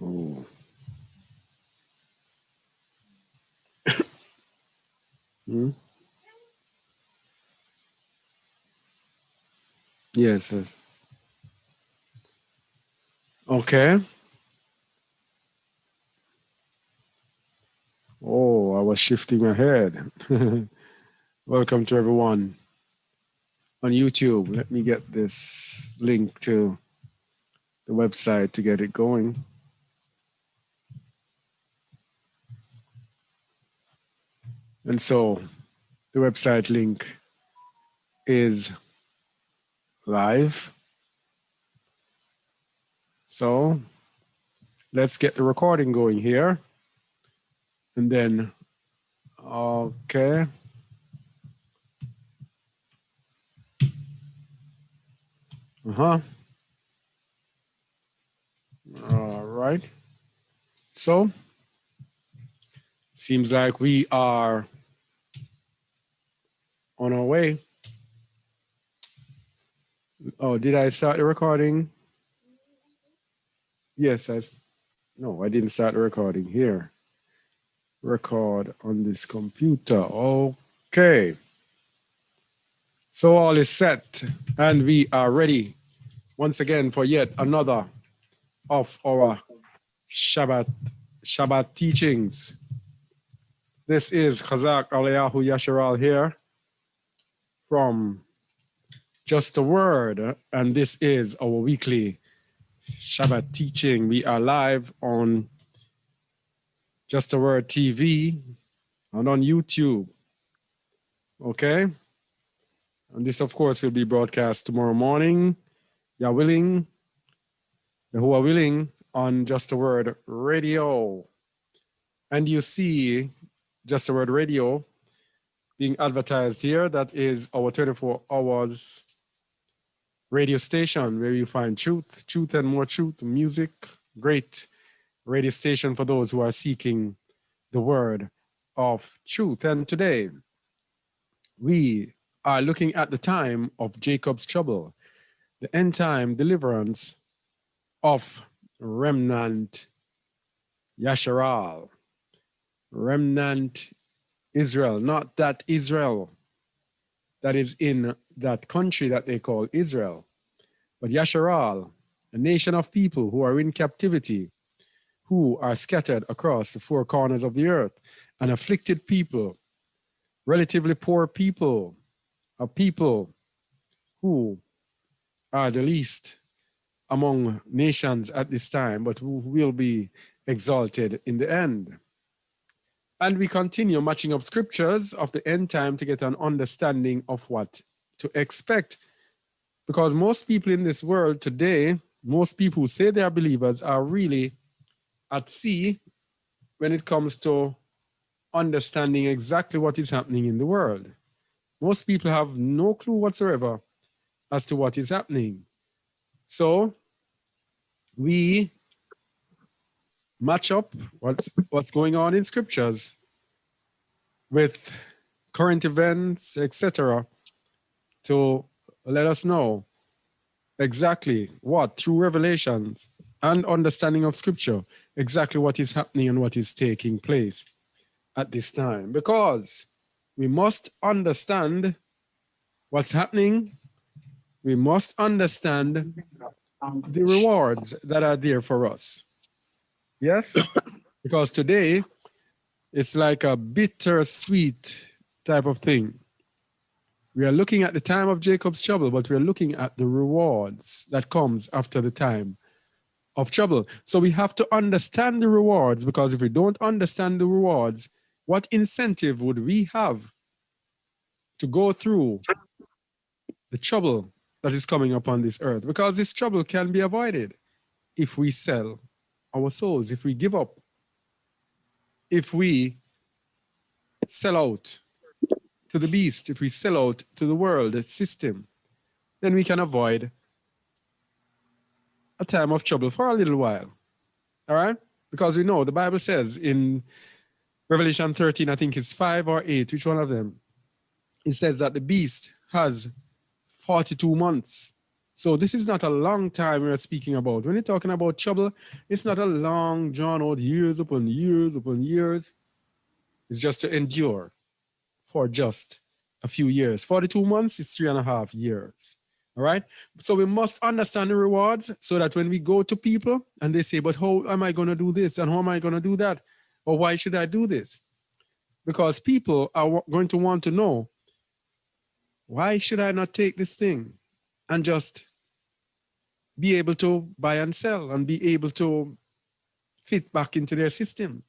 Oh. Hmm? Yes, yes. Okay. Oh, I was shifting my head. Welcome to everyone on YouTube. Let me get this link to the website to get it going. And so the website link is live. So let's get the recording going here. And then, okay. Uh-huh. All right. So seems like we are on our way. Oh, did I start the recording? Yes, no, I didn't start the recording here. Record on this computer. Okay. So all is set and we are ready once again for yet another of our Shabbat teachings. This is Chazak Aliyahu Yasharal here from Just a Word, and this is our weekly Shabbat teaching. We are live on Just a Word TV and on YouTube. Okay? And this, of course, will be broadcast tomorrow morning. Yah willing, Yahuwah willing, on Just a Word Radio. And you see Just a Word Radio being advertised here. That is our 24 hours radio station where you find truth and more truth, music. Great radio station for those who are seeking the word of truth. And today we are looking at the time of Jacob's trouble, the end time deliverance of Remnant Yasharal. Remnant Israel, not that Israel that is in that country that they call Israel, but Yasharal, a nation of people who are in captivity, who are scattered across the four corners of the earth, an afflicted people, relatively poor people, a people who are the least among nations at this time, but who will be exalted in the end. And we continue matching up scriptures of the end time to get an understanding of what to expect. Because most people in this world today, most people who say they are believers are really at sea when it comes to understanding exactly what is happening in the world. Most people have no clue whatsoever as to what is happening. So we match up what's going on in scriptures with current events, etc., to let us know exactly what, through revelations and understanding of scripture, exactly what is happening and what is taking place at this time. Because we must understand what's happening. We must understand the rewards that are there for us. Yes? Because today, it's like a bittersweet type of thing. We are looking at the time of Jacob's trouble, but we are looking at the rewards that comes after the time of trouble. So we have to understand the rewards, because if we don't understand the rewards, what incentive would we have to go through the trouble that is coming upon this earth? Because this trouble can be avoided if we sell our souls, if we give up, if we sell out to the beast, if we sell out to the world, the system, then we can avoid a time of trouble for a little while. All right? Because we know the Bible says in Revelation 13, I think it's 5 or 8, which one of them? It says that the beast has 42 months. So this is not a long time we're speaking about. When you're talking about trouble, it's not a long, drawn out years upon years upon years. It's just to endure for just a few years. 42 months is 3.5 years. All right. So we must understand the rewards so that when we go to people and they say, but how am I going to do this? And how am I going to do that? Or why should I do this? Because people are going to want to know, why should I not take this thing and just be able to buy and sell and be able to fit back into their system?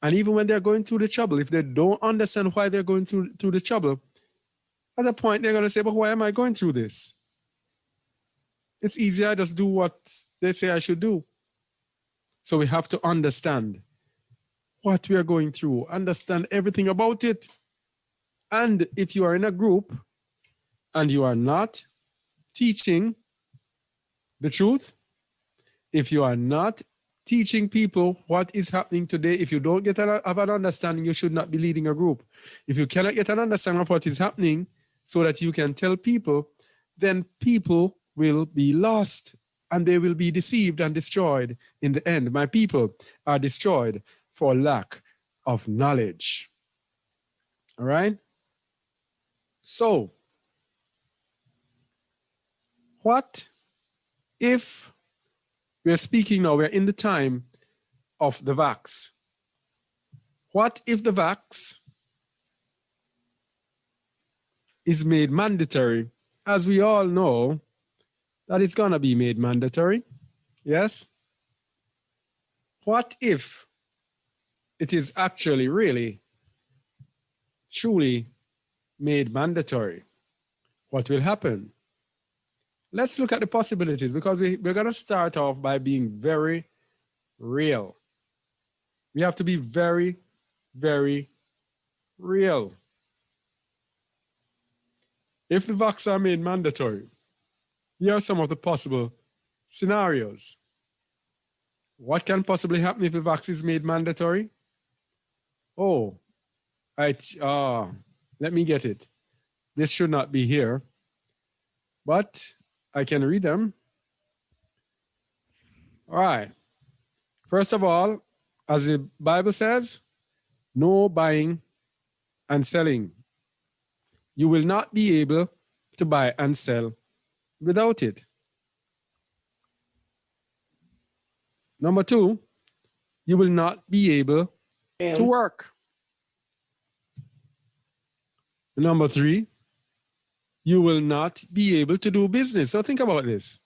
And even when they're going through the trouble, if they don't understand why they're going through the trouble, at a point they're going to say, but why am I going through this? It's easier, I just do what they say I should do. So we have to understand what we are going through, understand everything about it. And if you are in a group and you are not teaching the truth, if you are not teaching people what is happening today, if you don't have an understanding, you should not be leading a group. If you cannot get an understanding of what is happening so that you can tell people, then people will be lost and they will be deceived and destroyed in the end. My people are destroyed for lack of knowledge. All right? So, what if we're speaking now, we're in the time of the vax? What if the vax is made mandatory? As we all know, that it's going to be made mandatory. Yes? What if it is actually really, truly made mandatory? What will happen? Let's look at the possibilities, because we're going to start off by being very real. We have to be very, very real. If the vax are made mandatory, here are some of the possible scenarios. What can possibly happen if the vax is made mandatory? Oh, let me get it. This should not be here, but I can read them. All right. First of all, as the Bible says, no buying and selling. You will not be able to buy and sell without it. Number 2, you will not be able to work. Number 3, you will not be able to do business. So think about this.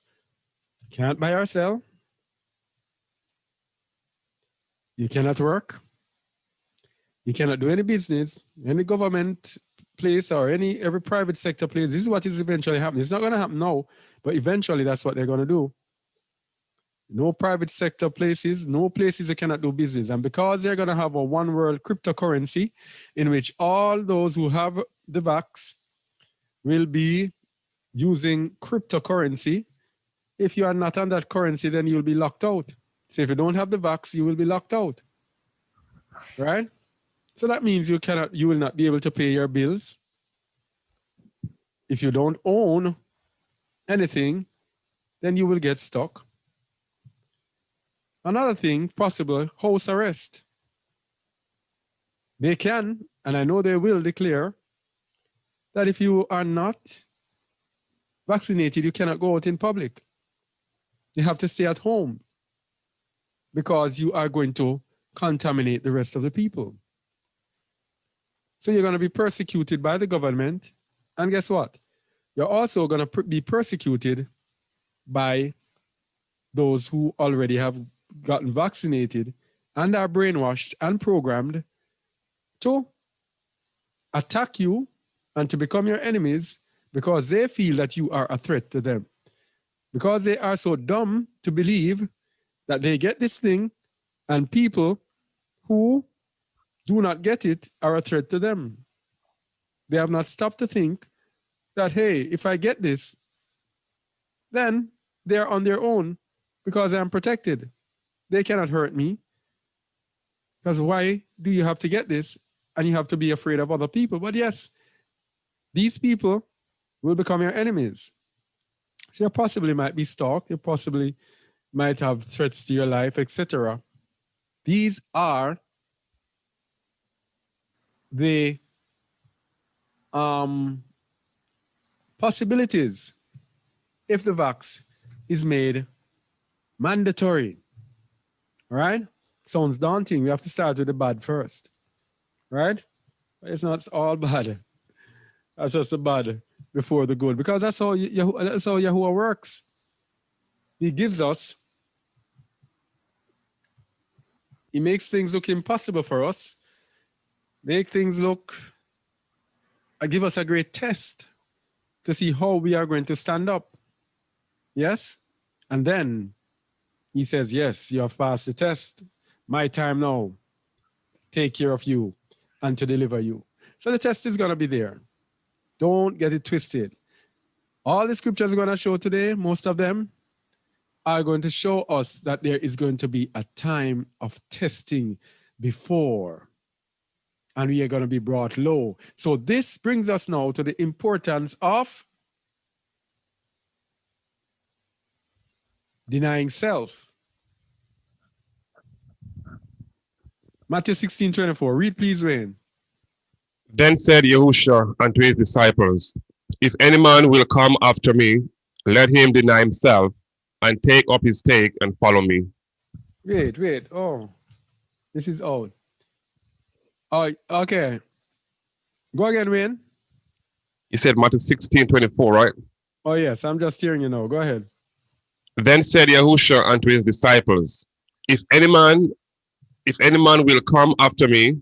Can't buy or sell. You cannot work. You cannot do any business, any government place or every private sector place. This is what is eventually happening. It's not going to happen now, but eventually that's what they're going to do. No private sector places, no places you cannot do business. And because they're going to have a one world cryptocurrency in which all those who have the vax will be using cryptocurrency. If you are not on that currency, then you'll be locked out. So if you don't have the vax, you will be locked out. Right? So that means you will not be able to pay your bills. If you don't own anything, then you will get stuck. Another thing, possible house arrest. They can, and I know they will declare, that if you are not vaccinated, you cannot go out in public. You have to stay at home because you are going to contaminate the rest of the people. So you're going to be persecuted by the government. And guess what? You're also going to be persecuted by those who already have gotten vaccinated and are brainwashed and programmed to attack you and to become your enemies because they feel that you are a threat to them. Because they are so dumb to believe that they get this thing and people who do not get it are a threat to them. They have not stopped to think that, hey, if I get this, then they're on their own because I'm protected. They cannot hurt me. Because why do you have to get this and you have to be afraid of other people? But yes, these people will become your enemies. So you possibly might be stalked. You possibly might have threats to your life, etc. These are the possibilities if the vax is made mandatory. All right? Sounds daunting. We have to start with the bad first. Right? It's not all bad. That's just the bad before the good. Because that's how Yahuwah works. He gives us, he makes things look impossible for us, make things look, give us a great test to see how we are going to stand up. Yes? And then he says, yes, you have passed the test. My time now. Take care of you and to deliver you. So the test is going to be there. Don't get it twisted. All the scriptures are going to show today, most of them, are going to show us that there is going to be a time of testing before, and we are going to be brought low. So this brings us now to the importance of denying self. Matthew 16:24. Read, please, Wayne. Then said Yahushua unto his disciples, If any man will come after me, let him deny himself and take up his stake and follow me. Wait. Oh, this is old. Oh, okay. Go again, Wayne. He said Matthew 16:24, right? Oh, yes, I'm just hearing you now. Go ahead. Then said Yahushua unto his disciples, If any man will come after me,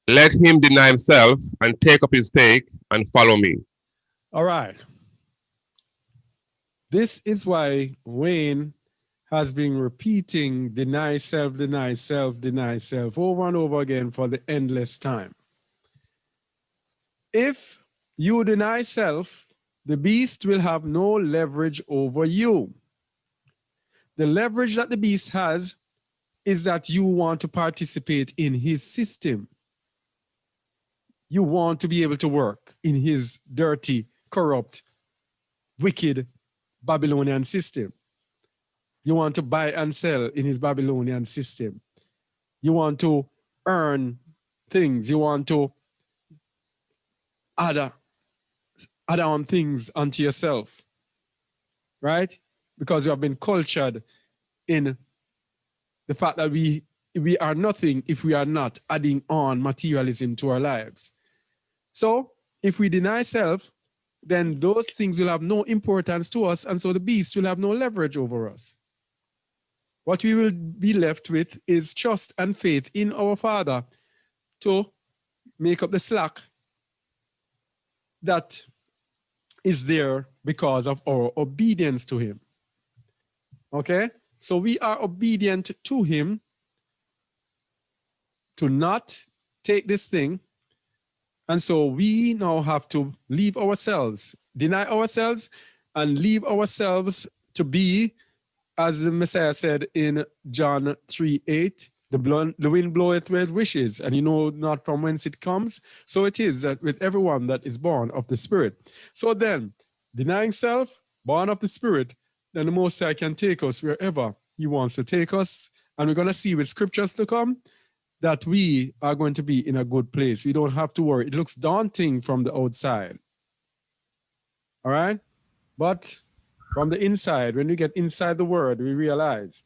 let him deny himself and take up his stake and follow me. All right. This is why Wayne has been repeating deny self, deny self, deny self over and over again for the endless time. If you deny self, the beast will have no leverage over you. The leverage that the beast has is that you want to participate in his system. You want to be able to work in his dirty, corrupt, wicked Babylonian system. You want to buy and sell in his Babylonian system. You want to earn things. You want to add on things unto yourself, right? Because you have been cultured in the fact that we are nothing if we are not adding on materialism to our lives. So if we deny self, then those things will have no importance to us, and so the beast will have no leverage over us. What we will be left with is trust and faith in our Father to make up the slack that is there because of our obedience to him. Okay? So we are obedient to him to not take this thing. And so we now have to leave ourselves, deny ourselves, and leave ourselves to be, as the Messiah said in John 3:8, the wind bloweth where it wishes, and you know not from whence it comes. So it is that with everyone that is born of the Spirit. So then, denying self, born of the Spirit, then the Most High can take us wherever he wants to take us. And we're going to see with scriptures to come that we are going to be in a good place. We don't have to worry. It looks daunting from the outside. All right? But from the inside, when we get inside the word, we realize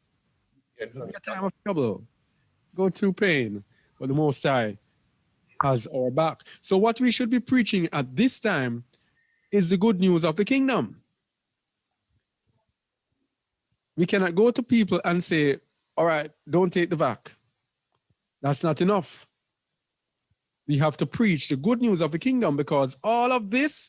it's a time of trouble, go through pain, but the Most High has our back. So what we should be preaching at this time is the good news of the kingdom. We cannot go to people and say, all right, don't take the vac. That's not enough. We have to preach the good news of the kingdom, because all of this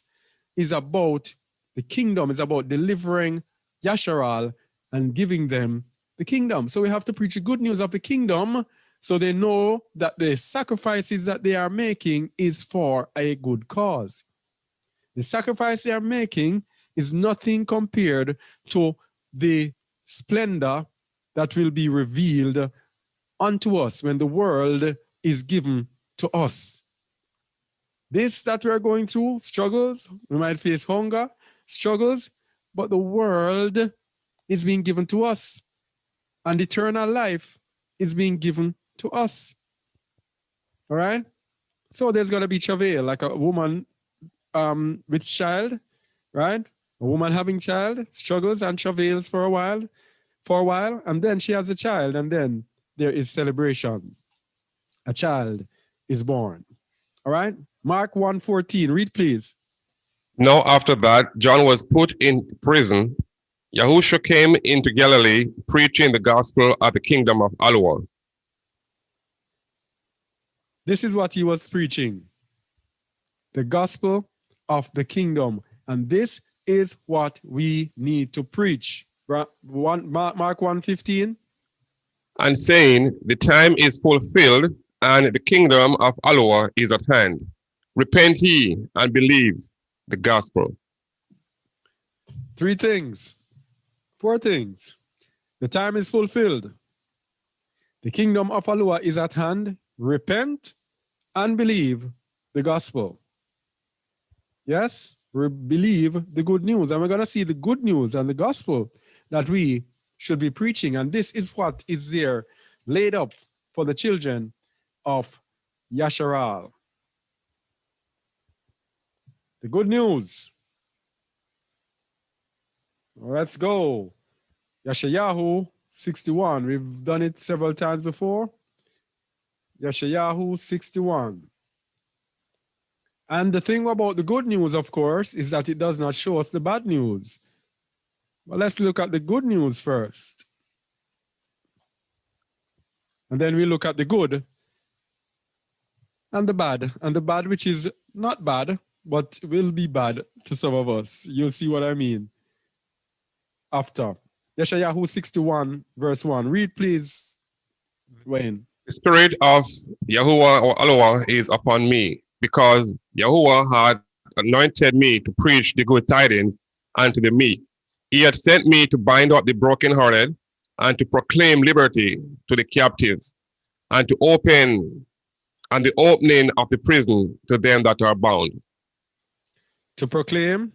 is about the kingdom. It's about delivering Yasharal and giving them the kingdom. So we have to preach the good news of the kingdom so they know that the sacrifices that they are making is for a good cause. The sacrifice they are making is nothing compared to the splendor that will be revealed unto us when the world is given to us. This that we're going through, struggles, we might face hunger, struggles, but the world is being given to us, and eternal life is being given to us. All right? So there's going to be travail, like a woman with child, right? A woman having child struggles and travails for a while, and then she has a child, and then there is celebration. A child is born. All right? Mark 1:14. Read, please. Now after that, John was put in prison. Yahushua came into Galilee, preaching the gospel of the kingdom of Allah. This is what he was preaching. The gospel of the kingdom. And this is what we need to preach. Mark 1:15. And saying, the time is fulfilled, and the kingdom of Allah is at hand. Repent ye and believe the gospel. 3 things. 4 things. The time is fulfilled. The kingdom of Allah is at hand. Repent and believe the gospel. Yes, we believe the good news. And we're going to see the good news and the gospel that we should be preaching. And this is what is there laid up for the children of Yasharal. The good news. Let's go. Yeshayahu 61. We've done it several times before. Yeshayahu 61. And the thing about the good news, of course, is that it does not show us the bad news. But let's look at the good news first. And then we look at the good and the bad. And the bad which is not bad, but will be bad to some of us. You'll see what I mean after. Yeshayahu 61, verse 1. Read, please, Wayne. The spirit of Yahuwah or Allah is upon me, because Yahuwah had anointed me to preach the good tidings unto the meek. He had sent me to bind up the brokenhearted and to proclaim liberty to the captives, and to open and the opening of the prison to them that are bound. To proclaim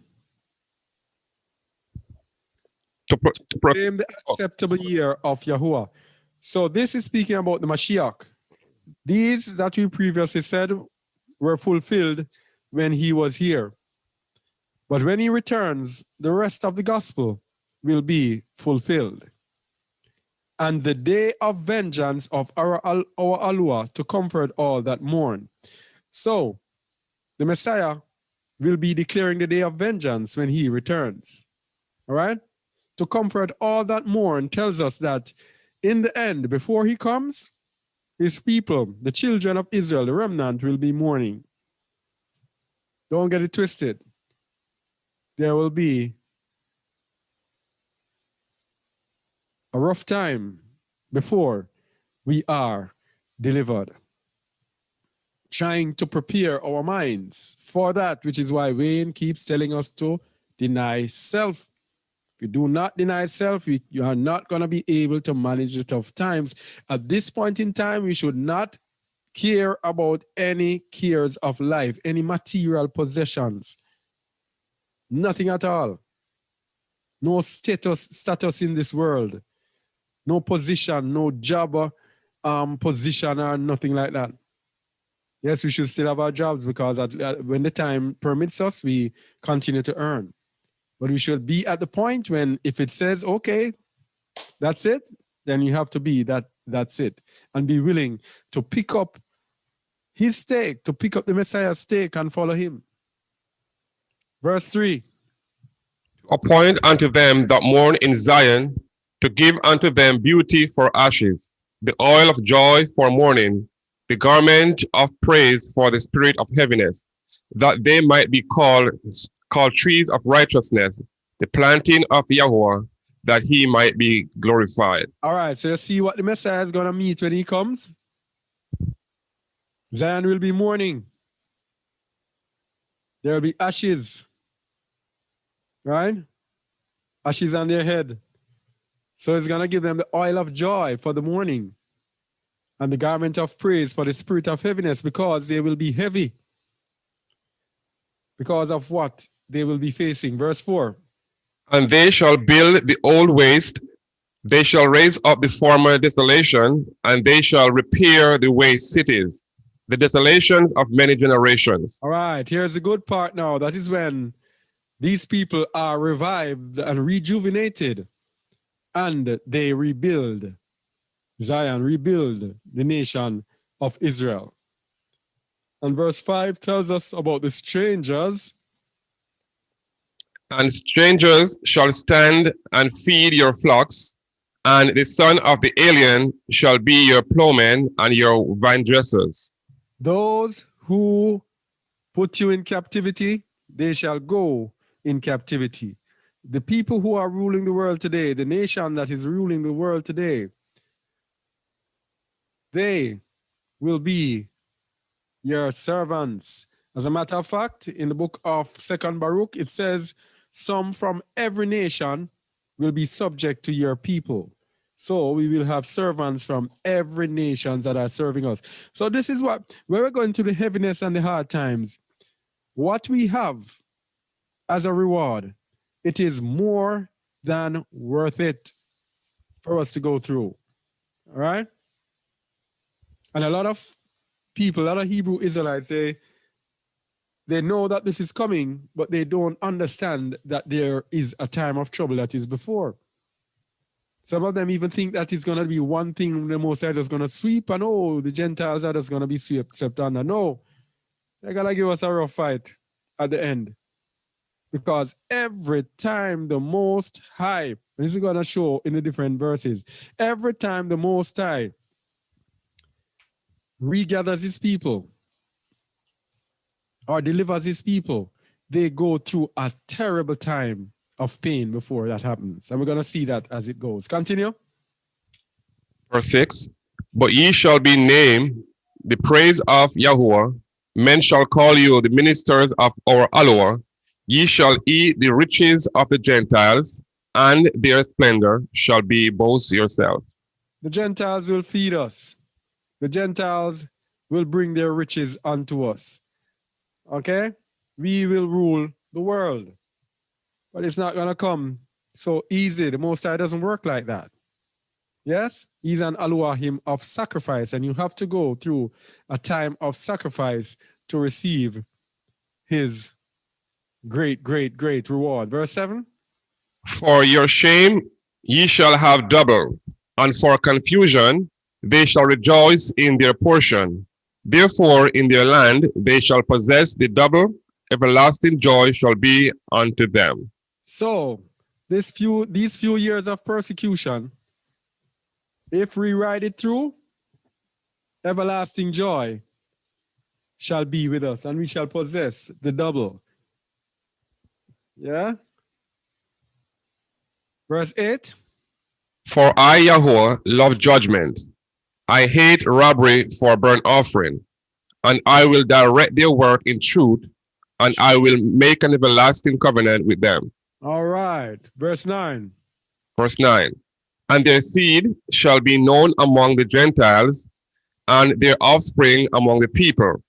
To proclaim the acceptable year of Yahuwah. So this is speaking about the Mashiach. These that we previously said were fulfilled when he was here. But when he returns, the rest of the gospel will be fulfilled. And the day of vengeance of our Allah to comfort all that mourn. So the Messiah will be declaring the day of vengeance when he returns. All right? To comfort all that mourn tells us that in the end, before he comes, his people, the children of Israel, the remnant, will be mourning. Don't get it twisted. There will be a rough time before we are delivered. Trying to prepare our minds for that, which is why Wayne keeps telling us to deny self. If you do not deny self, you are not going to be able to manage the tough times. At this point in time, we should not care about any cares of life, any material possessions. Nothing at all. No status in this world. No position, no job position or nothing like that. Yes, we should still have our jobs because when the time permits us, we continue to earn. But we should be at the point when if it says, okay, that's it, then you have to be that's it. And be willing to pick up his stake, to pick up the Messiah's stake and follow him. Verse 3. Appoint unto them that mourn in Zion, to give unto them beauty for ashes, the oil of joy for mourning, the garment of praise for the spirit of heaviness, that they might be called trees of righteousness, the planting of Yahuwah, that he might be glorified. All right, so you see what the Messiah is going to meet when he comes? Zion will be mourning. There will be ashes, right? Ashes on their head. So he's going to give them the oil of joy for the mourning and the garment of praise for the spirit of heaviness, because they will be heavy because of what they will be facing. Verse 4. And they shall build the old waste, they shall raise up the former desolation, and they shall repair the waste cities, the desolations of many generations. All right, here's the good part now. That is when these people are revived and rejuvenated, and they rebuild Zion, rebuild the nation of Israel. And verse 5 tells us about the strangers. And strangers shall stand and feed your flocks, and the son of the alien shall be your plowmen and your vine dressers. Those who put you in captivity, they shall go in captivity. The people who are ruling the world today, the nation that is ruling the world today, they will be your servants. As a matter of fact, in the book of 2nd Baruch, it says, some from every nation will be subject to your people. So we will have servants from every nation that are serving us. So this is what, when we're going through the heaviness and the hard times, what we have as a reward, it is more than worth it for us to go through. All right? And a lot of people, a lot of Hebrew Israelites, they know that this is coming, but they don't understand that there is a time of trouble that is before. Some of them even think that it's going to be one thing the Most High is going to sweep, and oh, the Gentiles are just going to be swept under. No, they're going to give us a rough fight at the end. Because every time the Most High, and this is going to show in the different verses, every time the Most High regathers his people or delivers his people, they go through a terrible time of pain before that happens. And we're going to see that as it goes. Continue. Verse 6, but ye shall be named the praise of Yahweh. Men shall call you the ministers of our Aloha. Ye shall eat the riches of the Gentiles, and their splendor shall be boast yourself. The Gentiles will feed us. The Gentiles will bring their riches unto us. Okay? We will rule the world. But it's not going to come so easy. The Most High doesn't work like that. Yes? He's an Elohim of sacrifice, and you have to go through a time of sacrifice to receive his great, great, great reward. Verse 7. For your shame ye shall have double, and for confusion they shall rejoice in their portion. Therefore in their land they shall possess the double, everlasting joy shall be unto them. So these few years of persecution, if we ride it through, everlasting joy shall be with us, and we shall possess the double. Yeah? Verse 8. For I, Yahweh, love judgment. I hate robbery for burnt offering, and I will direct their work in truth, and I will make an everlasting covenant with them. All right. Verse 9. Verse 9. And their seed shall be known among the Gentiles, and their offspring among the people.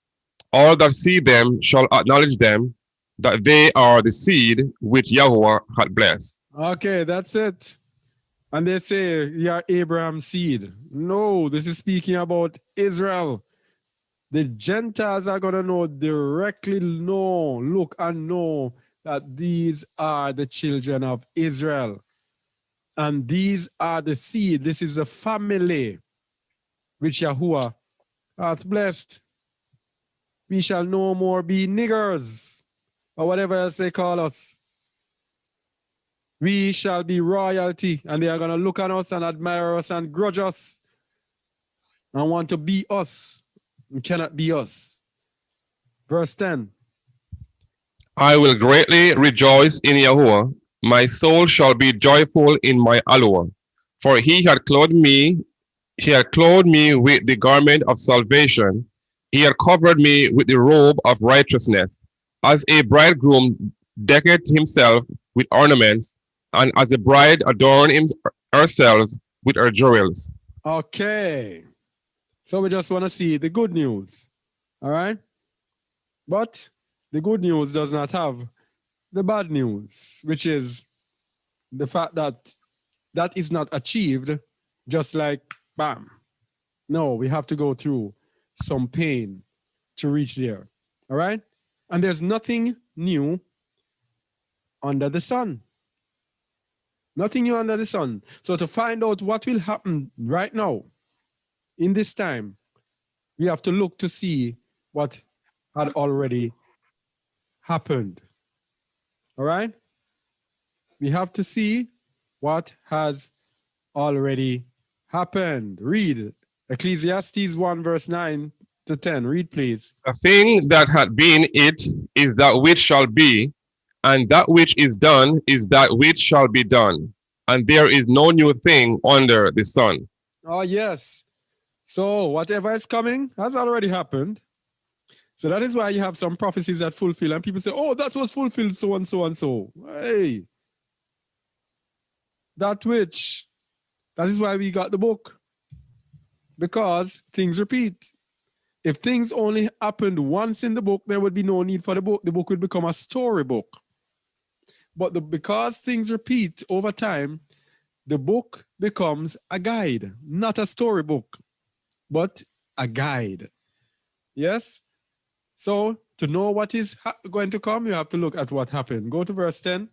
All that see them shall acknowledge them, that they are the seed which Yahweh had blessed. Okay, that's it. And they say, you are Abraham's seed. No, this is speaking about Israel. The Gentiles are going to know, directly know, look and know that these are the children of Israel. And these are the seed. This is the family which Yahuwah hath blessed. We shall no more be niggers, or whatever else they call us. We shall be royalty, and they are going to look at us and admire us and grudge us and want to be us. We cannot be us. Verse 10. I will greatly rejoice in Yahuwah. My soul shall be joyful in my Aloha. For he had clothed me with the garment of salvation. He had covered me with the robe of righteousness, as a bridegroom decketh himself with ornaments, and as a bride adorn ourselves with her jewels. Okay. So we just want to see the good news. All right? But the good news does not have the bad news, which is the fact that that is not achieved just like bam. No, we have to go through some pain to reach there. All right? And there's nothing new under the sun. Nothing new under the sun. So to find out what will happen right now, in this time, we have to look to see what had already happened. All right? We have to see what has already happened. Read Ecclesiastes 1 verse 9 to 10. Read, please. The thing that had been it is that which shall be, and that which is done is that which shall be done. And there is no new thing under the sun. Oh, yes. So whatever is coming has already happened. So that is why you have some prophecies that fulfill, and people say, oh, that was fulfilled so and so and so. Hey, that is why we got the book. Because things repeat. If things only happened once in the book, there would be no need for the book. The book would become a storybook. But because things repeat over time, the book becomes a guide, not a storybook, but a guide. Yes? So to know what is going to come, you have to look at what happened. Go to verse 10.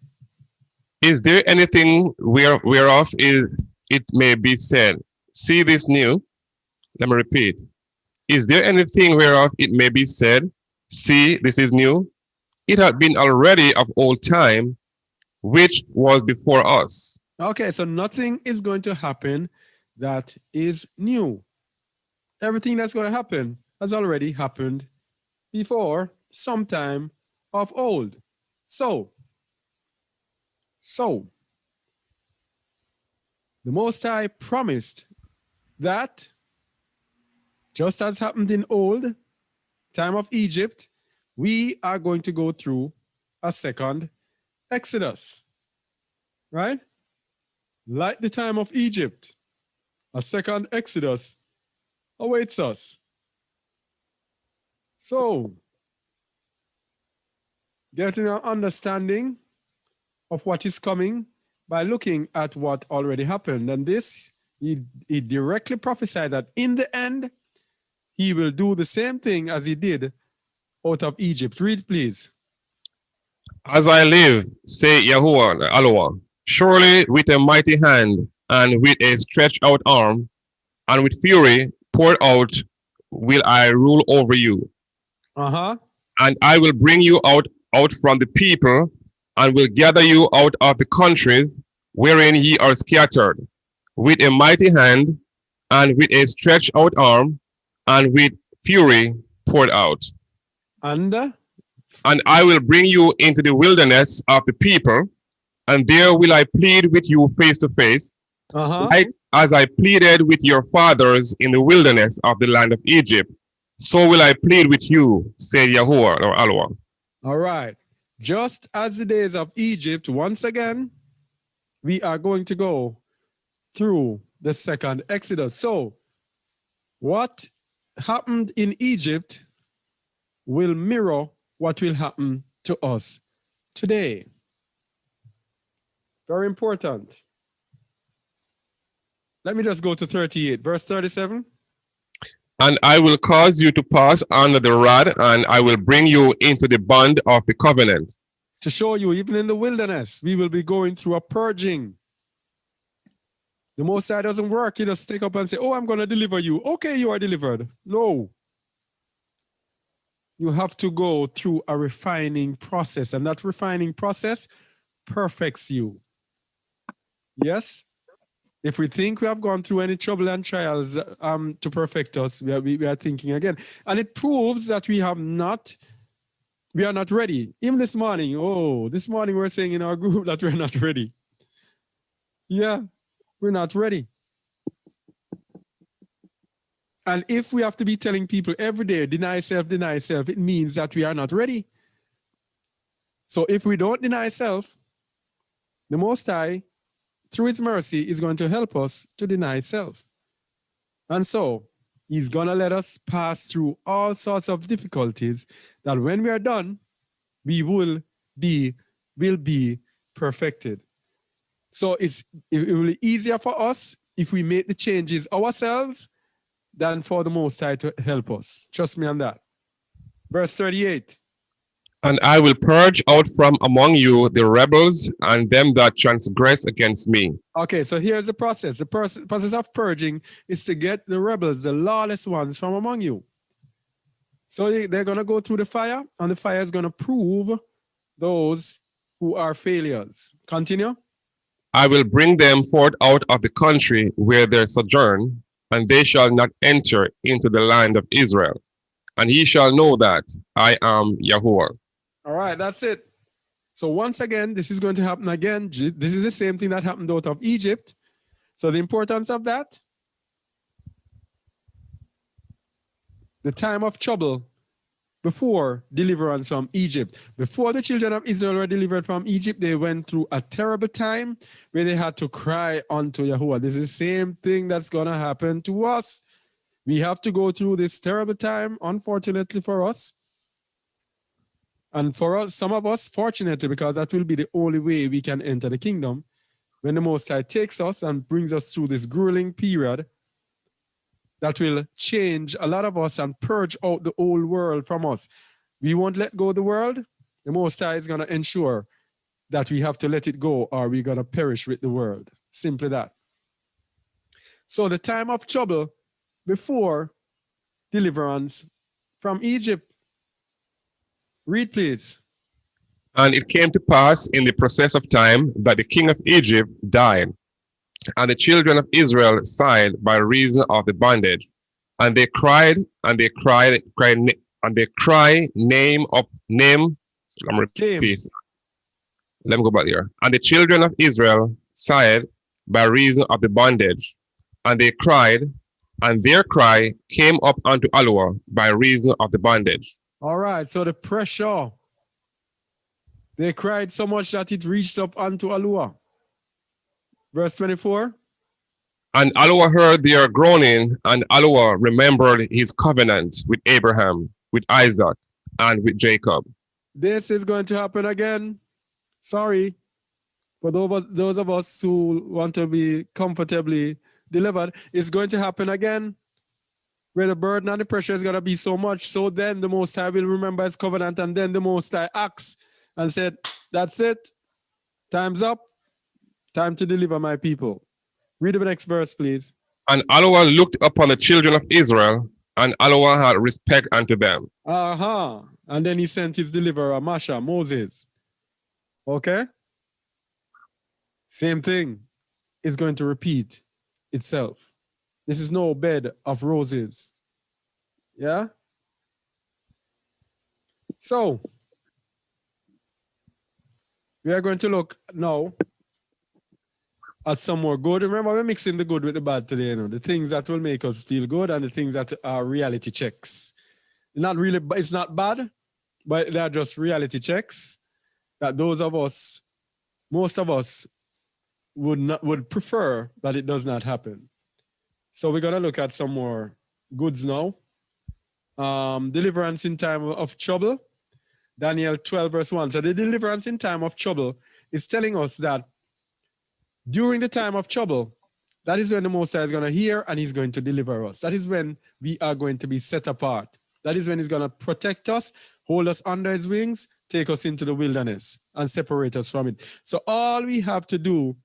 Is there anything whereof it may be said, see this new? Let me repeat. Is there anything whereof it may be said, see, this is new? It had been already of old time, which was before us. Okay, so nothing is going to happen that is new. Everything that's going to happen has already happened before, sometime of old. So, the Most High promised that just as happened in old time of Egypt, we are going to go through a second Exodus, right? Like the time of Egypt, a second Exodus awaits us. So, getting an understanding of what is coming by looking at what already happened. And this, he directly prophesied that in the end, he will do the same thing as he did out of Egypt. Read, please. As I live, say Yahuwah, Aloha, surely with a mighty hand and with a stretched out arm and with fury poured out will I rule over you. And I will bring you out from the people and will gather you out of the countries wherein ye are scattered, with a mighty hand and with a stretched out arm and with fury poured out. And I will bring you into the wilderness of the people, and there will I plead with you face to face, like as I pleaded with your fathers in the wilderness of the land of Egypt. So will I plead with you, said Yahuwah or Aloha. All right. Just as the days of Egypt, once again, we are going to go through the second Exodus. So, what happened in Egypt will mirror what will happen to us today. Very important. Let me just go to 38, verse 37. And I will cause you to pass under the rod, and I will bring you into the bond of the covenant. To show you, even in the wilderness, we will be going through a purging. The Most High doesn't work. He just take up and say, oh, I'm going to deliver you. Okay, you are delivered. No. You have to go through a refining process, and that refining process perfects you. Yes? If we think we have gone through any trouble and trials to perfect us, we are thinking again. And it proves that we are not ready. Even this morning, we're saying in our group that we're not ready. Yeah, we're not ready. And if we have to be telling people every day, deny self, it means that we are not ready. So if we don't deny self, the Most High, through his mercy, is going to help us to deny self. And so he's going to let us pass through all sorts of difficulties that when we are done, we will be perfected. So it will be easier for us if we make the changes ourselves than for the Most High to help us. Trust me on that. Verse 38. And I will purge out from among you the rebels and them that transgress against me. Okay, so here's the process. The process of purging is to get the rebels, the lawless ones, from among you. So they're going to go through the fire, and the fire is going to prove those who are failures. Continue. I will bring them forth out of the country where they sojourn, and they shall not enter into the land of Israel. And ye shall know that I am Yahuwah. All right, that's it. So once again, this is going to happen again. This is the same thing that happened out of Egypt. So the importance of that, the time of trouble before deliverance from Egypt. Before the children of Israel were delivered from Egypt, they went through a terrible time where they had to cry unto Yahuwah. This is the same thing that's going to happen to us. We have to go through this terrible time, unfortunately for us. And for us, some of us, fortunately, because that will be the only way we can enter the kingdom, when the Most High takes us and brings us through this grueling period that will change a lot of us and purge out the old world from us. We won't let go of the world. The Most High is going to ensure that we have to let it go or we're going to perish with the world. Simply that. So the time of trouble before deliverance from Egypt. Read, please. And it came to pass in the process of time that the king of Egypt died, and the children of Israel sighed by reason of the bondage. And they cried, and they cried, and they cry name. Let me repeat. Let me go back there. And the children of Israel sighed by reason of the bondage, and they cried, and their cry came up unto Aloha by reason of the bondage. All right, so the pressure, they cried so much that it reached up unto Aloha. Verse 24. And Aloha heard their groaning, and Aloha remembered his covenant with Abraham, with Isaac, and with Jacob. This is going to happen again. Sorry. For those of us who want to be comfortably delivered, it's going to happen again, where the burden and the pressure is going to be so much. So then the Most High will remember his covenant, and then the Most High acts and said, that's it. Time's up. Time to deliver my people. Read the next verse, please. And Aloha looked upon the children of Israel, and Aloha had respect unto them. And then he sent his deliverer, Moses. Okay? Same thing is going to repeat itself. This is no bed of roses. Yeah? So, we are going to look now at some more good. Remember, we're mixing the good with the bad today, you know, the things that will make us feel good and the things that are reality checks. Not really, it's not bad, but they're just reality checks that those of us, most of us, would prefer that it does not happen. So we're going to look at some more goods now. Deliverance in time of trouble. Daniel 12 verse 1. So the deliverance in time of trouble is telling us that during the time of trouble, that is when the Most High is going to hear and he's going to deliver us. That is when we are going to be set apart. That is when he's going to protect us, hold us under his wings, take us into the wilderness and separate us from it. So all we have to do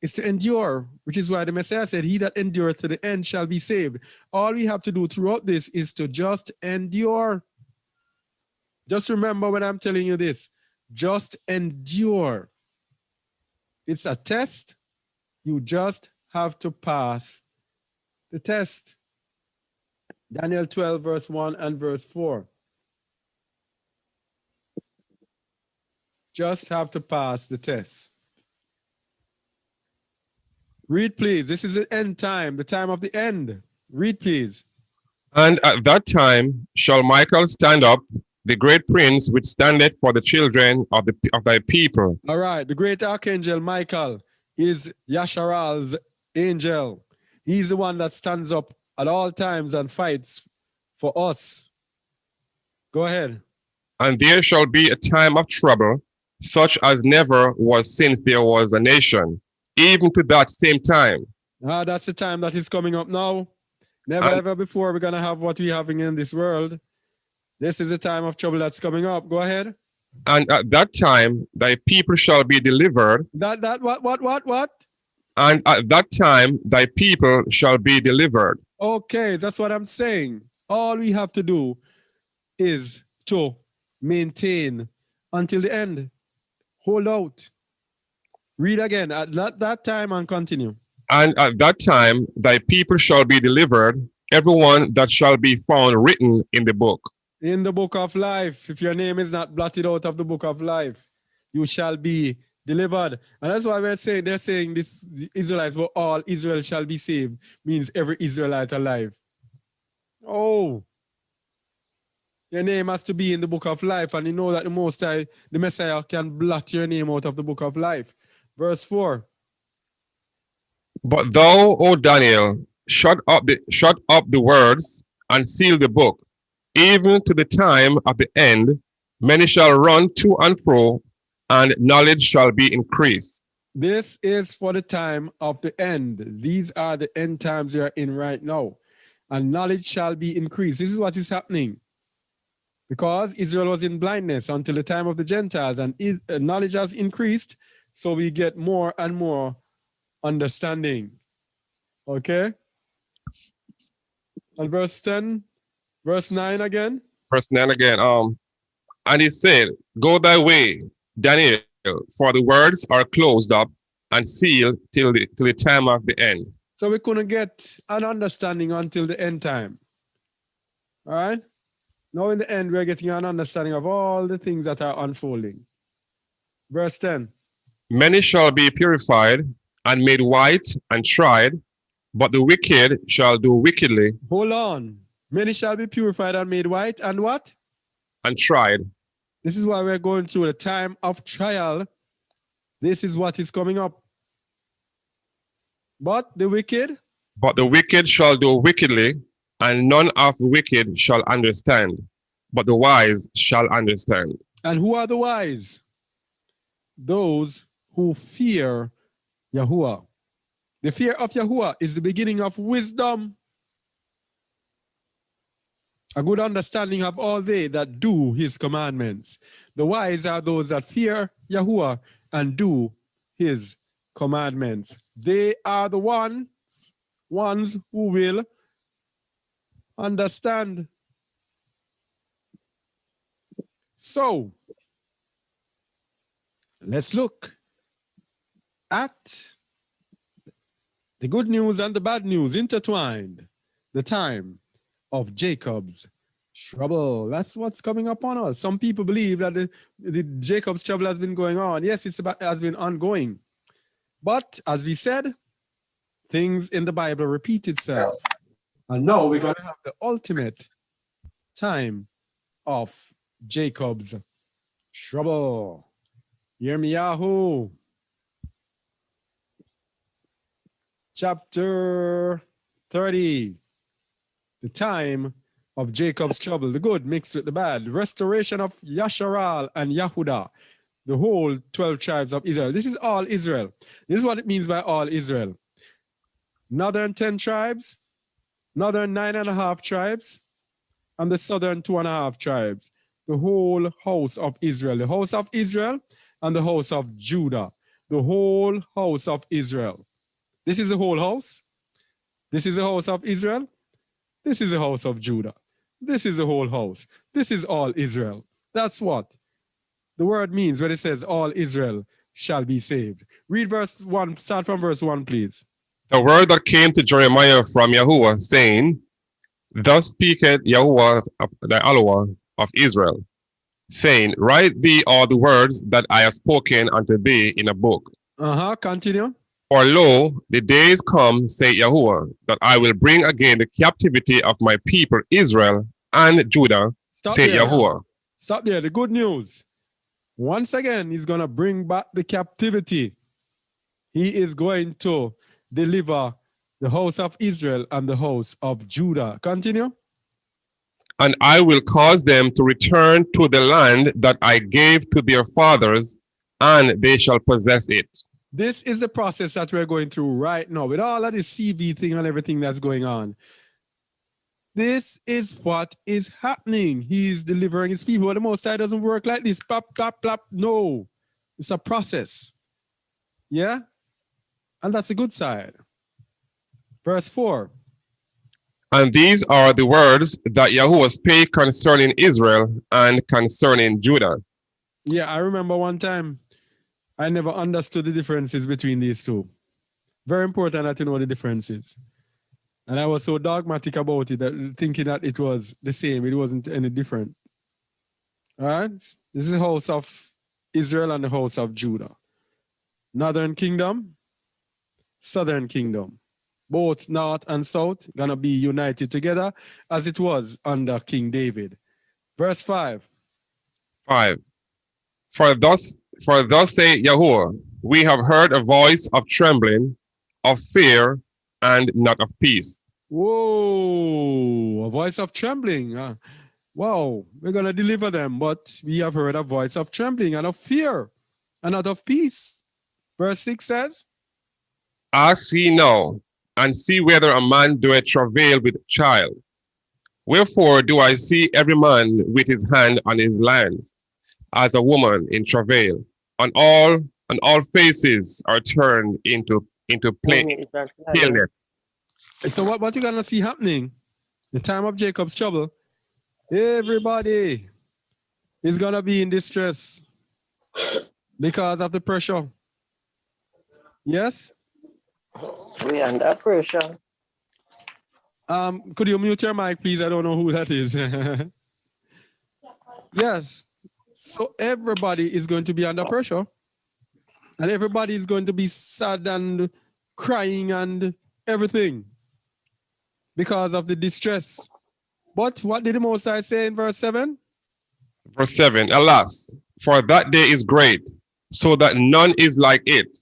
is to endure, which is why the Messiah said, he that endureth to the end shall be saved. All we have to do throughout this is to just endure. Just remember when I'm telling you this, just endure. It's a test. You just have to pass the test. Daniel 12 verse 1 and verse 4. Just have to pass the test. Read, please. This is the end time, the time of the end. Read, please. And at that time shall Michael stand up, the great prince which standeth for the children of thy people. All right. The great archangel Michael is Yasharal's angel. He's the one that stands up at all times and fights for us. Go ahead. And there shall be a time of trouble, such as never was since there was a nation. even to that same time. That's the time that is coming up now. Never And- ever before we're going to have what we're having in this world. This is the time of trouble that's coming up. Go ahead. And at that time, thy people shall be delivered. What? And at that time, thy people shall be delivered. Okay, that's what I'm saying. All we have to do is to maintain until the end. Hold out. Read again at that time and continue. And at that time, thy people shall be delivered, everyone that shall be found written in the book. In the book of life. If your name is not blotted out of the book of life, you shall be delivered. And that's why they're saying this, the Israelites, well, all Israel shall be saved, means every Israelite alive. Oh, your name has to be in the book of life, and you know that the Most High, the Messiah, can blot your name out of the book of life. Verse 4. But thou, O Daniel, shut up the words and seal the book, even to the time of the end. Many shall run to and fro, and knowledge shall be increased. This is for the time of the end. These are the end times we are in right now. And knowledge shall be increased. This is what is happening. Because Israel was in blindness until the time of the Gentiles, and knowledge has increased, so we get more and more understanding. Okay? And verse 10, verse 9 again. Verse 9 again. And he said, Go thy way, Daniel, for the words are closed up and sealed till the time of the end. So we couldn't get an understanding until the end time. All right? Now in the end, we're getting an understanding of all the things that are unfolding. Verse 10. Many shall be purified and made white and tried, but the wicked shall do wickedly. Hold on. Many shall be purified and made white, and what? And tried. This is why we're going through a time of trial. This is what is coming up. But the wicked shall do wickedly, and none of the wicked shall understand, but the wise shall understand. And who are the wise? Those who fear Yahuwah. The fear of Yahuwah is the beginning of wisdom. A good understanding of all they that do his commandments. The wise are those that fear Yahuwah and do his commandments. They are the ones who will understand. So, let's look at the good news and the bad news intertwined. The time of Jacob's trouble. That's what's coming upon us. Some people believe that the Jacob's trouble has been going on. Yes, it has been ongoing. But as we said, things in the Bible repeat itself. And now we're going to have the ultimate time of Jacob's trouble. Yirmiyahu, chapter 30. The time of Jacob's trouble, the good mixed with the bad, restoration of Yasharal and Yahudah, the whole 12 tribes of Israel. This is all Israel. This is what it means by all Israel. Northern 10 tribes, northern 9.5 tribes, and the southern 2.5 tribes. The whole house of Israel. The house of Israel and the house of Judah. The whole house of Israel. This is the whole house. This is the house of Israel. This is the house of Judah. This is the whole house. This is all Israel. That's what the word means when it says all Israel shall be saved. Read verse 1, start from verse 1, please. The word that came to Jeremiah from Yahuwah, saying, Thus speaketh Yahuwah the Elohah of Israel, saying, Write thee all the words that I have spoken unto thee in a book. Continue. For lo, the days come, say Yahuwah, that I will bring again the captivity of my people Israel and Judah, say Yahuwah. Stop there. The good news. Once again, he's going to bring back the captivity. He is going to deliver the house of Israel and the house of Judah. Continue. And I will cause them to return to the land that I gave to their fathers, and they shall possess it. This is the process that we're going through right now with all of this CV thing and everything that's going on. This is what is happening. He's delivering his people. But the Most High doesn't work like this. Plop, plop, plop. No, it's a process. Yeah? And that's a good side. Verse 4. And these are the words that Yahuwah spake concerning Israel and concerning Judah. Yeah, I remember one time I never understood the differences between these two. Very important that you know the differences. And I was so dogmatic about it, that thinking that it was the same. It wasn't any different. All right? This is the house of Israel and the house of Judah. Northern kingdom, southern kingdom. Both north and south going to be united together as it was under King David. Verse 5. 5. For thus say Yahuwah, we have heard a voice of trembling, of fear, and not of peace. Whoa, a voice of trembling. Wow, we're going to deliver them, but we have heard a voice of trembling and of fear and not of peace. Verse 6 says, Ask ye now, and see whether a man doeth travail with child. Wherefore do I see every man with his hand on his lands, as a woman in travail, and all faces are turned into paleness. So what you're going to see happening, the time of Jacob's trouble, everybody is going to be in distress because of the pressure. Yes? We under pressure. Could you mute your mic, please? I don't know who that is. Yes. So everybody is going to be under pressure. And everybody is going to be sad and crying and everything because of the distress. But what did the Most High say in verse 7? Verse 7, alas, for that day is great, so that none is like it.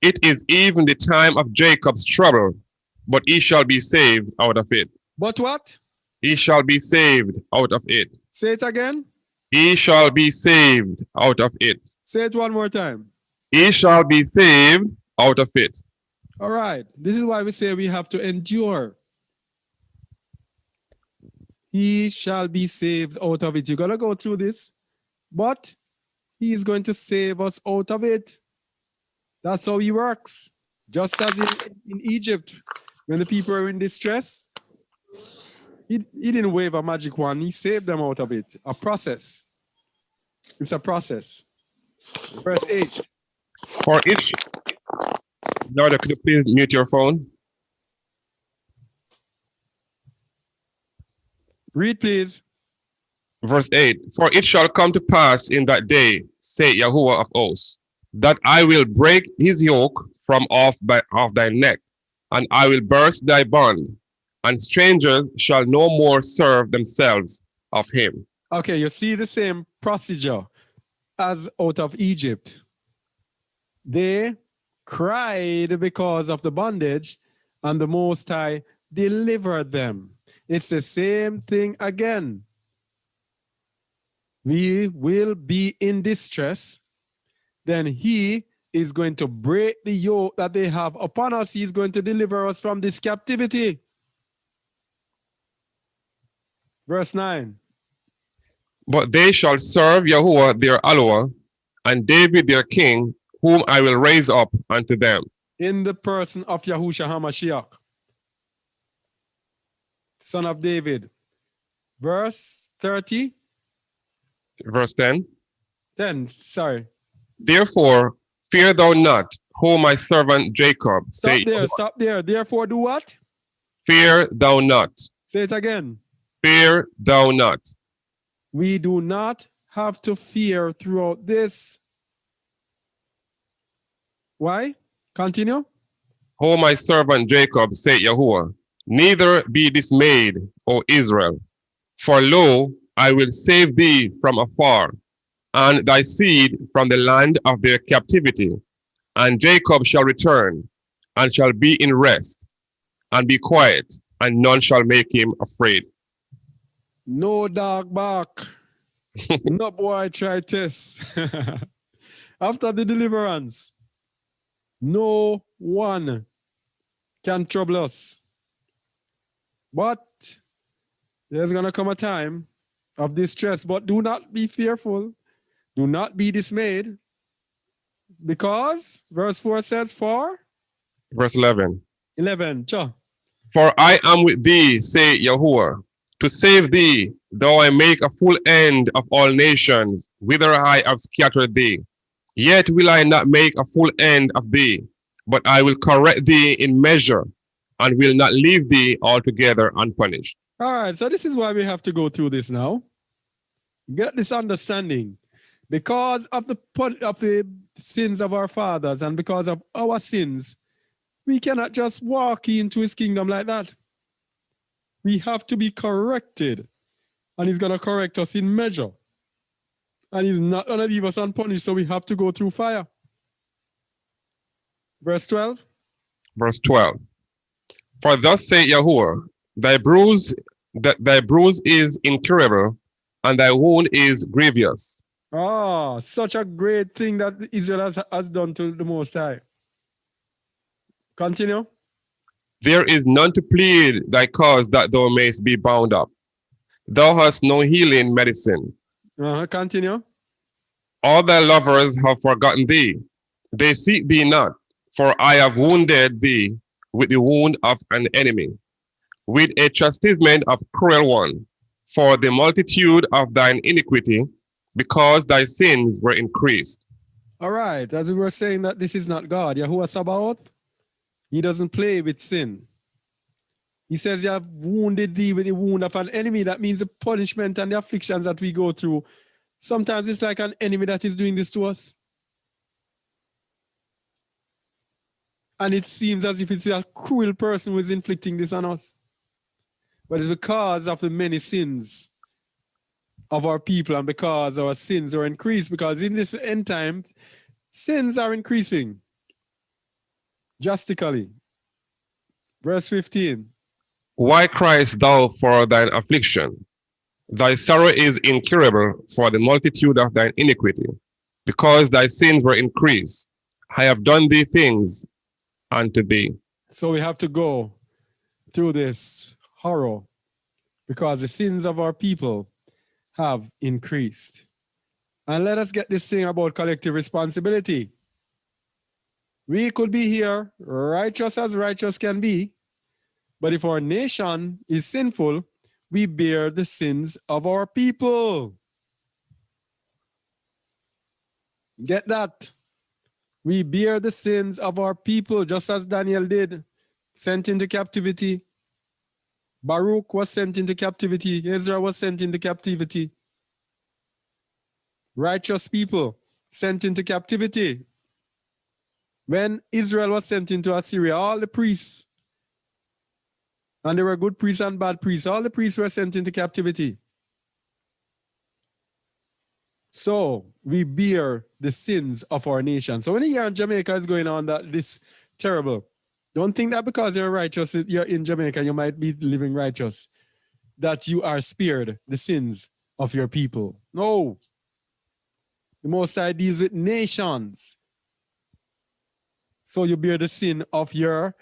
It is even the time of Jacob's trouble, but he shall be saved out of it. But what? He shall be saved out of it. Say it again. He shall be saved out of it. Say it one more time. He shall be saved out of it. All right. This is why we say we have to endure. He shall be saved out of it. You're going to go through this, but he is going to save us out of it. That's how he works. Just as in Egypt, when the people were in distress, he didn't wave a magic wand. He saved them out of it. A process. It's a process. Verse 8. For each... Lord, could you please mute your phone? Read, please. Verse 8. For it shall come to pass in that day, saith Yahuwah of hosts, that I will break his yoke from off thy neck, and I will burst thy bond, and strangers shall no more serve themselves of him. Okay, you see the same procedure as out of Egypt. They cried because of the bondage, and the Most High delivered them. It's the same thing again. We will be in distress. Then he is going to break the yoke that they have upon us. He's going to deliver us from this captivity. Verse 9. But they shall serve Yahuwah their Aloha, and David their king, whom I will raise up unto them. In the person of Yahushua HaMashiach, son of David. Verse 30. Verse 10. 10, sorry. Therefore, fear thou not, O my servant Jacob. Stop there. Therefore, do what? Fear thou not. Say it again. Fear thou not. We do not have to fear throughout this. Why? Continue. O my servant Jacob, saith Yahuwah, neither be dismayed, O Israel, for lo, I will save thee from afar, and thy seed from the land of their captivity. And Jacob shall return, and shall be in rest, and be quiet, and none shall make him afraid. No dog bark. No boy try test. After the deliverance, No one can trouble us. But there's going to come a time of distress. But do not be fearful. Do not be dismayed. Because, verse 4 says, for Verse 11. 11. Cha. For I am with thee, say Yahuwah, to save thee, though I make a full end of all nations, whither I have scattered thee. Yet will I not make a full end of thee, but I will correct thee in measure, and will not leave thee altogether unpunished. All right, so this is why we have to go through this now. Get this understanding. Because of the sins of our fathers and because of our sins, we cannot just walk into his kingdom like that. We have to be corrected. And he's going to correct us in measure. And he's not going to leave us unpunished, so we have to go through fire. Verse 12. Verse 12. For thus saith Yahuwah, thy bruise is incurable, and thy wound is grievous. Ah, such a great thing that Israel has done to the Most High. Continue. There is none to plead thy cause that thou mayst be bound up. Thou hast no healing medicine. Continue. All thy lovers have forgotten thee. They seek thee not, for I have wounded thee with the wound of an enemy, with a chastisement of cruel one, for the multitude of thine iniquity, because thy sins were increased. All right, as we were saying that this is not God, Yahuwah Sabaoth, he doesn't play with sin. He says, you have wounded thee with the wound of an enemy. That means the punishment and the afflictions that we go through. Sometimes it's like an enemy that is doing this to us. And it seems as if it's a cruel person who is inflicting this on us. But it's because of the many sins of our people and because our sins are increased. Because in this end time, sins are increasing drastically. Verse 15. Why criest thou for thine affliction? Thy sorrow is incurable for the multitude of thine iniquity, because thy sins were increased. I have done thee things unto thee. So we have to go through this horror because the sins of our people have increased. And let us get this thing about collective responsibility. We could be here righteous as righteous can be, but if our nation is sinful, we bear the sins of our people. Get that? We bear the sins of our people, just as Daniel did, sent into captivity. Baruch was sent into captivity. Ezra was sent into captivity. Righteous people sent into captivity. When Israel was sent into Assyria, all the priests, and there were good priests and bad priests, all the priests were sent into captivity. So we bear the sins of our nation. So when you hear in Jamaica is going on that this terrible, don't think that because you're righteous, you're in Jamaica, you might be living righteous, that you are spared the sins of your people. No. The Most High deals with nations. So you bear the sin of your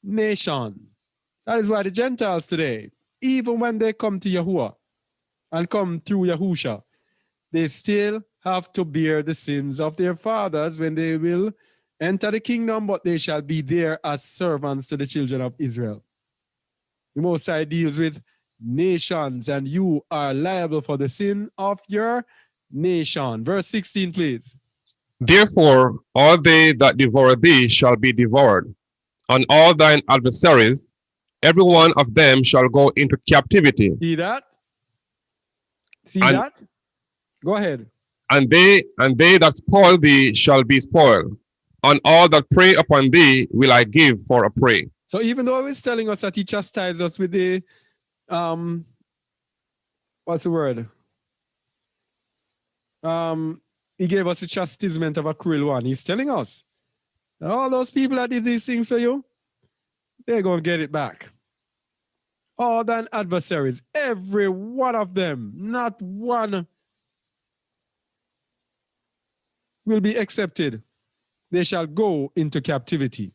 nation. That is why the Gentiles today, even when they come to Yahuwah and come through Yahusha, they still have to bear the sins of their fathers when they will enter the kingdom, but they shall be there as servants to the children of Israel. The Most High deals with nations, and you are liable for the sin of your nation. Verse 16, please. Therefore, all they that devour thee shall be devoured, and all thine adversaries, every one of them shall go into captivity. See that? See and, that? Go ahead. And they that spoil thee shall be spoiled, and all that prey upon thee will I give for a prey. So even though he's telling us that he chastised us with the, what's the word? He gave us a chastisement of a cruel one. He's telling us that all those people that did these things to you, they're going to get it back. All thine adversaries, every one of them, not one will be accepted. they shall go into captivity.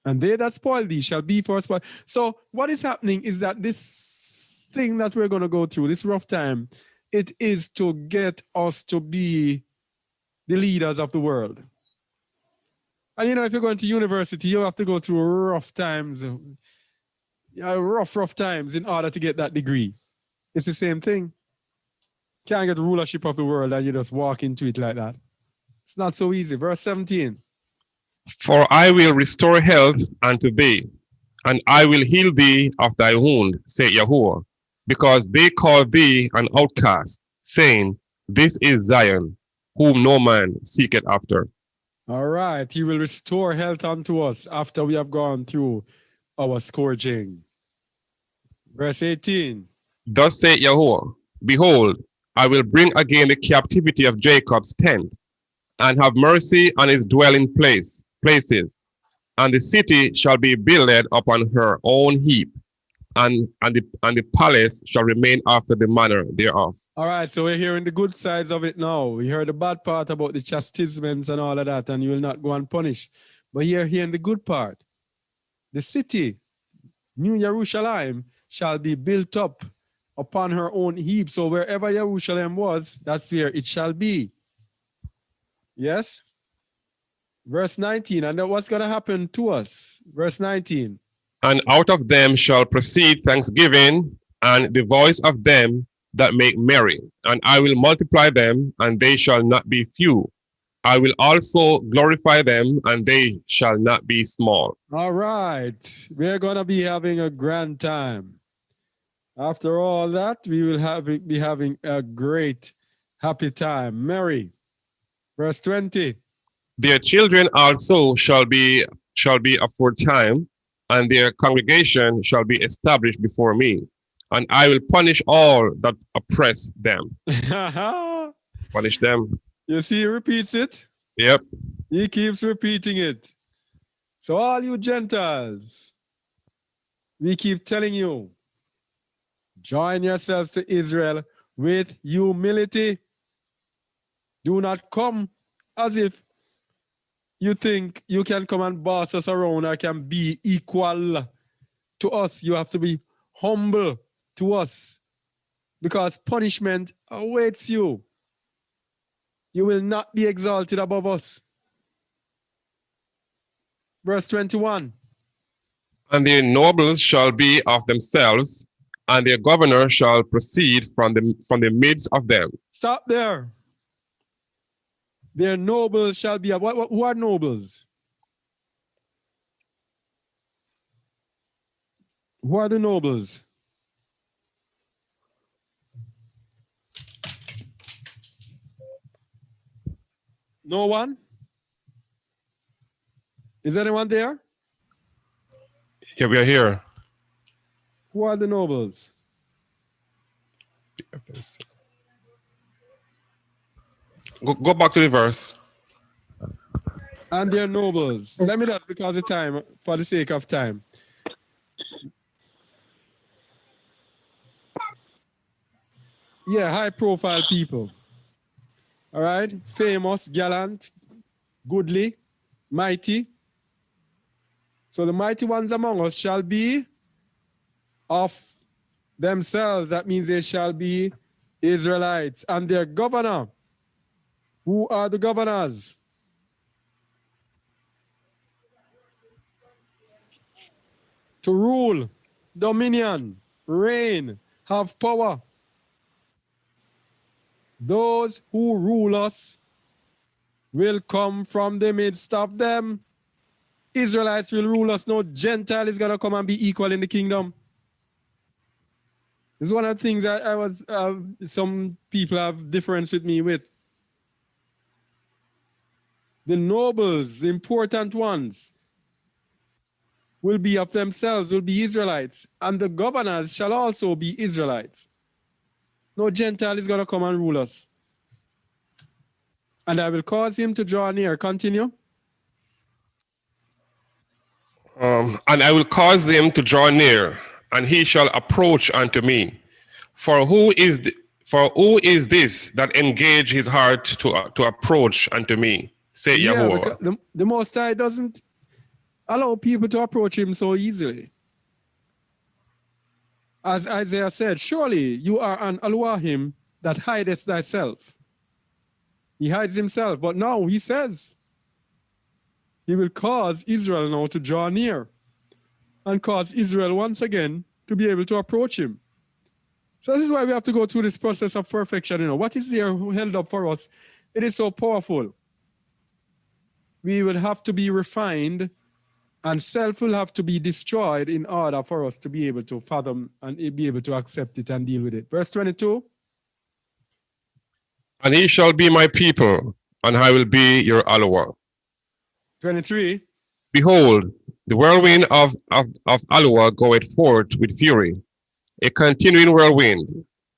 And they that spoil thee shall be for spoil. So what is happening is that this thing that we're going to go through, this rough time, it is to get us to be the leaders of the world. And you know, if you're going to university, you have to go through rough times, rough times in order to get that degree. It's the same thing. Can't get the rulership of the world and you just walk into it like that. It's not so easy. Verse 17. For I will restore health unto thee, and I will heal thee of thy wound, saith Yahuwah, because they call thee an outcast, saying, This is Zion, whom no man seeketh after. All right. He will restore health unto us after we have gone through our scourging. Verse 18. Thus saith Yahuwah, Behold, I will bring again the captivity of Jacob's tent, and have mercy on his dwelling places, and the city shall be builded upon her own heap, and the palace shall remain after the manner thereof. All right, so we're hearing the good sides of it now. We heard the bad part about the chastisements and all of that, and you will not go unpunished. But here, hearing the good part. The city, New Jerusalem, shall be built up upon her own heap. So wherever Jerusalem was, that's where it shall be. Yes? Verse 19, and then what's going to happen to us? Verse 19. And out of them shall proceed thanksgiving, and the voice of them that make merry. And I will multiply them, and they shall not be few. I will also glorify them, and they shall not be small. All right. We're going to be having a grand time. After all that, we will be having a great, happy time. Merry. Verse 20. Their children also shall be aforetime, and their congregation shall be established before me. And I will punish all that oppress them. Punish them. You see, he repeats it. Yep. He keeps repeating it. So all you Gentiles, we keep telling you, join yourselves to Israel with humility. Do not come as if you think you can come and boss us around or can be equal to us. You have to be humble to us because punishment awaits you. You will not be exalted above us. Verse 21. And their nobles shall be of themselves, and their governor shall proceed from the midst of them. Stop there. Their nobles shall be of who are nobles? Who are the nobles? No one? Is anyone there? Yeah, we are here. Who are the nobles? Go back to the verse. And their nobles. Let me just, because of time, for the sake of time. Yeah, high profile people. All right? Famous, gallant, goodly, mighty. So the mighty ones among us shall be of themselves. That means they shall be Israelites. And their governor. Who are the governors? To rule, dominion, reign, have power. Those who rule us will come from the midst of them. Israelites will rule us. No Gentile is going to come and be equal in the kingdom. This is one of the things that some people have difference with me with. The nobles, the important ones, will be of themselves, will be Israelites. And the governors shall also be Israelites. No Gentile is going to come and rule us. And I will cause him to draw near. Continue. And I will cause him to draw near, and he shall approach unto me. For who is For who is this that engage his heart to approach unto me? Say Yeah, Yahuwah. because the Most High doesn't allow people to approach him so easily. As Isaiah said, surely you are an Elohim that hidest thyself. He hides himself, but now he says he will cause Israel now to draw near and cause Israel once again to be able to approach him. So this is why we have to go through this process of perfection. You know, what is there held up for us? It is so powerful. We will have to be refined, and self will have to be destroyed in order for us to be able to fathom and be able to accept it and deal with it. Verse 22. And he shall be my people, and I will be your Elohim. 23. Behold, the whirlwind of Elohim goeth forth with fury, a continuing whirlwind.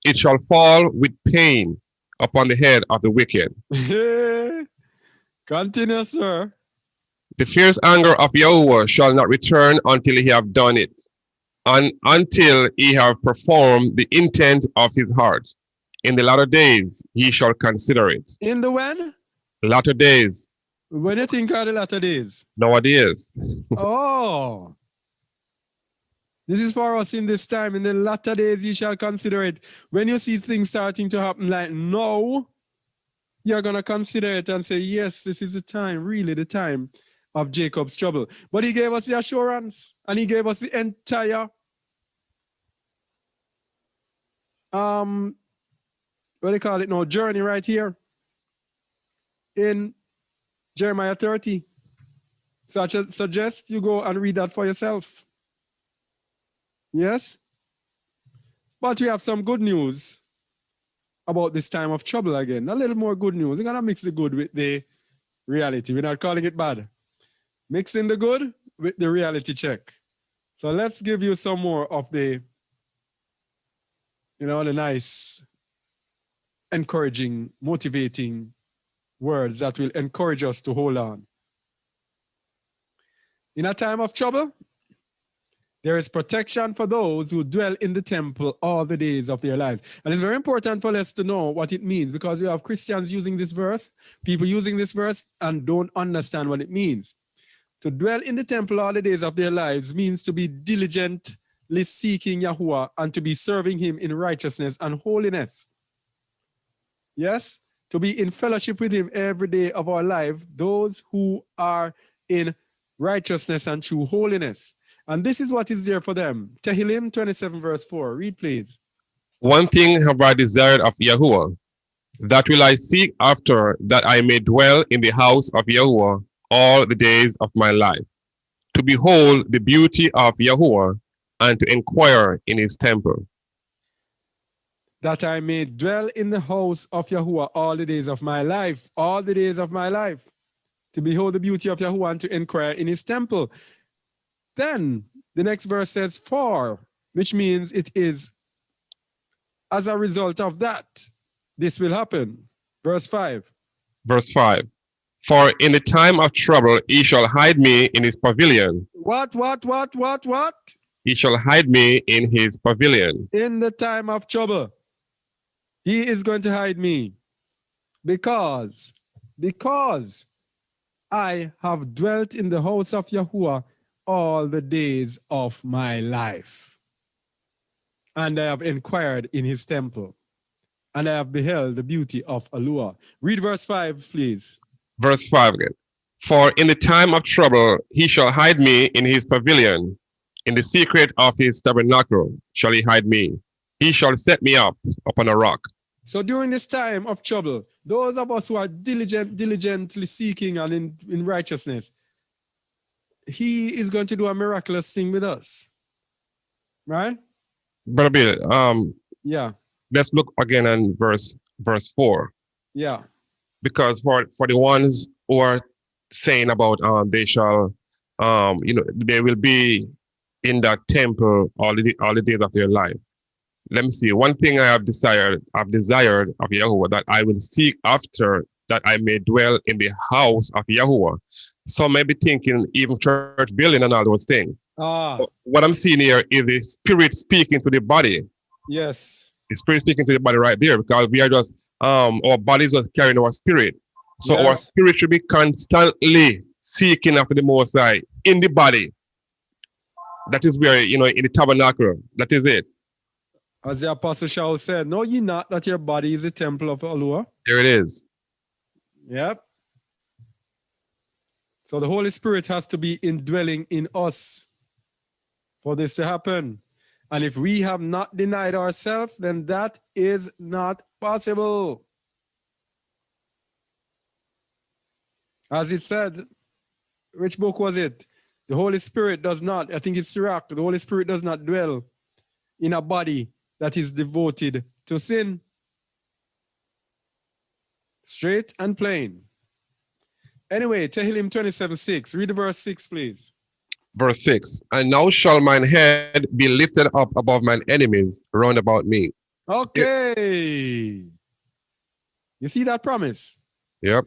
It shall fall with pain upon the head of the wicked. Continue, sir. The fierce anger of Yahuwah shall not return until he have done it, and until he have performed the intent of his heart. In the latter days he shall consider it. In the when? Latter days. When do you think are the latter days? Nowadays. Oh. This is for us in this time. In the latter days you shall consider it. When you see things starting to happen like now, you're going to consider it and say, yes, this is the time, really the time of Jacob's trouble. But he gave us the assurance, and he gave us the entire what do you call it now, journey right here in Jeremiah 30. So I suggest you go and read that for yourself. Yes? But we have some good news about this time of trouble again. A little more good news. We're going to mix the good with the reality. We're not calling it bad. Mixing the good with the reality check. So let's give you some more of the, the nice, encouraging, motivating words that will encourage us to hold on. In a time of trouble, there is protection for those who dwell in the temple all the days of their lives. And it's very important for us to know what it means, because we have Christians using this verse, people using this verse, and don't understand what it means. To dwell in the temple all the days of their lives means to be diligently seeking Yahuwah and to be serving him in righteousness and holiness. Yes? To be in fellowship with him every day of our life, those who are in righteousness and true holiness. And this is what is there for them. Tehillim 27 verse 4. Read, please. One thing have I desired of Yahuwah, that will I seek after, that I may dwell in the house of Yahuwah all the days of my life, to behold the beauty of Yahuwah and to inquire in his temple. That I may dwell in the house of Yahuwah all the days of my life, all the days of my life, to behold the beauty of Yahuwah and to inquire in his temple. Then the next verse says, for, which means it is as a result of that, this will happen. Verse 5. Verse 5. For in the time of trouble he shall hide me in his pavilion. What? He shall hide me in his pavilion. In the time of trouble, he is going to hide me because I have dwelt in the house of Yahuwah all the days of my life. And I have inquired in his temple, and I have beheld the beauty of Yahuwah. Read verse 5, please. Verse 5 again. For in the time of trouble he shall hide me in his pavilion. In the secret of his tabernacle shall he hide me. He shall set me up upon a rock. So during this time of trouble, those of us who are diligently seeking and in righteousness, he is going to do a miraculous thing with us. Right? Brother Bill, yeah. Let's look again on verse 4. Yeah. Because for the ones who are saying about they shall they will be in that temple all the days of their life. Let me see. One thing I have desired of Yahuwah, that I will seek after, that I may dwell in the house of Yahuwah. Some may be thinking even church building and all those things. What I'm seeing here is the spirit speaking to the body. Yes. The spirit speaking to the body right there, because we are just our bodies are carrying our spirit. So our Yes. spirit should be constantly seeking after the Most High in the body. That is where, in the tabernacle. That is it. As the Apostle Shaul said, know ye not that your body is a temple of Allah? There it is. Yep. So the Holy Spirit has to be indwelling in us for this to happen. And if we have not denied ourselves, then that is not possible. As it said, which book was it? The Holy Spirit does not, I think it's Sirach, the Holy Spirit does not dwell in a body that is devoted to sin. Straight and plain. Anyway, Tehillim 27:6. Read verse 6, please. Verse 6. And now shall mine head be lifted up above mine enemies round about me. Okay. You see that promise? Yep.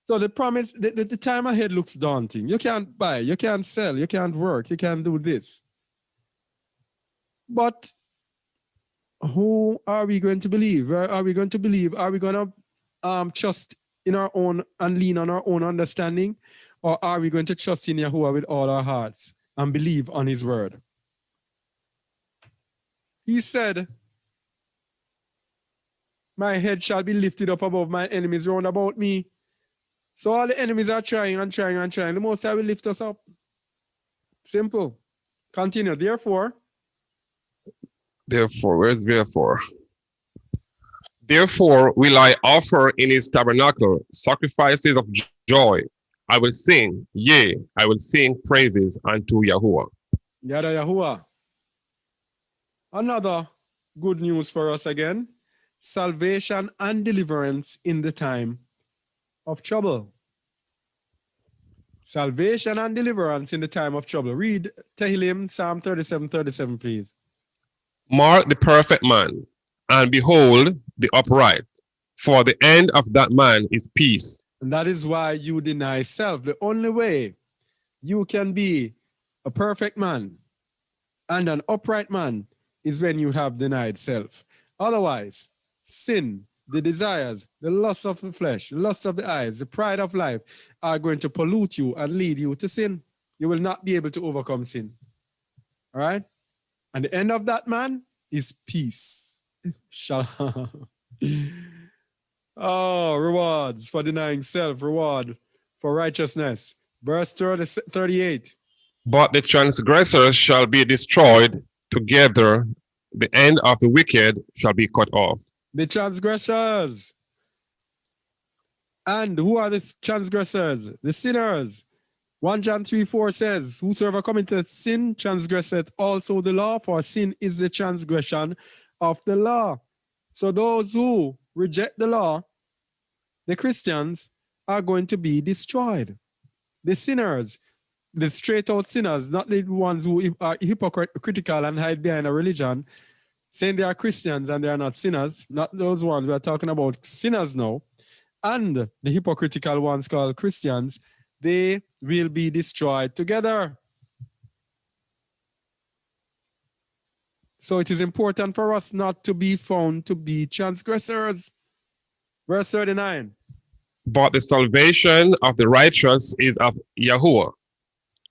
So the promise, the time ahead looks daunting. You can't buy, you can't sell, you can't work, you can't do this. But who are we going to believe? Where are we going to believe? Are we going to trust in our own and lean on our own understanding? Or are we going to trust in Yahuwah with all our hearts and believe on his word? He said, my head shall be lifted up above my enemies round about me. So all the enemies are trying and trying and trying. The Most High will lift us up. Simple. Continue. Therefore, where's therefore? Therefore will I offer in his tabernacle sacrifices of joy. I will sing, yea, I will sing praises unto Yahuwah. Yada Yahuwah. Another good news for us again. Salvation and deliverance in the time of trouble. Salvation and deliverance in the time of trouble. Read Tehillim, Psalm 37:37, please. Mark the perfect man, and behold the upright, for the end of that man is peace. And that is why you deny self. The only way you can be a perfect man and an upright man is when you have denied self. Otherwise, sin, the desires, the lust of the flesh, the lust of the eyes, the pride of life are going to pollute you and lead you to sin. You will not be able to overcome sin. All right? And the end of that man is peace. Shalom. Oh, rewards for denying self, reward for righteousness. Verse 38. But the transgressors shall be destroyed together, the end of the wicked shall be cut off. The transgressors. And who are the transgressors? The sinners. 1 John 3:4 says, whosoever committeth sin transgresseth also the law, for sin is the transgression of the law. So those who reject the law, the Christians, are going to be destroyed. The sinners, the straight out sinners, not the ones who are hypocritical and hide behind a religion, saying they are Christians and they are not sinners, not those ones. We are talking about sinners now. And the hypocritical ones called Christians, they will be destroyed together. So it is important for us not to be found to be transgressors. Verse 39. But the salvation of the righteous is of Yahuwah.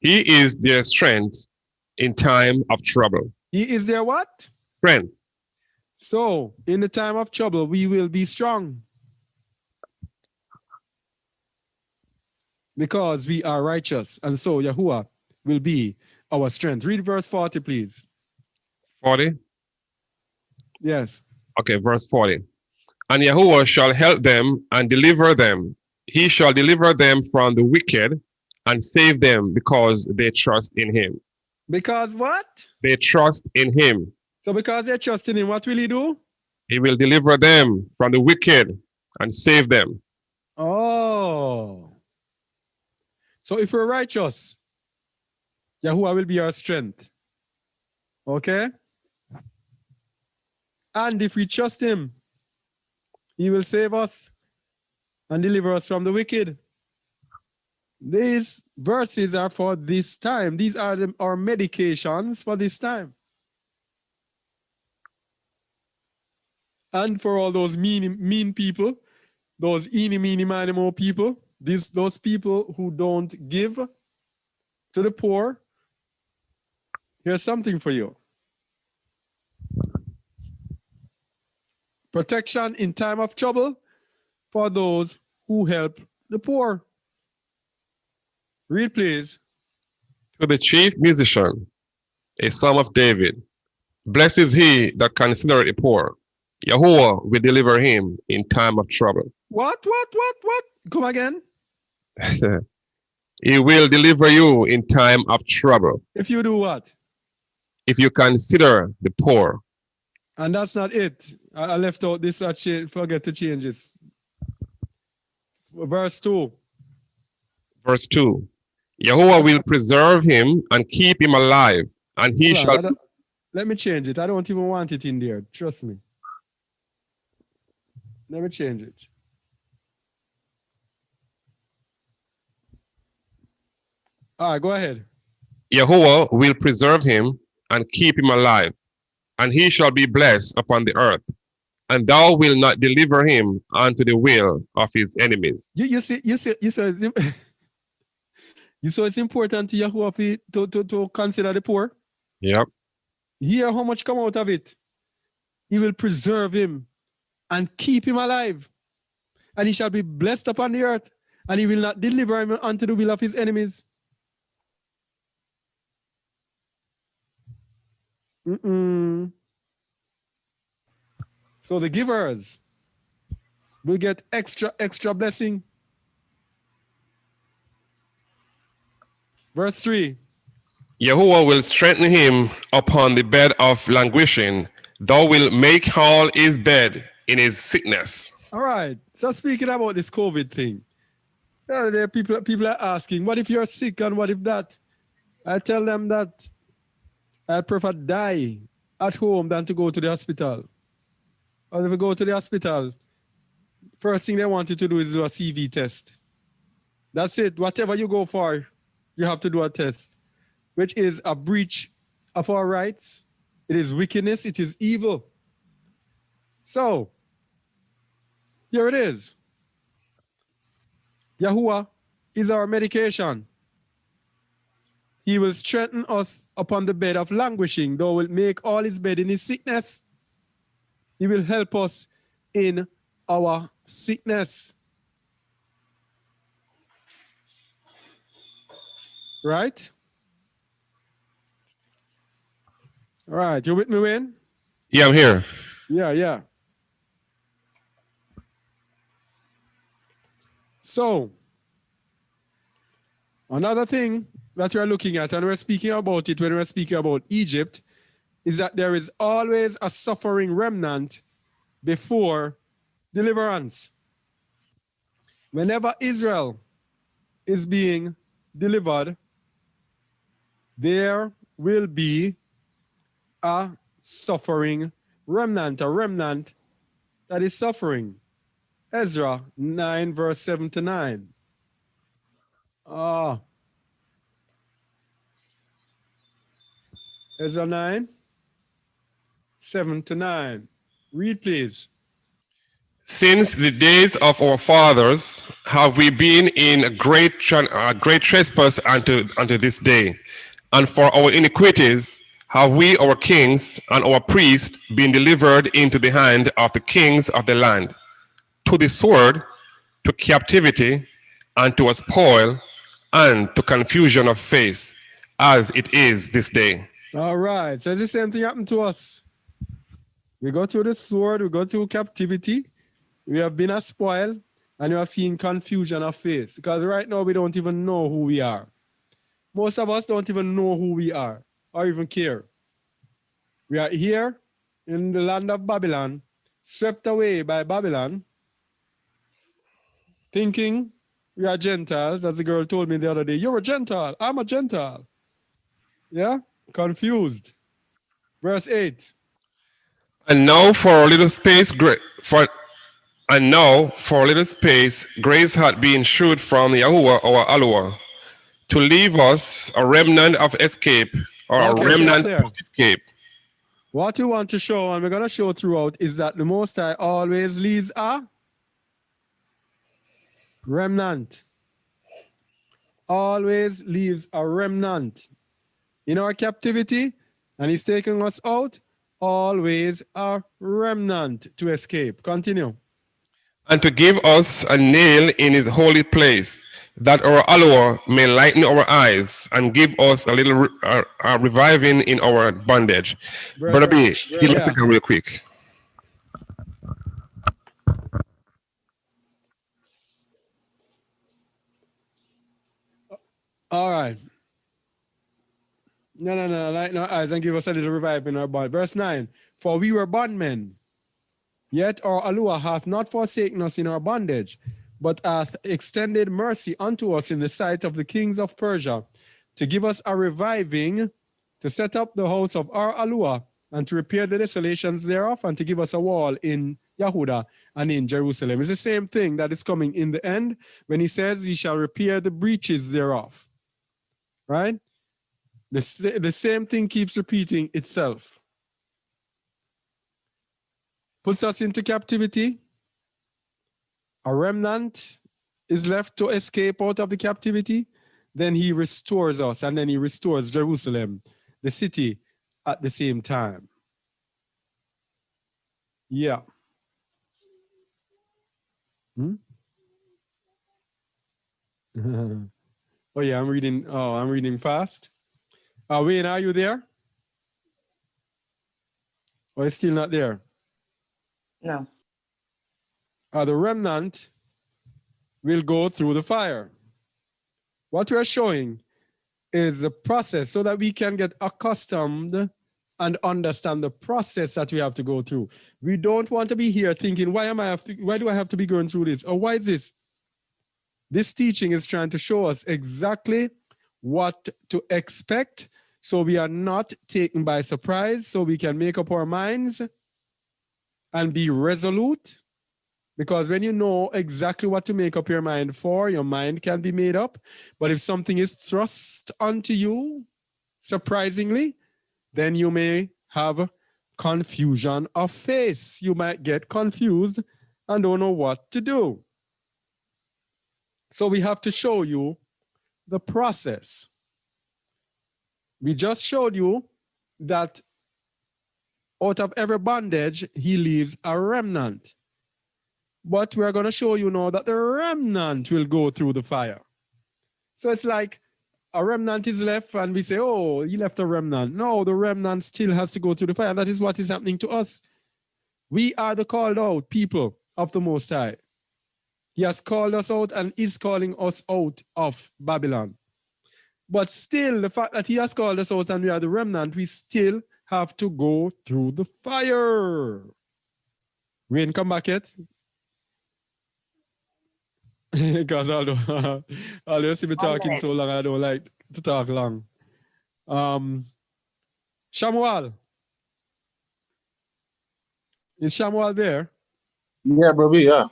He is their strength in time of trouble. He is their what? Strength. So in the time of trouble, we will be strong. Because we are righteous. And so Yahuwah will be our strength. Read verse 40, please. 40? Yes. Okay, verse 40. And Yahuwah shall help them and deliver them. He shall deliver them from the wicked and save them because they trust in him. Because what? They trust in him. So because they trust in him, what will he do? He will deliver them from the wicked and save them. Oh. So if we're righteous, Yahuwah will be our strength. Okay? And if we trust him, he will save us and deliver us from the wicked. These verses are for this time. These are our medications for this time. and for all those mean people, those eeny, meeny, miny, mo people, those people who don't give to the poor, here's something for you. Protection in time of trouble for those who help the poor. Read, please. To the chief musician, a psalm of David. Blessed is he that considereth the poor. Yahuwah will deliver him in time of trouble. What? Come again. He will deliver you in time of trouble. If you do what? If you consider the poor. And that's not it. I left out this. I forget to change this. Verse 2. Verse 2. Yahuwah will preserve him and keep him alive, and he shall... Let me change it. I don't even want it in there. Trust me. Let me change it. All right, go ahead. Yahuwah will preserve him and keep him alive, and he shall be blessed upon the earth, and thou wilt not deliver him unto the will of his enemies. You see, it's important to Yahuwah to consider the poor. Yep. Hear how much come out of it. He will preserve him and keep him alive, and he shall be blessed upon the earth, and he will not deliver him unto the will of his enemies. So the givers will get extra blessing. Verse 3. Yahuwah will strengthen him upon the bed of languishing. Thou wilt make all his bed in his sickness. All right. So speaking about this COVID thing, there people are asking, what if you're sick and what if that? I tell them that I prefer die at home than to go to the hospital. Or if you go to the hospital, first thing they want you to do is do a CV test. That's it. Whatever you go for, you have to do a test, which is a breach of our rights. It is wickedness. It is evil. So, here it is. Yahuwah is our medication. He will strengthen us upon the bed of languishing, though will make all his bed in his sickness. He will help us in our sickness. Right? All right, you with me, Wayne? Yeah, I'm here. Yeah. So, another thing that we're looking at, and we're speaking about it when we're speaking about Egypt, is that there is always a suffering remnant before deliverance. Whenever Israel is being delivered, there will be a suffering remnant, a remnant that is suffering. Ezra 9, verse 7 to 9. Ezra 9, 7 to 9. Read, please. Since the days of our fathers have we been in a great trespass unto this day, and for our iniquities have we, our kings and our priests, been delivered into the hand of the kings of the land, to the sword, to captivity, and to a spoil, and to confusion of face, as it is this day. All right, so the same thing happened to us. We go through the sword, we go through captivity, we have been a spoil, and we have seen confusion of face. Because right now we don't even know who we are. Most of us don't even know who we are, or even care. We are here in the land of Babylon, swept away by Babylon, thinking we are Gentiles, as the girl told me the other day. You're a Gentile, I'm a Gentile. Yeah? Confused. Verse 8. And now for a little space, grace had been shewed from Yahuwah our Aluah, to leave us a remnant of escape, or a remnant of escape. What we want to show, and we're going to show throughout, is that the Most High always leaves a remnant. Always leaves a remnant. In our captivity, and he's taking us out, always a remnant to escape. Continue. And to give us a nail in his holy place, that our allure may lighten our eyes and give us a little reviving in our bondage. Brother B, give me a second real quick. All right. No, lighten our eyes and give us a little revive in our body. Verse 9, for we were bondmen, yet our allure hath not forsaken us in our bondage, but hath extended mercy unto us in the sight of the kings of Persia, to give us a reviving, to set up the house of our allure, and to repair the desolations thereof, and to give us a wall in Yehuda and in Jerusalem. It's the same thing that is coming in the end when he says, ye shall repair the breaches thereof. Right? The same thing keeps repeating itself. Puts us into captivity. A remnant is left to escape out of the captivity. Then he restores us, and then he restores Jerusalem, the city, at the same time. Yeah. Oh yeah, I'm reading fast. Wayne, are you there? Or it's still not there? No. The remnant will go through the fire. What we are showing is the process so that we can get accustomed and understand the process that we have to go through. We don't want to be here thinking, why do I have to be going through this? Or why is this? This teaching is trying to show us exactly what to expect so we are not taken by surprise, so we can make up our minds and be resolute. Because when you know exactly what to make up your mind for, your mind can be made up. But if something is thrust onto you, surprisingly, then you may have confusion of face. You might get confused and don't know what to do. So we have to show you the process. We just showed you that out of every bondage, he leaves a remnant. But we're going to show you now that the remnant will go through the fire. So it's like a remnant is left and we say, oh, he left a remnant. No, the remnant still has to go through the fire. That is what is happening to us. We are the called out people of the Most High. He has called us out and is calling us out of Babylon. But still, the fact that he has called us out and we are the remnant, we still have to go through the fire. Wayne, come back yet? Because although you see me talking so long, I don't like to talk long. Shamuel. Is Shamuel there? Yeah, bro, yeah.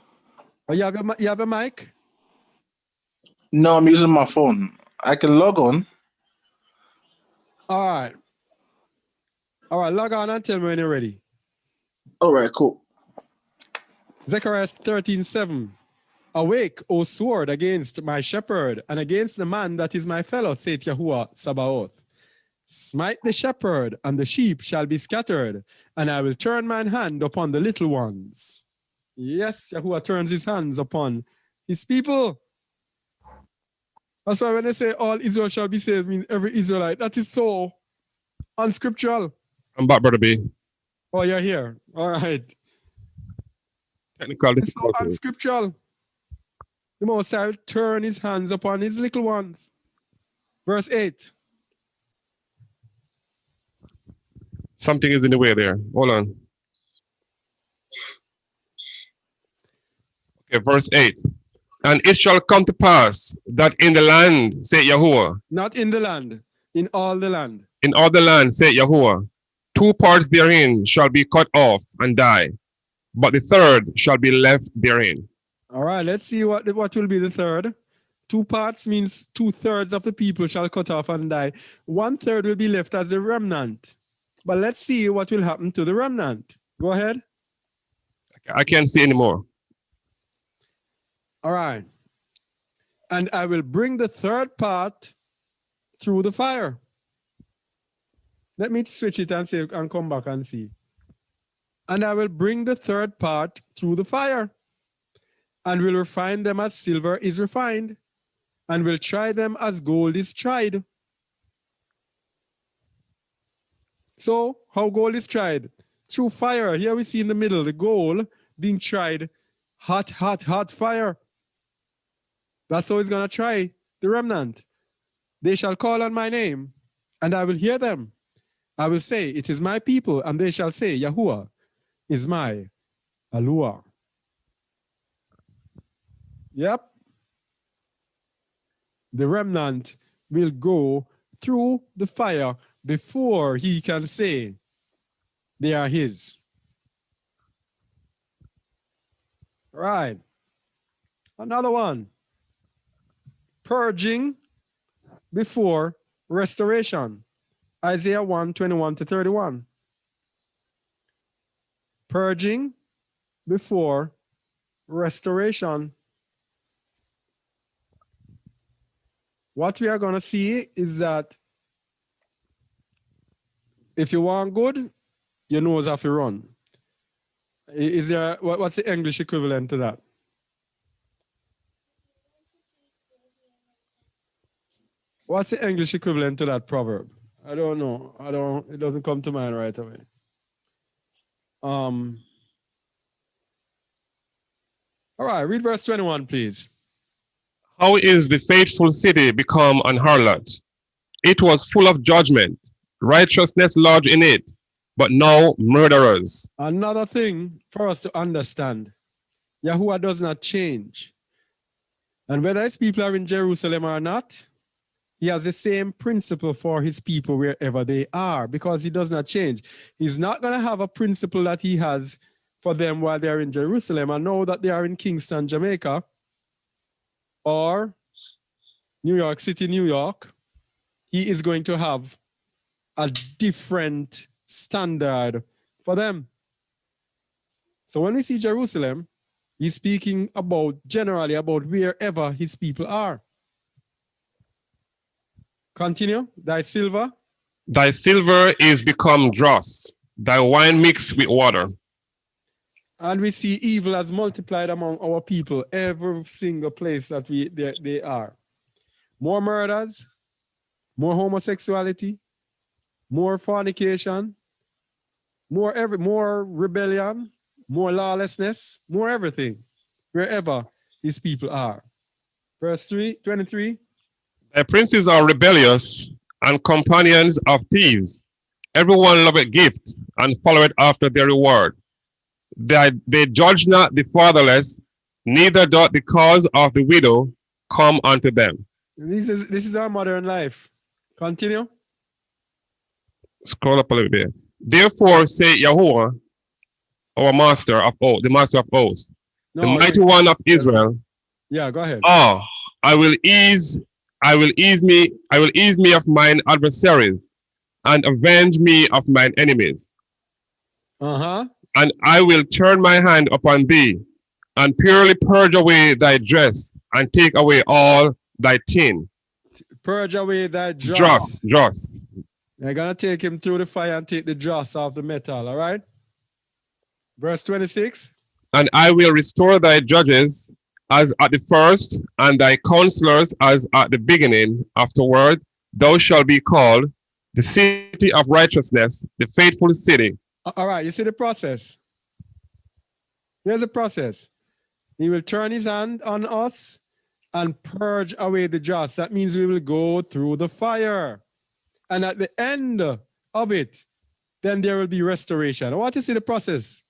Oh, you have a mic? No, I'm using my phone. I can log on. All right, log on and tell me when you're ready. All right, cool. Zechariah 13:7. Awake, O sword, against my shepherd, and against the man that is my fellow, saith Yahuwah Sabaoth. Smite the shepherd, and the sheep shall be scattered, and I will turn mine hand upon the little ones. Yes, Yahuwah turns his hands upon his people. That's why when they say all Israel shall be saved, means every Israelite. That is so unscriptural. I'm back, Brother B. Oh, you're here. All right. Technical It's so difficulties. unscriptural. The Most High will turn his hands upon his little ones. Verse 8. Something is in the way there. Hold on. Okay, verse 8. And it shall come to pass that in the land, saith Yahuwah. Not in the land, in all the land. In all the land, saith Yahuwah. 2 parts therein shall be cut off and die, but the third shall be left therein. All right, let's see what will be the third. 2 parts means 2/3 of the people shall cut off and die. 1/3 will be left as a remnant. But let's see what will happen to the remnant. Go ahead. I can't see anymore. All right. And I will bring the third part through the fire. Let me switch it and say and come back and see. And I will bring the third part through the fire, and will refine them as silver is refined, and will try them as gold is tried. So, how gold is tried? Through fire. Here we see in the middle the gold being tried. Hot, hot, hot fire. That's how he's going to try the remnant. They shall call on my name, and I will hear them. I will say, it is my people, and they shall say, Yahuwah is my Alua. Yep. The remnant will go through the fire before he can say they are his. Right. Another one. Purging before restoration. Isaiah 1:21-31. Purging before restoration. What we are going to see is that if you want good, your nose have to run. Is there, what's the English equivalent to that? What's the English equivalent to that proverb? I don't know. It doesn't come to mind right away. All right, read verse 21, please. How is the faithful city become an harlot? It was full of judgment, righteousness lodged in it, but now murderers. Another thing for us to understand, Yahuwah does not change. And whether his people are in Jerusalem or not, he has the same principle for his people wherever they are, because he does not change. He's not going to have a principle that he has for them while they're in Jerusalem. I know that they are in Kingston, Jamaica, or New York City, New York. He is going to have a different standard for them. So when we see Jerusalem, he's speaking about generally about wherever his people are. Continue. Thy silver. Thy silver is become dross, thy wine mixed with water. And we see evil has multiplied among our people, every single place that they are. More murders, more homosexuality, more fornication, more rebellion, more lawlessness, more everything, wherever his people are. Verse 23. Thy princes are rebellious and companions of thieves. Everyone loveth gift and followeth after their reward. They judge not the fatherless, neither doth the cause of the widow come unto them. This is our modern life. Continue. Scroll up a little bit. Therefore say Yahuwah, our master of oath, the master of oaths, the mighty one of Israel. Yeah, go ahead. Oh, I will ease me of mine adversaries, and avenge me of mine enemies. And I will turn my hand upon thee, and purely purge away thy dress, and take away all thy tin. Purge away thy dross. Dross. You're going to take him through the fire and take the dross off the metal, all right? Verse 26. And I will restore thy judges as at the first, and thy counselors as at the beginning. Afterward, thou shalt be called the city of righteousness, the faithful city. All right, you see the process. Here's the process. He will turn his hand on us and purge away the dross. That means we will go through the fire. And at the end of it, then there will be restoration. I want to see the process.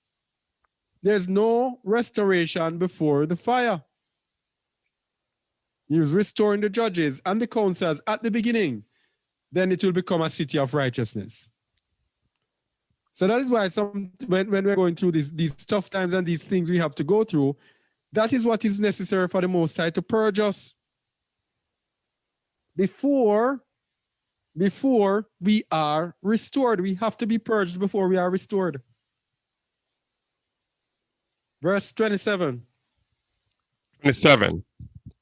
There's no restoration before the fire. He was restoring the judges and the counselors at the beginning. Then it will become a city of righteousness. So that is why when we're going through these tough times and these things we have to go through, that is what is necessary for the Most High to purge us before before we are restored. We have to be purged before we are restored. Verse 27. 27.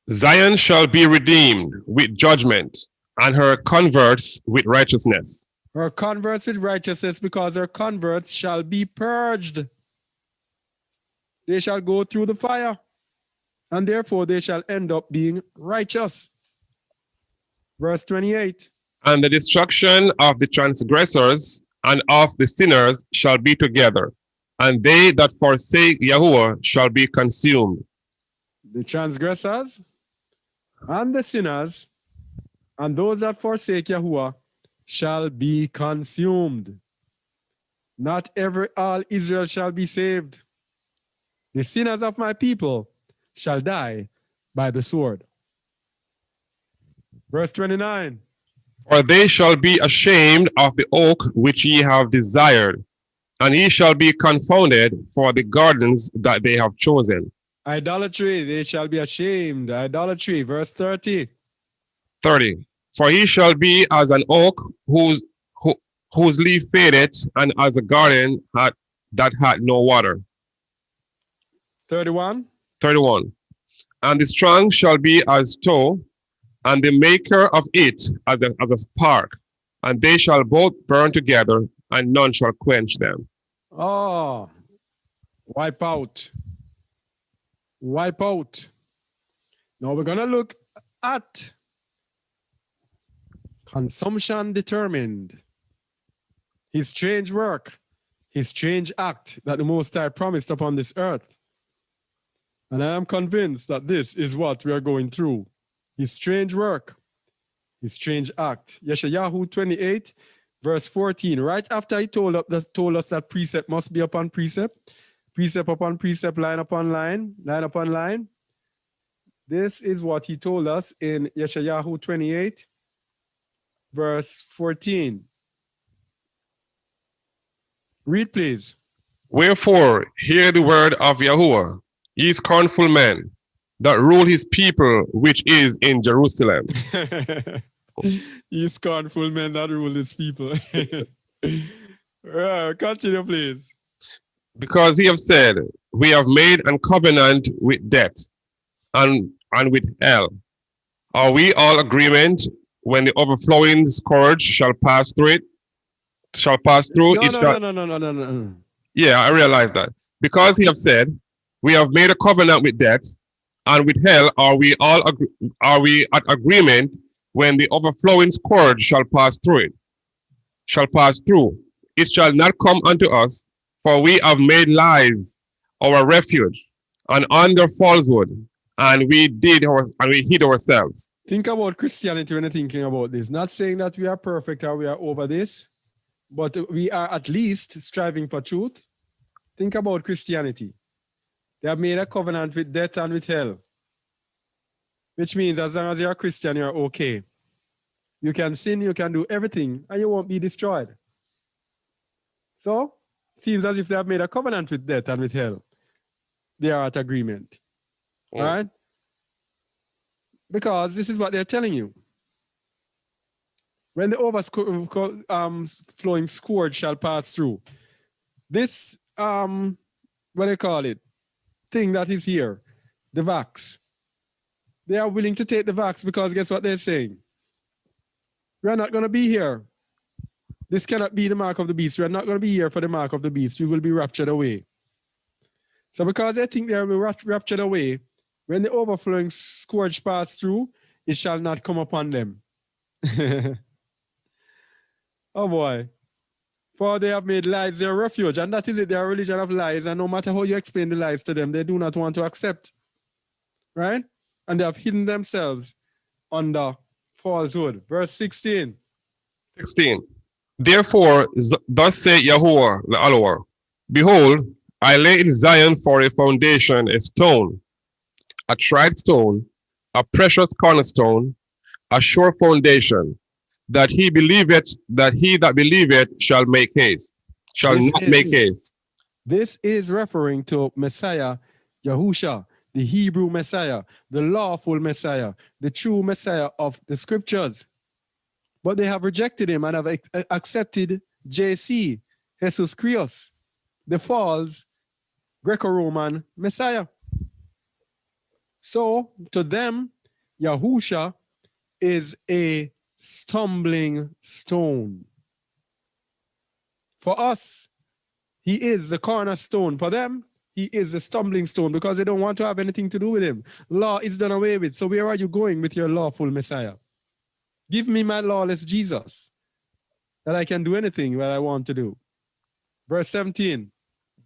Zion shall be redeemed with judgment, and her converts with righteousness. Her converts with righteousness, because her converts shall be purged. They shall go through the fire, and therefore they shall end up being righteous. Verse 28. And the destruction of the transgressors and of the sinners shall be together, and they that forsake Yahuwah shall be consumed. The transgressors and the sinners and those that forsake Yahuwah shall be consumed. Not all Israel shall be saved. The sinners of my people shall die by the sword. Verse 29. For they shall be ashamed of the oak which ye have desired, and ye shall be confounded for the gardens that they have chosen. Idolatry, they shall be ashamed. Idolatry, verse 30. 30. For he shall be as an oak whose leaf fadeth, and as a garden that had no water. 31. 31. And the strong shall be as tow, and the maker of it as a spark, and they shall both burn together, and none shall quench them. Oh, wipe out. Wipe out. Now we're going to look at consumption determined. His strange work, his strange act that the Most High promised upon this earth. And I am convinced that this is what we are going through. His strange work, his strange act. Yeshayahu 28, verse 14. Right after he told us that precept must be upon precept, precept upon precept, line upon line, line upon line. This is what he told us in Yeshayahu 28, verse 14. Read, please. Wherefore, hear the word of Yahuwah, ye scornful men, that rule his people which is in Jerusalem. Ye scornful men that rule his people. Continue, please. Because he have said, we have made a covenant with death and with hell. Are we all agreement when the overflowing scourge shall pass through it? Shall pass through it? No. Yeah, I realize that. Because he have said, we have made a covenant with death and with hell. Are we at agreement when the overflowing scourge shall pass through it? Shall pass through. It shall not come unto us, for we have made lies our refuge, and under falsehood, and we hid ourselves. Think about Christianity when you're thinking about this. Not saying that we are perfect or we are over this, but we are at least striving for truth. Think about Christianity. They have made a covenant with death and with hell, which means as long as you're a Christian, you're okay. You can sin, you can do everything, and you won't be destroyed. So, seems as if they have made a covenant with death and with hell. They are at agreement. All right? Because this is what they're telling you. When the overflowing scourge shall pass through, this, what do you call it? Thing that is here, the vax. They are willing to take the vax because guess what they're saying? We are not going to be here. This cannot be the mark of the beast. We are not going to be here for the mark of the beast. We will be raptured away. So because they think they will be raptured away, when the overflowing scourge pass through, it shall not come upon them. Oh boy. For they have made lies their refuge, and that is it, their religion of lies, and no matter how you explain the lies to them, they do not want to accept. Right? And they have hidden themselves under falsehood. Verse 16. 16. Therefore, thus saith Yahuwah, the Alor, behold, I lay in Zion for a foundation, a stone, a tried stone, a precious cornerstone, a sure foundation, that he that believeth shall make haste, make haste. This is referring to Messiah, Yahusha, the Hebrew Messiah, the lawful Messiah, the true Messiah of the Scriptures. but they have rejected him and have accepted JC, Jesus Christus, the false Greco-Roman Messiah. So to them, Yahusha is a stumbling stone. For us, he is the cornerstone. For them, he is the stumbling stone because they don't want to have anything to do with him. Law is done away with. So where are you going with your lawful Messiah? Give me my lawless Jesus, that I can do anything that I want to do. Verse 17.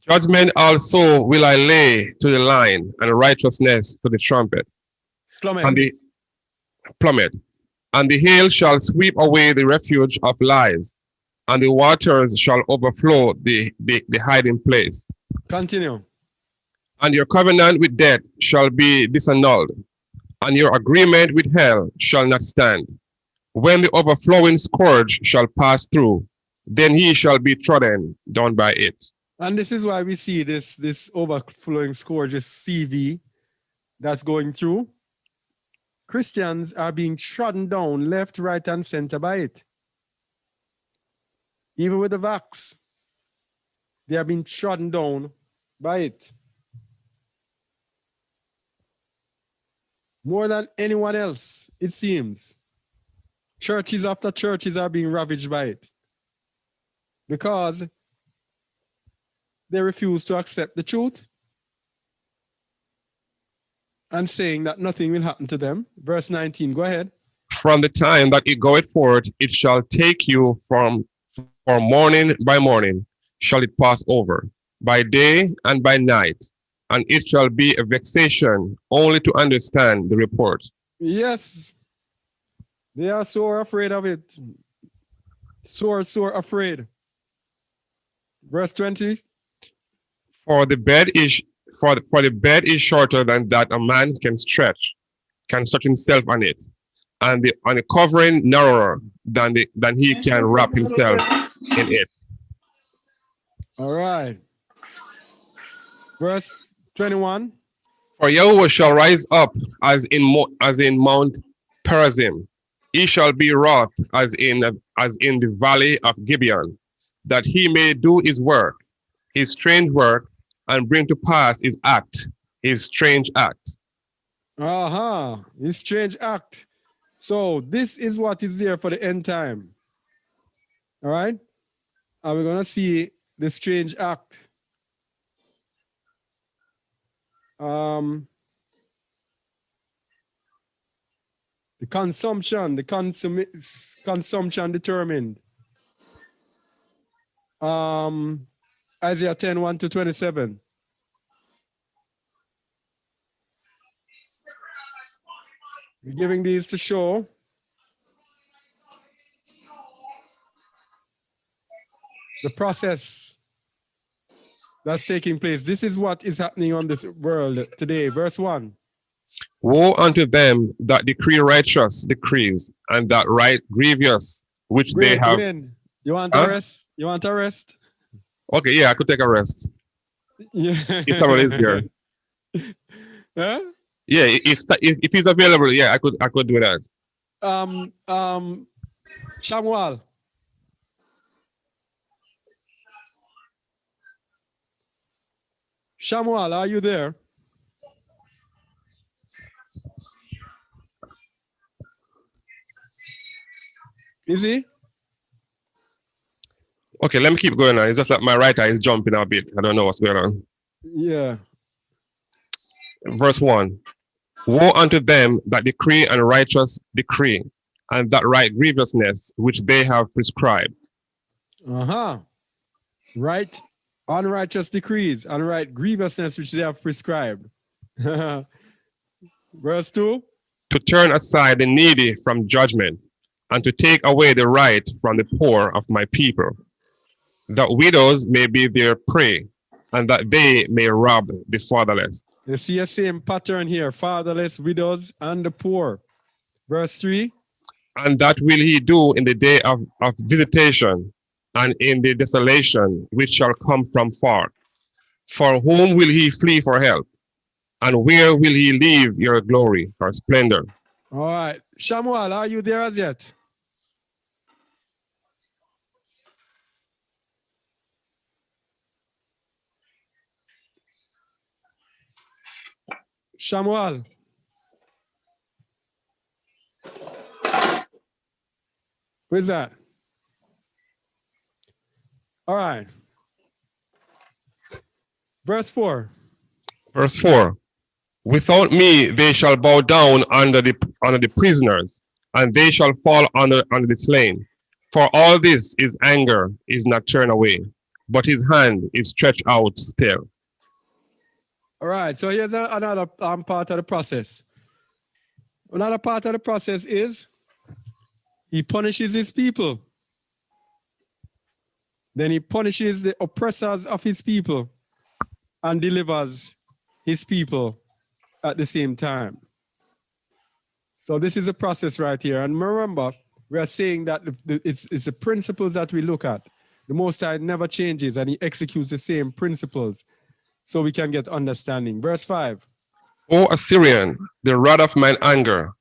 Judgment also will I lay to the line, and righteousness to the trumpet. And the plummet. And the hail shall sweep away the refuge of lies, and the waters shall overflow the hiding place. Continue. And your covenant with death shall be disannulled, and your agreement with hell shall not stand. When the overflowing scourge shall pass through, then he shall be trodden down by it. And this is why we see this overflowing scourge, this CV that's going through. Christians are being trodden down left, right, and center by it. Even with the vax, they are being trodden down by it. More than anyone else, it seems. Churches after churches are being ravaged by it because they refuse to accept the truth and saying that nothing will happen to them. Verse 19, go ahead. From the time that it goeth forth, it shall take you for morning by morning, shall it pass over, by day and by night, and it shall be a vexation only to understand the report. Yes, they are so afraid of it. So afraid. Verse 20. For the bed is shorter than that a man can stretch himself on it, and the covering narrower than he can wrap himself in it. All right. Verse 21. For Yahweh shall rise up as in Mount Perazim. He shall be wroth as in the valley of Gibeon, that he may do his work, his strange work, and bring to pass his strange act. His strange act. So this is what is there for the end time. All right? And we're going to see the strange act. The consumption determined. Isaiah 10, 1 to 27. We're giving these to show the process that's taking place. This is what is happening on this world today. Verse 1. Woe unto them that decree righteous decrees, and that write grievous, which they have. You want a rest? You want a rest? Okay, yeah, I could take a rest. Yeah. If someone is here. Huh? Yeah, if he's available, yeah, I could do that. Shamuel. Shamuel, are you there? Is he? Okay, let me keep going on. It's just that my right eye is jumping a bit. I don't know what's going on. Yeah. Verse 1. Woe unto them that decree and righteous decree, and that write grievousness which they have prescribed. Right unrighteous decrees and right grievousness which they have prescribed. Verse 2. To turn aside the needy from judgment, and to take away the right from the poor of my people, that widows may be their prey, and that they may rob the fatherless. You see the same pattern here, fatherless, widows, and the poor. Verse 3. And that will he do in the day of visitation, and in the desolation which shall come from far. For whom will he flee for help? And where will he leave your glory or splendor? All right. Shamuel, are you there as yet? Shamuel. Where's that? All right. Verse 4. Verse 4. Without me they shall bow down under the prisoners, and they shall fall under the slain. For all this is anger is not turned away, but his hand is stretched out still. All right. So here's another part of the process. Another part of the process is he punishes his people. Then he punishes the oppressors of his people and delivers his people at the same time. So this is a process right here. And remember, we are saying that it's the principles that we look at. The Most High never changes and he executes the same principles so we can get understanding. Verse 5. O Assyrian, the rod of mine anger,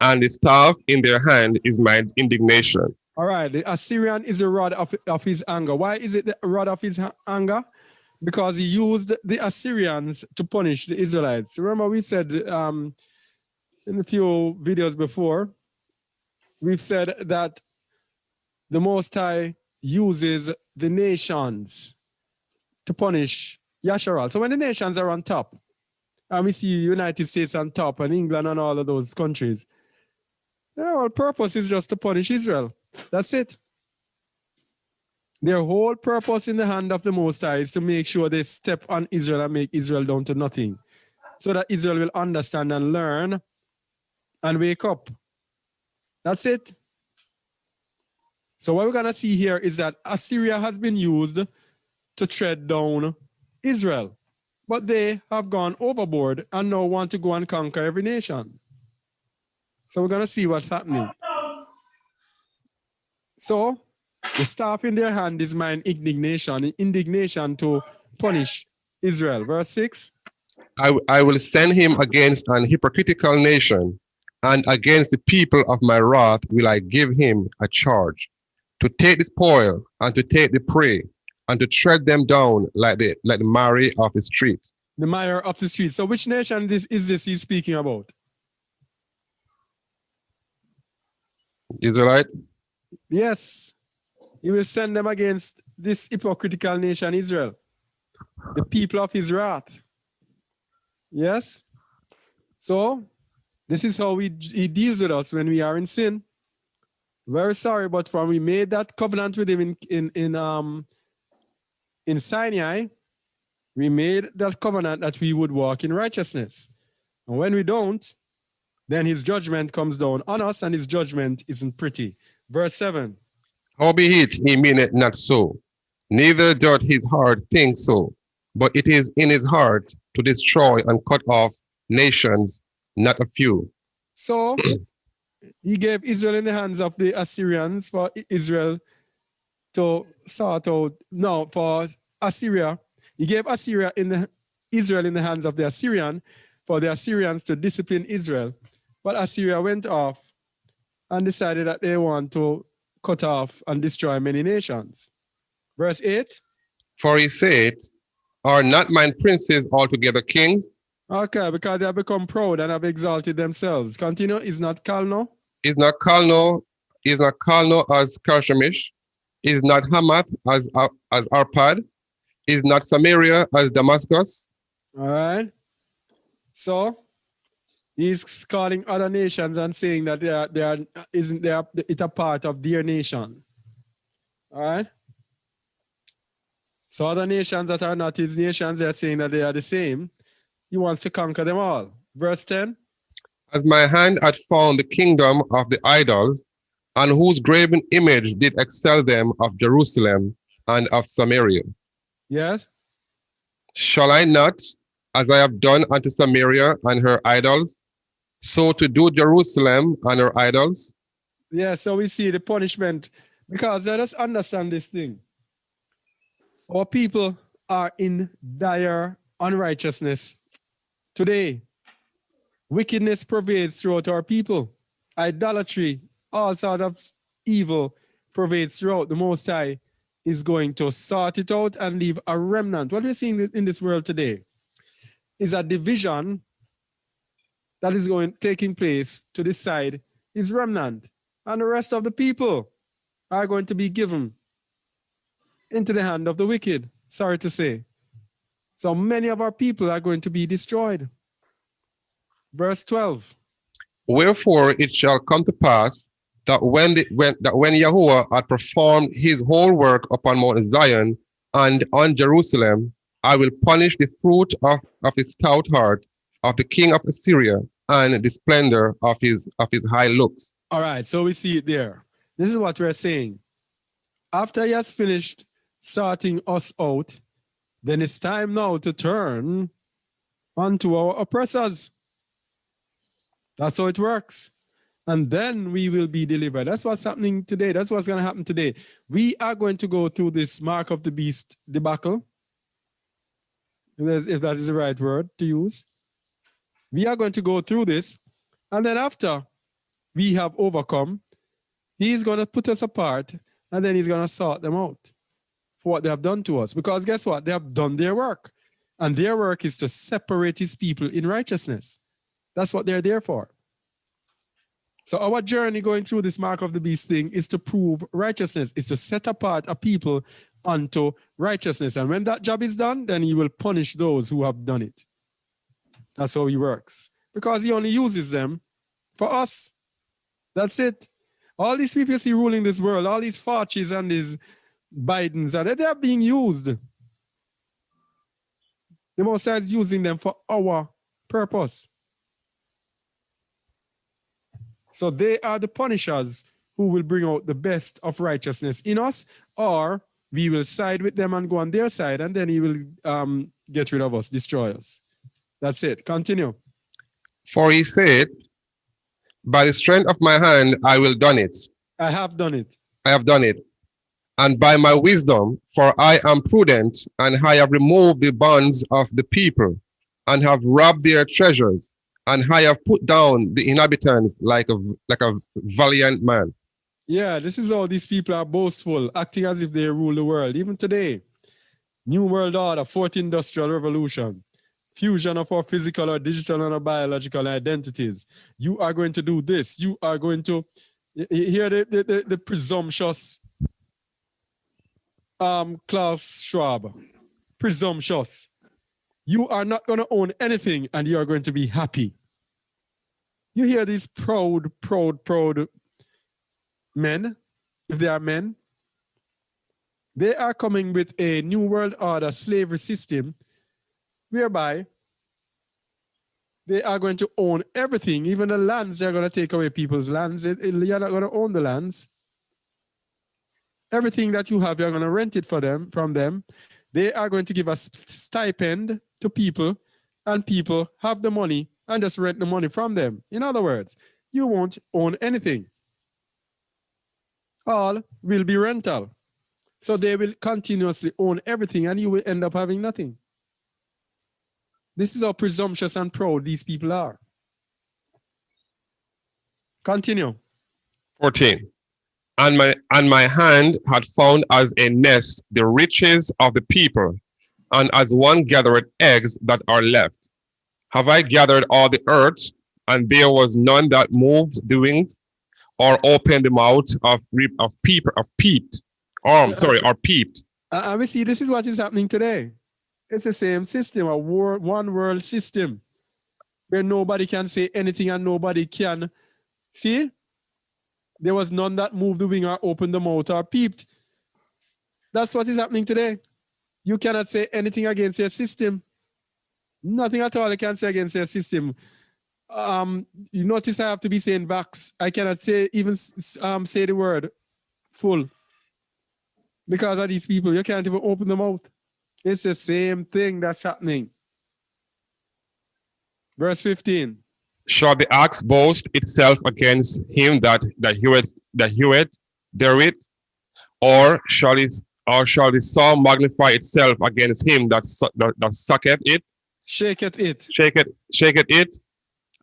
and the staff in their hand is my indignation. All right, the Assyrian is the rod of his anger. Why is it the rod of his anger? Because he used the Assyrians to punish the Israelites. Remember we said in a few videos before, we've said that the Most High uses the nations to punish Yasharal. So when the nations are on top, and we see United States on top and England and all of those countries, their whole purpose is just to punish Israel. That's it. Their whole purpose in the hand of the Most High is to make sure they step on Israel and make Israel down to nothing, so that Israel will understand and learn and wake up. That's it. So what we're going to see here is that Assyria has been used to tread down Israel, but they have gone overboard and now want to go and conquer every nation. So we're going to see what's happening. So the staff in their hand is my indignation to punish Israel. Verse 6. I will send him against an hypocritical nation, and against the people of my wrath will I give him a charge, to take the spoil and to take the prey, and to tread them down like the mire of the street. The mire of the street. So which nation is this he's speaking about? Israelite? Yes. He will send them against this hypocritical nation, Israel, the people of his wrath. Yes. So this is how he deals with us when we are in sin. Very sorry, but when we made that covenant with him in Sinai, we made that covenant that we would walk in righteousness. And when we don't, then his judgment comes down on us, and his judgment isn't pretty. Verse 7. Howbeit he meaneth not so, neither doth his heart think so, but it is in his heart to destroy and cut off nations, not a few. So he gave Israel in the hands of the Assyrians for Israel to sort out. No, for Assyria. He gave Israel in the hands of the Assyrian for the Assyrians to discipline Israel. But Assyria went off and decided that they want to cut off and destroy many nations. Verse 8. For he said, are not mine princes altogether kings? Okay, because they have become proud and have exalted themselves. Continue. Is not Calno? Is not Calno as Karshemish? Is not Hamath as Arpad? Is not Samaria as Damascus? All right. So he's calling other nations and saying that it's a part of their nation. All right. So other nations that are not his nations, they're saying that they are the same. He wants to conquer them all. Verse 10. As my hand had found the kingdom of the idols, and whose graven image did excel them of Jerusalem and of Samaria. Yes. Shall I not, as I have done unto Samaria and her idols, so to do Jerusalem and her idols? Yeah, so we see the punishment, because let us understand this thing. Our people are in dire unrighteousness today. Wickedness pervades throughout our people. Idolatry, all sorts of evil pervades throughout. The Most High is going to sort it out and leave a remnant. What we're seeing in this world today is a division that is taking place to decide is remnant. And the rest of the people are going to be given into the hand of the wicked, sorry to say. So many of our people are going to be destroyed. Verse 12. Wherefore it shall come to pass that when Yahuwah had performed his whole work upon Mount Zion and on Jerusalem, I will punish the fruit of his stout heart of the king of Assyria and the splendor of his high looks. All right, so we see it there. This is what we're saying. After he has finished sorting us out, then it's time now to turn onto our oppressors. That's how it works. And then we will be delivered. That's what's happening today. That's what's going to happen today. We are going to go through this mark of the beast debacle, if that is the right word to use. We are going to go through this. And then after we have overcome, he's going to put us apart, and then he's going to sort them out for what they have done to us. Because guess what? They have done their work. And their work is to separate his people in righteousness. That's what they're there for. So our journey going through this mark of the beast thing is to prove righteousness, is to set apart a people unto righteousness. And when that job is done, then he will punish those who have done it. That's how he works. Because he only uses them for us. That's it. All these people you see ruling this world, all these Faucis and these Bidens, they are being used. The Most High is using them for our purpose. So they are the punishers who will bring out the best of righteousness in us, or we will side with them and go on their side, and then he will get rid of us, destroy us. That's it. Continue. For he said, by the strength of my hand I will done it. I have done it. I have done it. And by my wisdom, for I am prudent, and I have removed the bonds of the people, and have robbed their treasures. And I have put down the inhabitants like a valiant man. Yeah, this is how these people are boastful, acting as if they rule the world. Even today, New World Order, Fourth Industrial Revolution, fusion of our physical or digital and our biological identities. You are going to do this. You are going to hear the presumptuous Klaus Schwab. Presumptuous. You are not going to own anything and you are going to be happy. You hear these proud men, if they are men, they are coming with a New World Order slavery system whereby they are going to own everything, even the lands. They're going to take away people's lands. You're not going to own the lands. Everything that you have, you're going to rent it from them. They are going to give a stipend to people, and people have the money and just rent the money from them. In other words, you won't own anything. All will be rental. So they will continuously own everything and you will end up having nothing. This is how presumptuous and proud these people are. Continue. 14. And my hand had found as a nest the riches of the people, and as one gathereth eggs that are left. Have I gathered all the earth, and there was none that moved the wings, or opened the mouth of peeped. And we see this is what is happening today. It's the same system, a one world system, where nobody can say anything and nobody can see. There was none that moved the wing or opened the mouth or peeped. That's what is happening today. You cannot say anything against your system. Nothing at all you can say against your system. You notice I have to be saying vax. I cannot say say the word full. Because of these people, you can't even open the mouth. It's the same thing that's happening. Verse 15. Shall the axe boast itself against him that heweth therewith, or shall the saw magnify itself against him that sucketh it? Shaketh it. Shaketh it,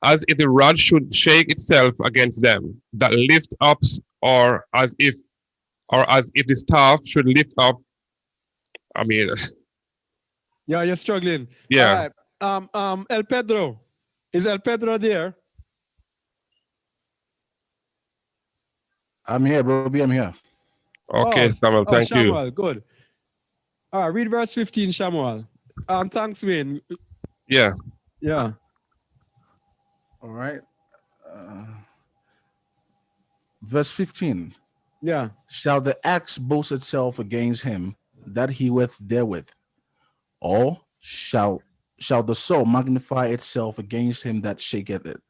as if the rod should shake itself against them that lift up, or as if the staff should lift up. I mean, yeah, you're struggling. yeah. All right. El Pedro. Is El Pedro there? I'm here, bro. I'm here. Okay, Samuel, thank you. Shamuel, good. All right, read verse 15, Shamuel. Thanks, Wayne. Yeah. Yeah. All right. Verse 15. Yeah. Shall the axe boast itself against him that heweth therewith? Or shall the saw magnify itself against him that shaketh it?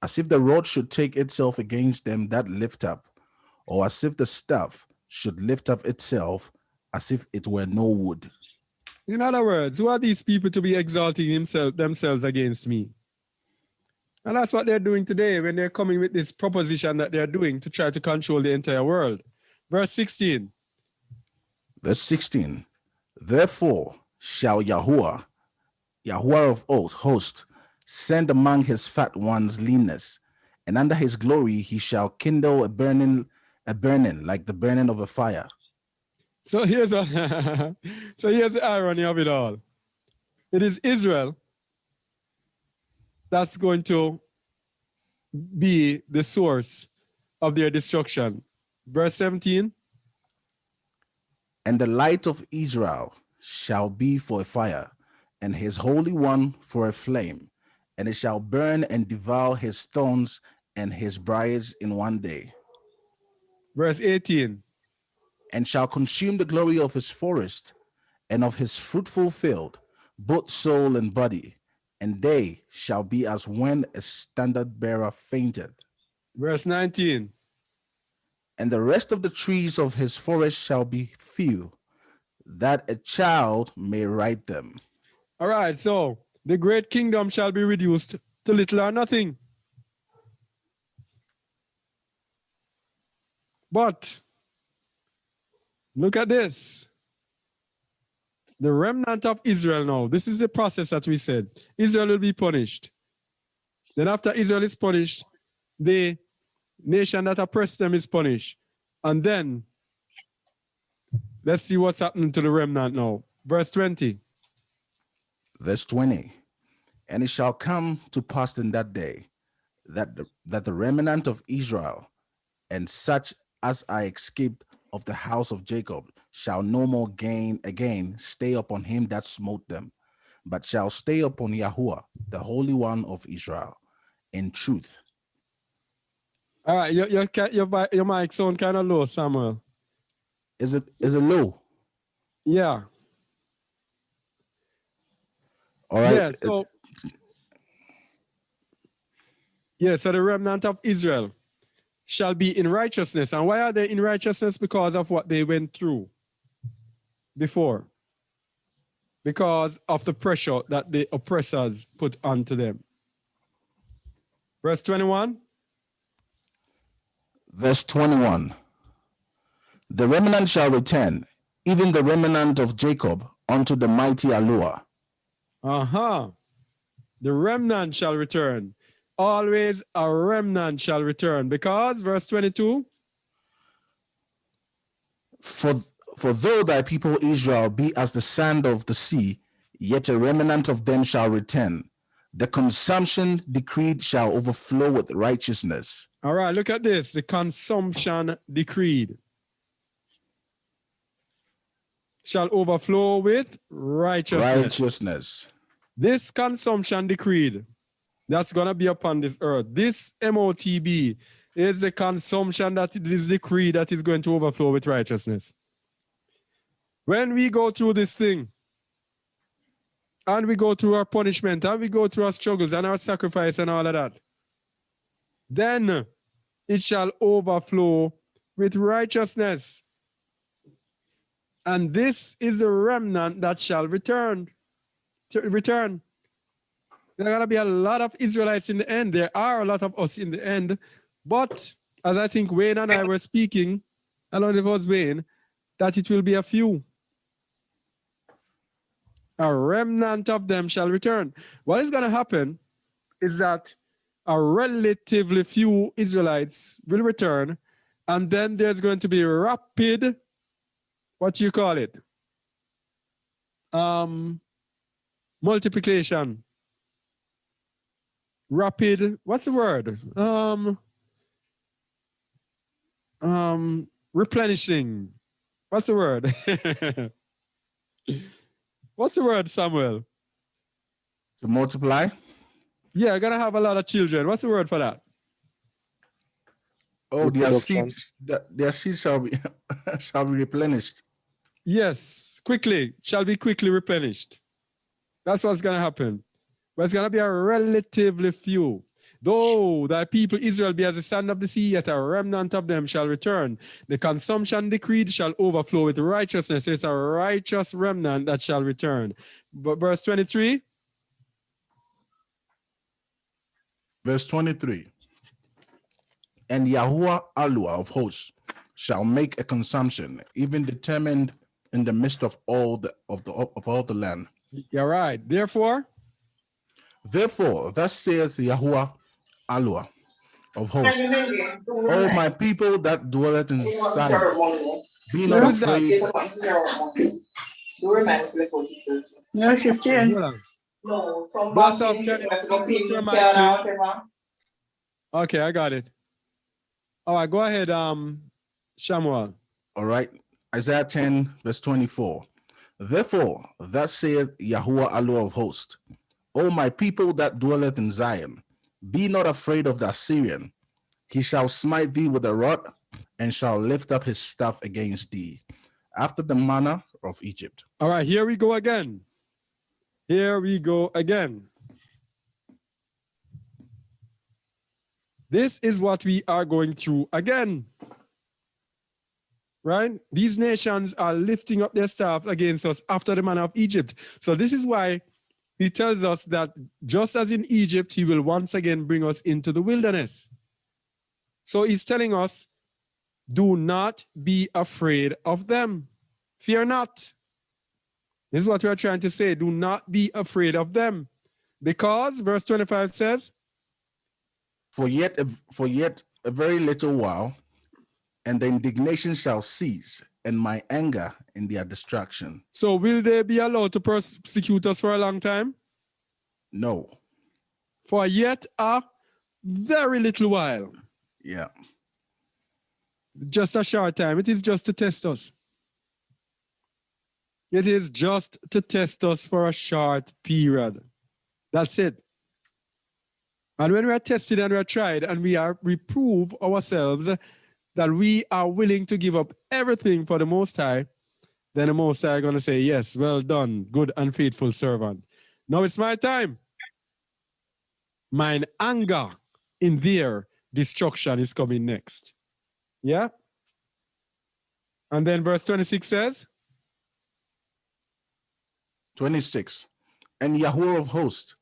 As if the rod should take itself against them that lift up, or as if the staff should lift up itself, as if it were no wood. In other words, who are these people to be exalting themselves against me? And that's what they're doing today when they're coming with this proposition that they're doing to try to control the entire world. Verse 16. Verse 16. Therefore shall Yahuwah of hosts, send among his fat ones leanness, and under his glory he shall kindle a burning like the burning of a fire. So here's so here's the irony of it all. It is Israel that's going to be the source of their destruction. Verse 17. And the light of Israel shall be for a fire, and his Holy One for a flame, and it shall burn and devour his thorns and his briars in one day. Verse 18. And shall consume the glory of his forest and of his fruitful field, both soul and body, and they shall be as when a standard bearer fainteth. Verse 19. And the rest of the trees of his forest shall be few, that a child may write them. All right, so the great kingdom shall be reduced to little or nothing. But look at this. The remnant of Israel now. This is the process that we said. Israel will be punished. Then after Israel is punished, the nation that oppressed them is punished. And then, let's see what's happening to the remnant now. Verse 20. Verse 20. And it shall come to pass in that day that the remnant of Israel and such as are escaped of the house of Jacob shall no more again stay upon him that smote them, but shall stay upon Yahuwah, the Holy One of Israel, in truth. All right, your mic sound kind of low, Samuel. Is it low? Yeah. All right. So the remnant of Israel shall be in righteousness. And why are they in righteousness? Because of what they went through before. Because of the pressure that the oppressors put onto them. Verse 21. Verse 21. The remnant shall return, even the remnant of Jacob, unto the mighty Allure. The remnant shall return. Always a remnant shall return. Because, verse 22. For though thy people Israel be as the sand of the sea, yet a remnant of them shall return. The consumption decreed shall overflow with righteousness. All right, look at this. The consumption decreed shall overflow with righteousness. This consumption decreed that's going to be upon this earth. This MOTB is the consumption that is decreed that is going to overflow with righteousness. When we go through this thing, and we go through our punishment, and we go through our struggles and our sacrifice and all of that, then it shall overflow with righteousness. And this is the remnant that shall return. There are going to be a lot of Israelites in the end. There are a lot of us in the end. But as I think Wayne and I were speaking, I don't know if it was Wayne, that it will be a few. A remnant of them shall return. What is going to happen is that a relatively few Israelites will return, and then there's going to be rapid, what you call it? Multiplication. rapid, what's the word? Replenishing. What's the word? What's the word, Samuel? To multiply. Yeah, I'm gonna have a lot of children. What's the word for that? Oh, their Reproduction. seed, their seed shall be shall be replenished. Yes, quickly, shall be quickly replenished. That's what's gonna happen. But it's gonna be a relatively few. Though thy people Israel be as the sand of the sea, yet a remnant of them shall return. The consumption decreed shall overflow with righteousness. It's a righteous remnant that shall return. But verse 23. Verse 23. And Yahuwah Allah of hosts shall make a consumption, even determined in the midst of all the land. You're right. Therefore, thus saith Yahuwah Allah of hosts, O my people that dwelleth in Zion, be not Who's that? afraid. No, shift change. hold on. No, from Bless back up, in, can you like, mute your mic, Canada, please? whatever. Okay, I got it. All right, go ahead, Shamuel. All right. Isaiah 10, verse 24. Therefore, thus saith Yahuwah Allah of hosts, O my people that dwelleth in Zion, be not afraid of the Assyrian. He shall smite thee with a rod, and shall lift up his staff against thee, after the manner of Egypt. All right, here we go again. Here we go again. This is what we are going through again. Right? These nations are lifting up their staff against us after the manner of Egypt. So this is why he tells us that just as in Egypt, he will once again bring us into the wilderness. So he's telling us, do not be afraid of them. Fear not. This is what we are trying to say. Do not be afraid of them. Because, verse 25 says, For yet a very little while, and the indignation shall cease, and my anger in their destruction. so will they be allowed to persecute us for a long time? No. For yet a very little while. Yeah. Just a short time. It is just to test us. It is just to test us for a short period. That's it. And when we are tested and we are tried and we prove ourselves that we are willing to give up everything for the Most High, then the Most High are going to say, yes, well done, good and faithful servant. Now it's my time. Mine anger in their destruction is coming next. Yeah? And then verse 26 says, 26. And Yahuwah of hosts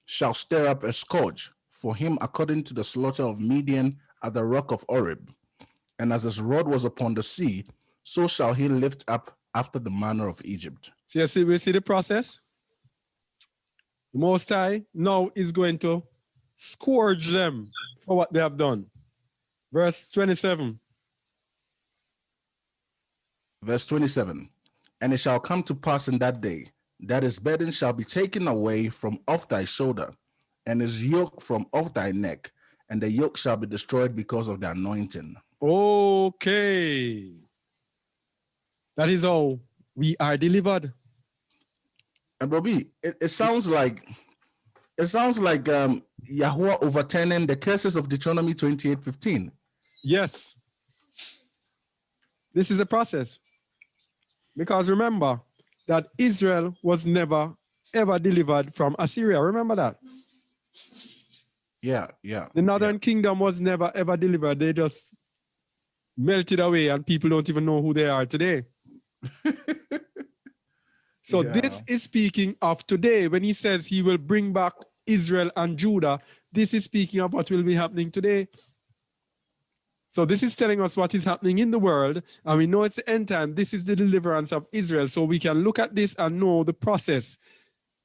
shall stir up a scourge for him according to the slaughter of Midian at the rock of Oreb. And as his rod was upon the sea, so shall he lift up after the manner of Egypt. So you see, we see the process. The Most High now is going to scourge them for what they have done. Verse 27. Verse 27. And it shall come to pass in that day that his burden shall be taken away from off thy shoulder, and his yoke from off thy neck, and the yoke shall be destroyed because of the anointing. Okay. That is how we are delivered. And Bobby, it sounds like Yahuwah overturning the curses of Deuteronomy 28:15. Yes. This is a process. Because remember that Israel was never, ever delivered from Assyria. Remember that? Yeah. The northern kingdom was never, ever delivered. They just melted away and people don't even know who they are today. So this is speaking of today. When he says he will bring back Israel and Judah, this is speaking of what will be happening today. So this is telling us what is happening in the world, and we know it's the end time. This is the deliverance of Israel. So we can look at this and know the process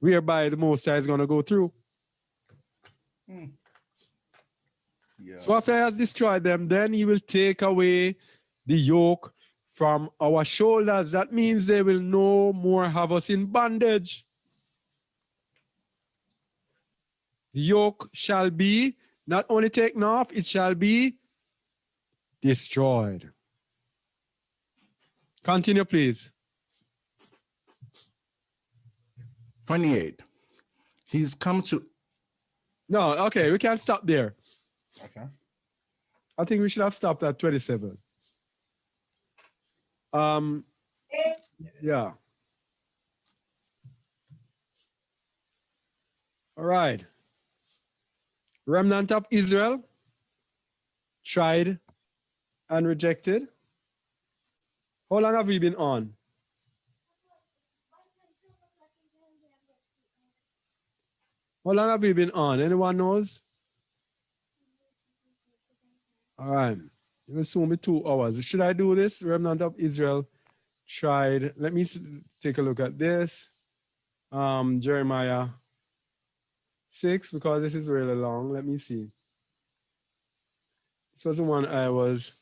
whereby the Most High is going to go through. Yeah. So after he has destroyed them, then he will take away the yoke from our shoulders. That means they will no more have us in bondage. The yoke shall be not only taken off, it shall be destroyed. Continue, please. 28. He's come to. No, okay, we can stop there. Okay. I think we should have stopped at 27. Yeah. All right. Remnant of Israel, tried and rejected. How long have we been on? How long have we been on? Anyone knows? All right. It will soon be 2 hours. Should I do this? Remnant of Israel tried. Let me take a look at this. Jeremiah 6, because this is really long. Let me see. This was the one I was.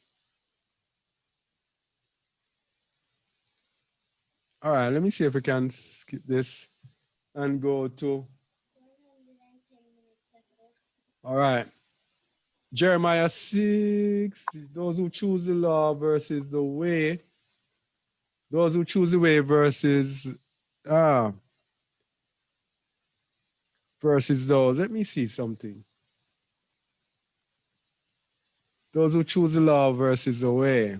All right, let me see if we can skip this and go to. All right. Jeremiah 6, those who choose the law versus the way. Those who choose the way versus those. Let me see something. Those who choose the law versus the way.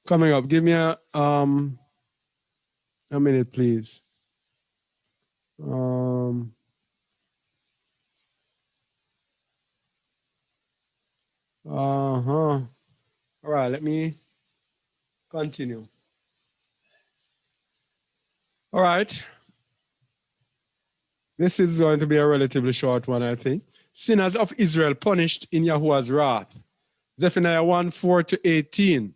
Coming up, give me a minute, please. All right, let me continue. All right. This is going to be a relatively short one, I think. Sinners of Israel punished in Yahuwah's wrath. Zephaniah 1:4-18.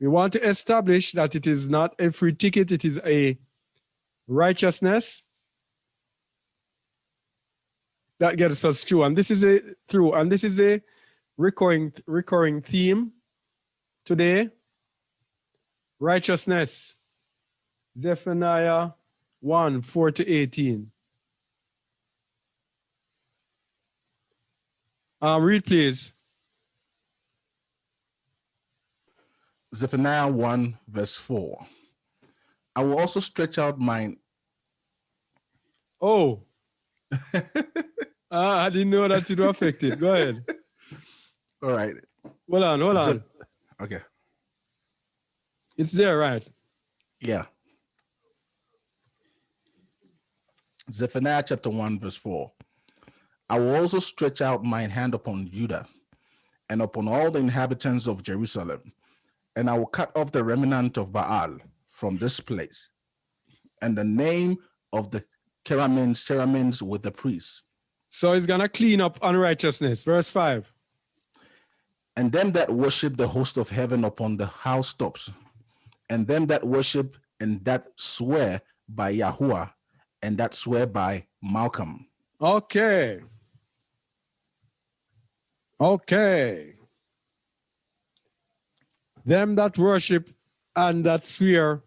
We want to establish that it is not a free ticket, it is a righteousness that gets us through. And this is a recurring theme today. Righteousness. Zephaniah 1:4-18. Read, please. Zephaniah 1:4. I will also stretch out mine. Oh. I didn't know that it was affected. Go ahead. All right. Hold on. Okay. It's there, right? Yeah. Zephaniah chapter 1:4. I will also stretch out mine hand upon Judah and upon all the inhabitants of Jerusalem, and I will cut off the remnant of Baal from this place, and the name of the cherubims with the priests. So he's going to clean up unrighteousness. Verse 5. And them that worship the host of heaven upon the housetops, and them that worship and that swear by Yahuwah, and that swear by Malcolm. Okay. Them that worship and that swear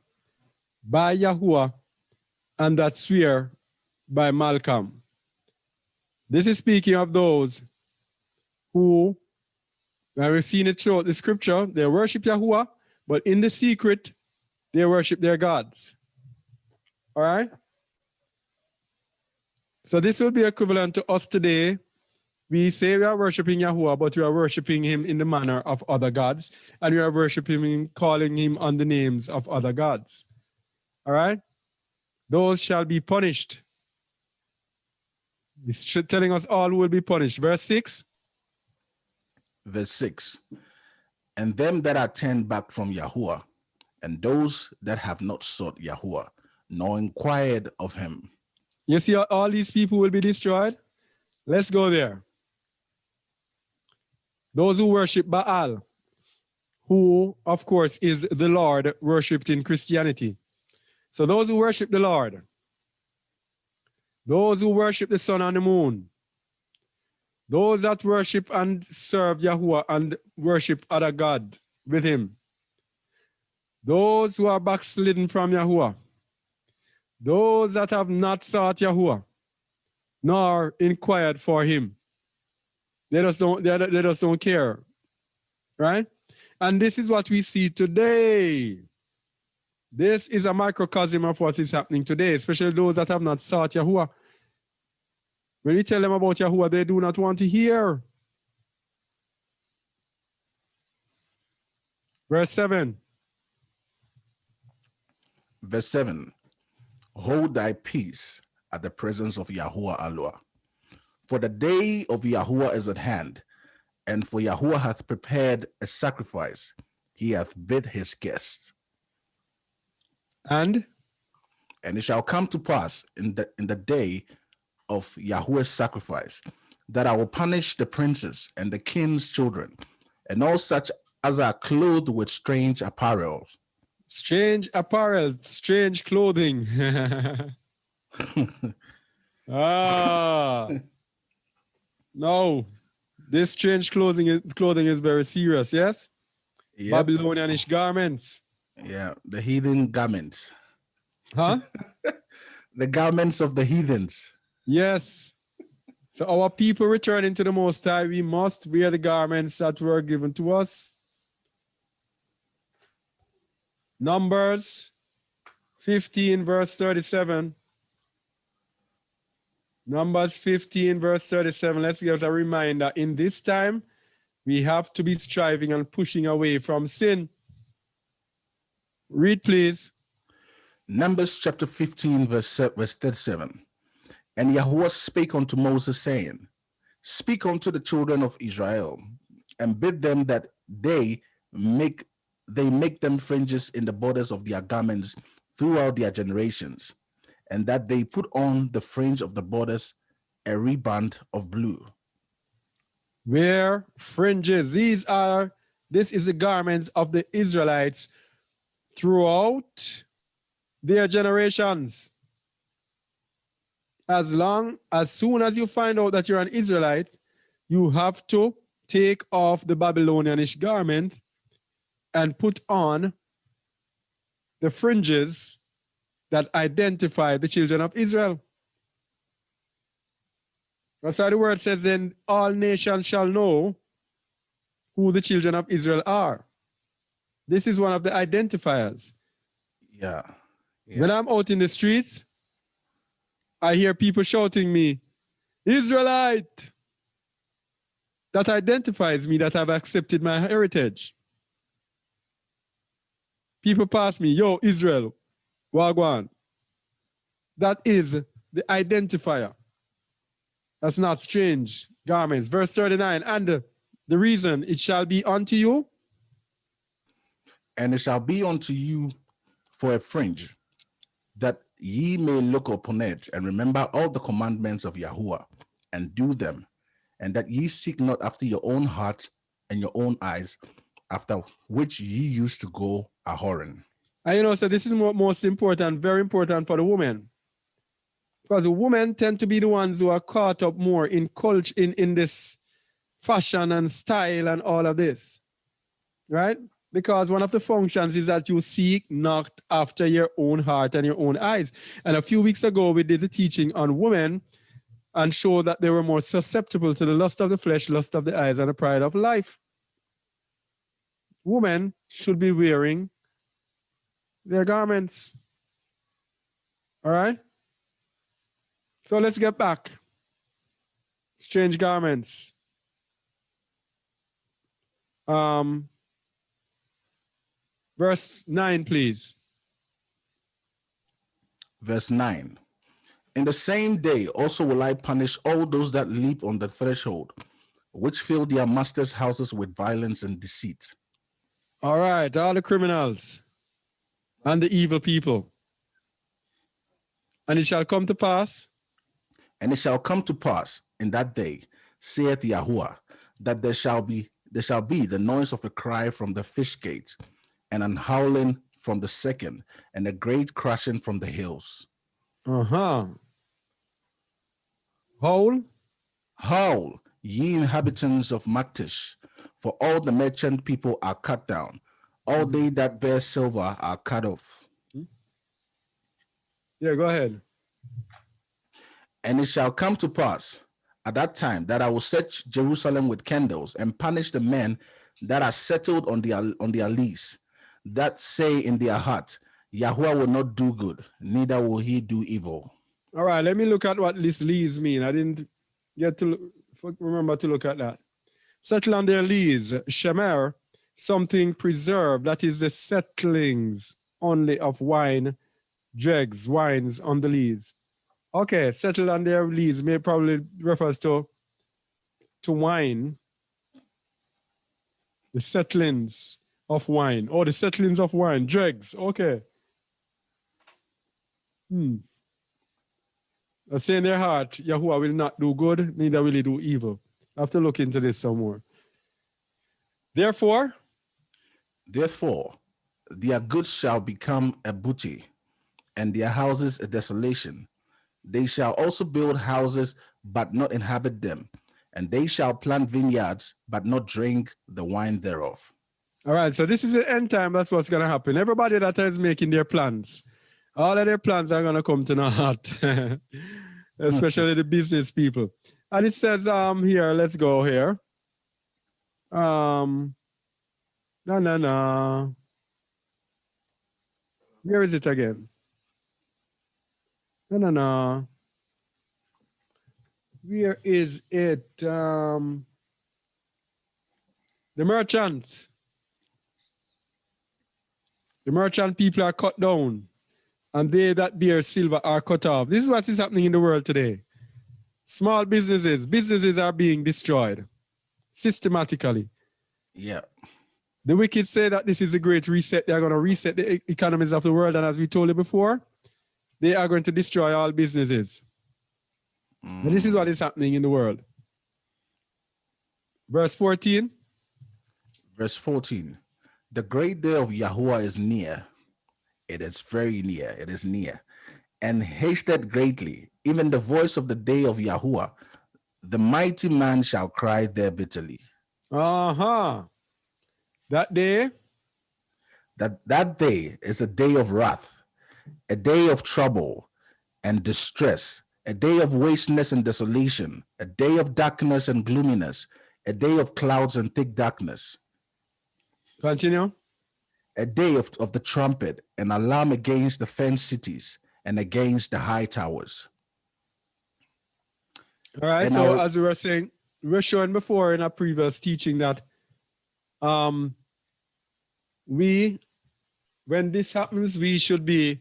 by Yahuwah and that swear by Malcolm. This is speaking of those who, when we've seen it throughout the scripture, they worship Yahuwah, but in the secret, they worship their gods. All right? So this will be equivalent to us today. We say we are worshiping Yahuwah, but we are worshiping him in the manner of other gods, and we are worshiping him, calling him on the names of other gods. All right? Those shall be punished. He's telling us all will be punished. Verse 6. Verse 6. And them that are turned back from Yahuwah, and those that have not sought Yahuwah, nor inquired of him. You see how all these people will be destroyed? Let's go there. Those who worship Baal, who, of course, is the Lord worshipped in Christianity. So those who worship the Lord, those who worship the sun and the moon, those that worship and serve Yahuwah and worship other God with him, those who are backslidden from Yahuwah, Those that have not sought Yahuwah, nor inquired for him. They just don't care. Right? And this is what we see today. This is a microcosm of what is happening today, especially those that have not sought Yahuwah. When we tell them about Yahuwah, they do not want to hear. Verse 7. Verse 7. Hold thy peace at the presence of Yahuwah Allah. For the day of Yahuwah is at hand, and for Yahuwah hath prepared a sacrifice. He hath bid his guests. And it shall come to pass in the day of Yahuwah's sacrifice that I will punish the princes and the king's children, and all such as are clothed with strange apparel. Strange apparel, strange clothing. No, this strange clothing is very serious, yes? Yep. Babylonianish garments. Yeah, the heathen garments. Huh? The garments of the heathens. Yes. So our people returning to the Most High, we must wear the garments that were given to us. Numbers 15, verse 37. Numbers 15, verse 37. Let's give us a reminder. In this time, we have to be striving and pushing away from sin. Read, please. Numbers chapter 15, verse 37. And Yahuwah spake unto Moses, saying, Speak unto the children of Israel, and bid them that they make them fringes in the borders of their garments throughout their generations, and that they put on the fringe of the borders a riband of blue. Wear fringes. This is the garments of the Israelites throughout their generations. As soon as you find out that you're an Israelite, you have to take off the Babylonianish garment and put on the fringes that identify the children of Israel. That's why the word says, then all nations shall know who the children of Israel are. This is one of the identifiers. Yeah. When I'm out in the streets, I hear people shouting me, Israelite. That identifies me that I've accepted my heritage. People pass me, yo, Israel, Wagwan. That is the identifier. That's not strange garments. Verse 39, and the reason it shall be unto you. And it shall be unto you for a fringe, that ye may look upon it and remember all the commandments of Yahuwah and do them, and that ye seek not after your own heart and your own eyes, after which ye used to go a whoring. And so this is most important, very important for the women. Because the women tend to be the ones who are caught up more in culture, in this fashion and style and all of this. Right? Because one of the functions is that you seek not after your own heart and your own eyes. And a few weeks ago, we did a teaching on women and showed that they were more susceptible to the lust of the flesh, lust of the eyes, and the pride of life. Women should be wearing their garments. All right? So let's get back. Strange garments. Verse 9, please. Verse 9. In the same day also will I punish all those that leap on the threshold, which fill their masters' houses with violence and deceit. All right, all the criminals and the evil people. And it shall come to pass. And it shall come to pass in that day, saith Yahuwah, that there shall be the noise of a cry from the fish gate, and an howling from the second, and a great crashing from the hills. Howl? Howl, ye inhabitants of Maktish, for all the merchant people are cut down. All they that bear silver are cut off. Yeah, go ahead. And it shall come to pass at that time that I will set Jerusalem with candles and punish the men that are settled on their lease, that say in their heart, Yahweh will not do good, neither will he do evil. All right, let me look at what this lease mean. I didn't get to remember to look at that. Settle on their lease. Shemer, something preserved. That is the settlings only of wine, dregs, wines on the lease. Okay, settle on their lease may probably refers to wine. The settlings of wine. Oh, the settlings of wine. Dregs. Okay. Let's say in their heart, Yahuwah will not do good, neither will he do evil. I have to look into this some more. Therefore, their goods shall become a booty, and their houses a desolation. They shall also build houses, but not inhabit them, and they shall plant vineyards, but not drink the wine thereof. All right, so this is the end time. That's what's going to happen. Everybody that is making their plans, all of their plans are going to come to naught, especially the business people. And it says here, let's go here. No. Where is it again? No. Where is it? The merchant. The merchant people are cut down, and they that bear silver are cut off. This is what is happening in the world today. Small businesses are being destroyed systematically. Yeah. The wicked say that this is a great reset. They are going to reset the economies of the world, and as we told you before, they are going to destroy all businesses. And this is what is happening in the world. Verse 14. Verse 14. The great day of Yahuwah is near. It is very near. It is near. And hasted greatly, even the voice of the day of Yahuwah. The mighty man shall cry there bitterly. That day. That day is a day of wrath, a day of trouble and distress, a day of wasteness and desolation, a day of darkness and gloominess, a day of clouds and thick darkness. Continue. A day of the trumpet, an alarm against the fenced cities and against the high towers. All right, and so as we were saying, we were showing before in our previous teaching that when this happens, we should be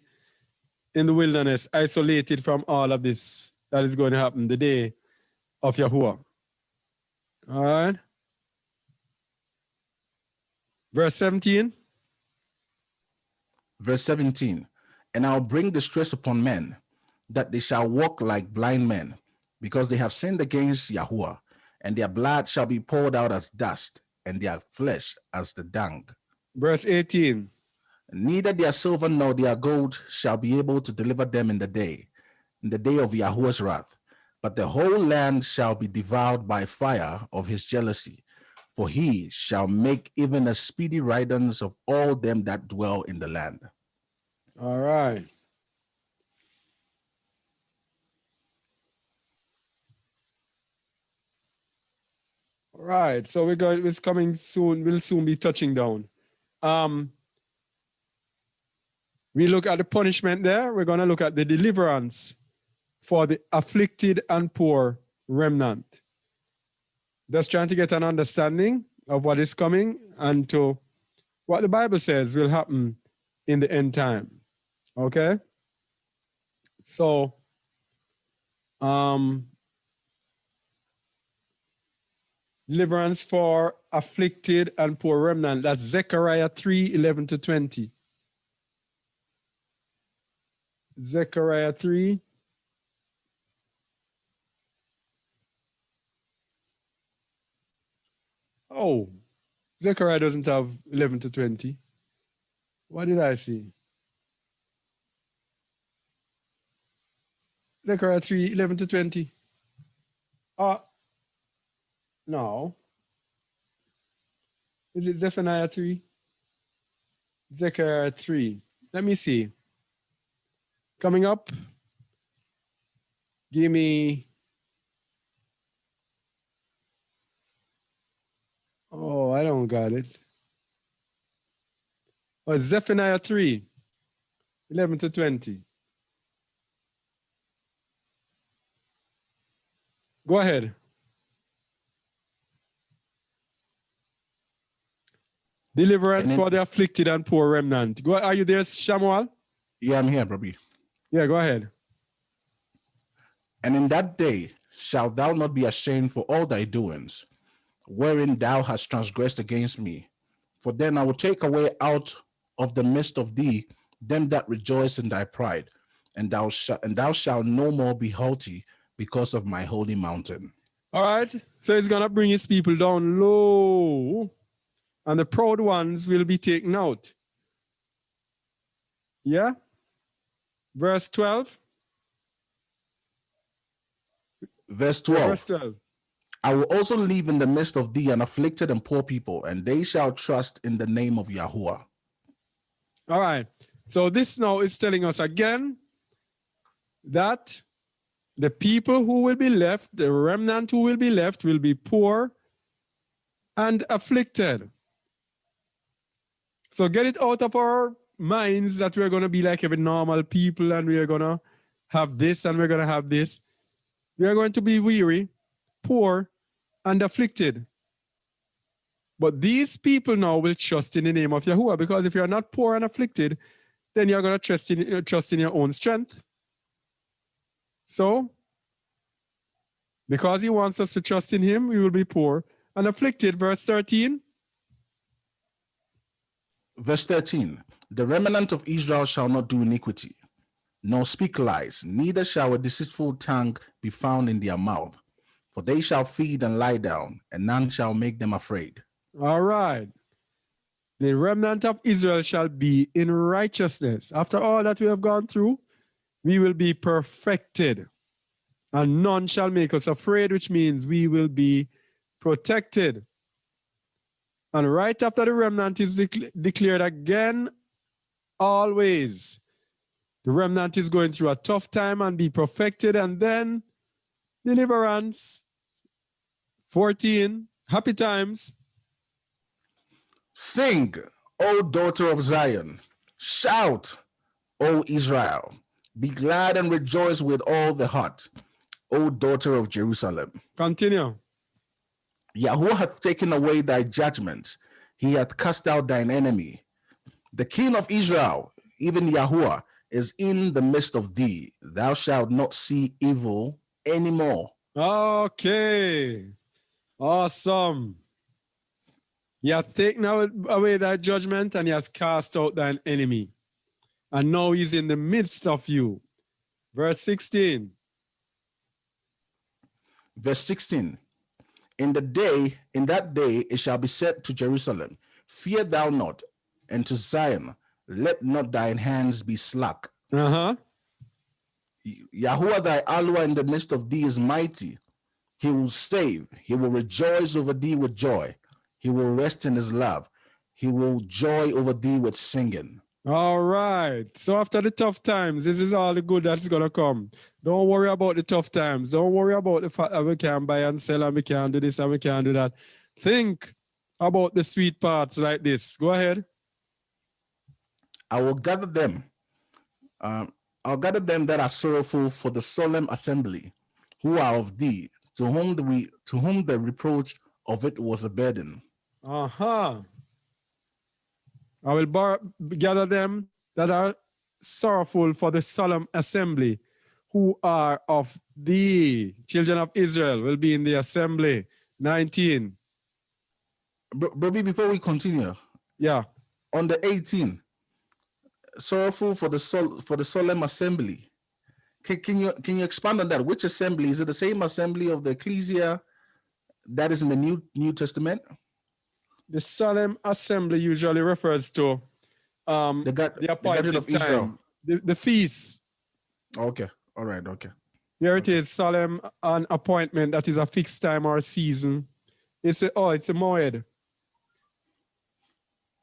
in the wilderness, isolated from all of this that is going to happen the day of Yahuwah. All right. Verse 17. Verse 17. And I'll bring distress upon men, that they shall walk like blind men, because they have sinned against Yahuwah, and their blood shall be poured out as dust, and their flesh as the dung. Verse 18. Neither their silver nor their gold shall be able to deliver them in the day of Yahuwah's wrath. But the whole land shall be devoured by fire of his jealousy, for he shall make even a speedy riddance of all them that dwell in the land. All right. All right. So it's coming soon. We'll soon be touching down. We look at the punishment there. We're going to look at the deliverance for the afflicted and poor remnant. Just trying to get an understanding of what is coming and to what the Bible says will happen in the end time. Okay? So, deliverance for afflicted and poor remnant. That's Zephaniah 3:11-20. Zephaniah 3. Oh, Zechariah doesn't have 11-20. What did I see? Zechariah 3:11-20. No. Is it Zephaniah 3? Zechariah 3. Let me see. coming up. Give me. Oh, I don't got it. Oh, Zephaniah 3, 11 to 20. Go ahead. Deliverance for the afflicted and poor remnant. Go. Are you there, Shamuel? Yeah, I'm here, Bobby. Yeah, go ahead. And in that day shalt thou not be ashamed for all thy doings, wherein thou hast transgressed against me. For then I will take away out of the midst of thee them that rejoice in thy pride, and thou shalt no more be haughty because of my holy mountain. All right. So he's going to bring his people down low, and the proud ones will be taken out. Yeah? Verse 12. Verse 12. Verse 12. I will also leave in the midst of thee an afflicted and poor people, and they shall trust in the name of Yahuwah. All right. So this now is telling us again that the people who will be left, the remnant who will be left, will be poor and afflicted. So get it out of our minds that we're going to be like every normal people and we are going to have this and we're going to have this. We are going to be weary, poor, and afflicted. But these people now will trust in the name of Yahuwah, because if you're not poor and afflicted, then you're going to trust in your own strength. So, because he wants us to trust in him, we will be poor and afflicted. Verse 13. Verse 13. The remnant of Israel shall not do iniquity, nor speak lies, neither shall a deceitful tongue be found in their mouth. For they shall feed and lie down, and none shall make them afraid. All right. The remnant of Israel shall be in righteousness. After all that we have gone through, we will be perfected, and none shall make us afraid, which means we will be protected. And right after the remnant is declared again, always, the remnant is going through a tough time and be perfected, and then deliverance. 14, happy times. Sing, O daughter of Zion. Shout, O Israel. Be glad and rejoice with all the heart, O daughter of Jerusalem. Continue. Yahuwah hath taken away thy judgments. He hath cast out thine enemy. The King of Israel, even Yahuwah, is in the midst of thee. Thou shalt not see evil anymore. Okay. Awesome. He hath taken away thy judgment, and he has cast out thine enemy. And now he's in the midst of you. Verse 16. Verse 16. In that day it shall be said to Jerusalem, fear thou not, and to Zion, let not thine hands be slack. Uh-huh. Yahuwah thy Alua in the midst of thee is mighty. He will save. He will rejoice over thee with joy. He will rest in his love. He will joy over thee with singing. All right. So after the tough times, this is all the good that's going to come. Don't worry about the tough times. Don't worry about the fact that we can't buy and sell and we can't do this and we can't do that. Think about the sweet parts like this. Go ahead. I will gather them. I'll gather them that are sorrowful for the solemn assembly, who are of thee, to whom the reproach of it was a burden. Uh-huh. I will gather them that are sorrowful for the solemn assembly, who are of thee. Children of Israel will be in the assembly. 19. Bobby, before we continue, yeah, on the 18, sorrowful for the solemn assembly. Can you expand on that? Which assembly? Is it the same assembly of the ecclesia that is in the New Testament? The solemn assembly usually refers to the appointed of time, Israel. The feast. Okay, all right, okay. Here it is, solemn an appointment that is a fixed time or season. It's a moed,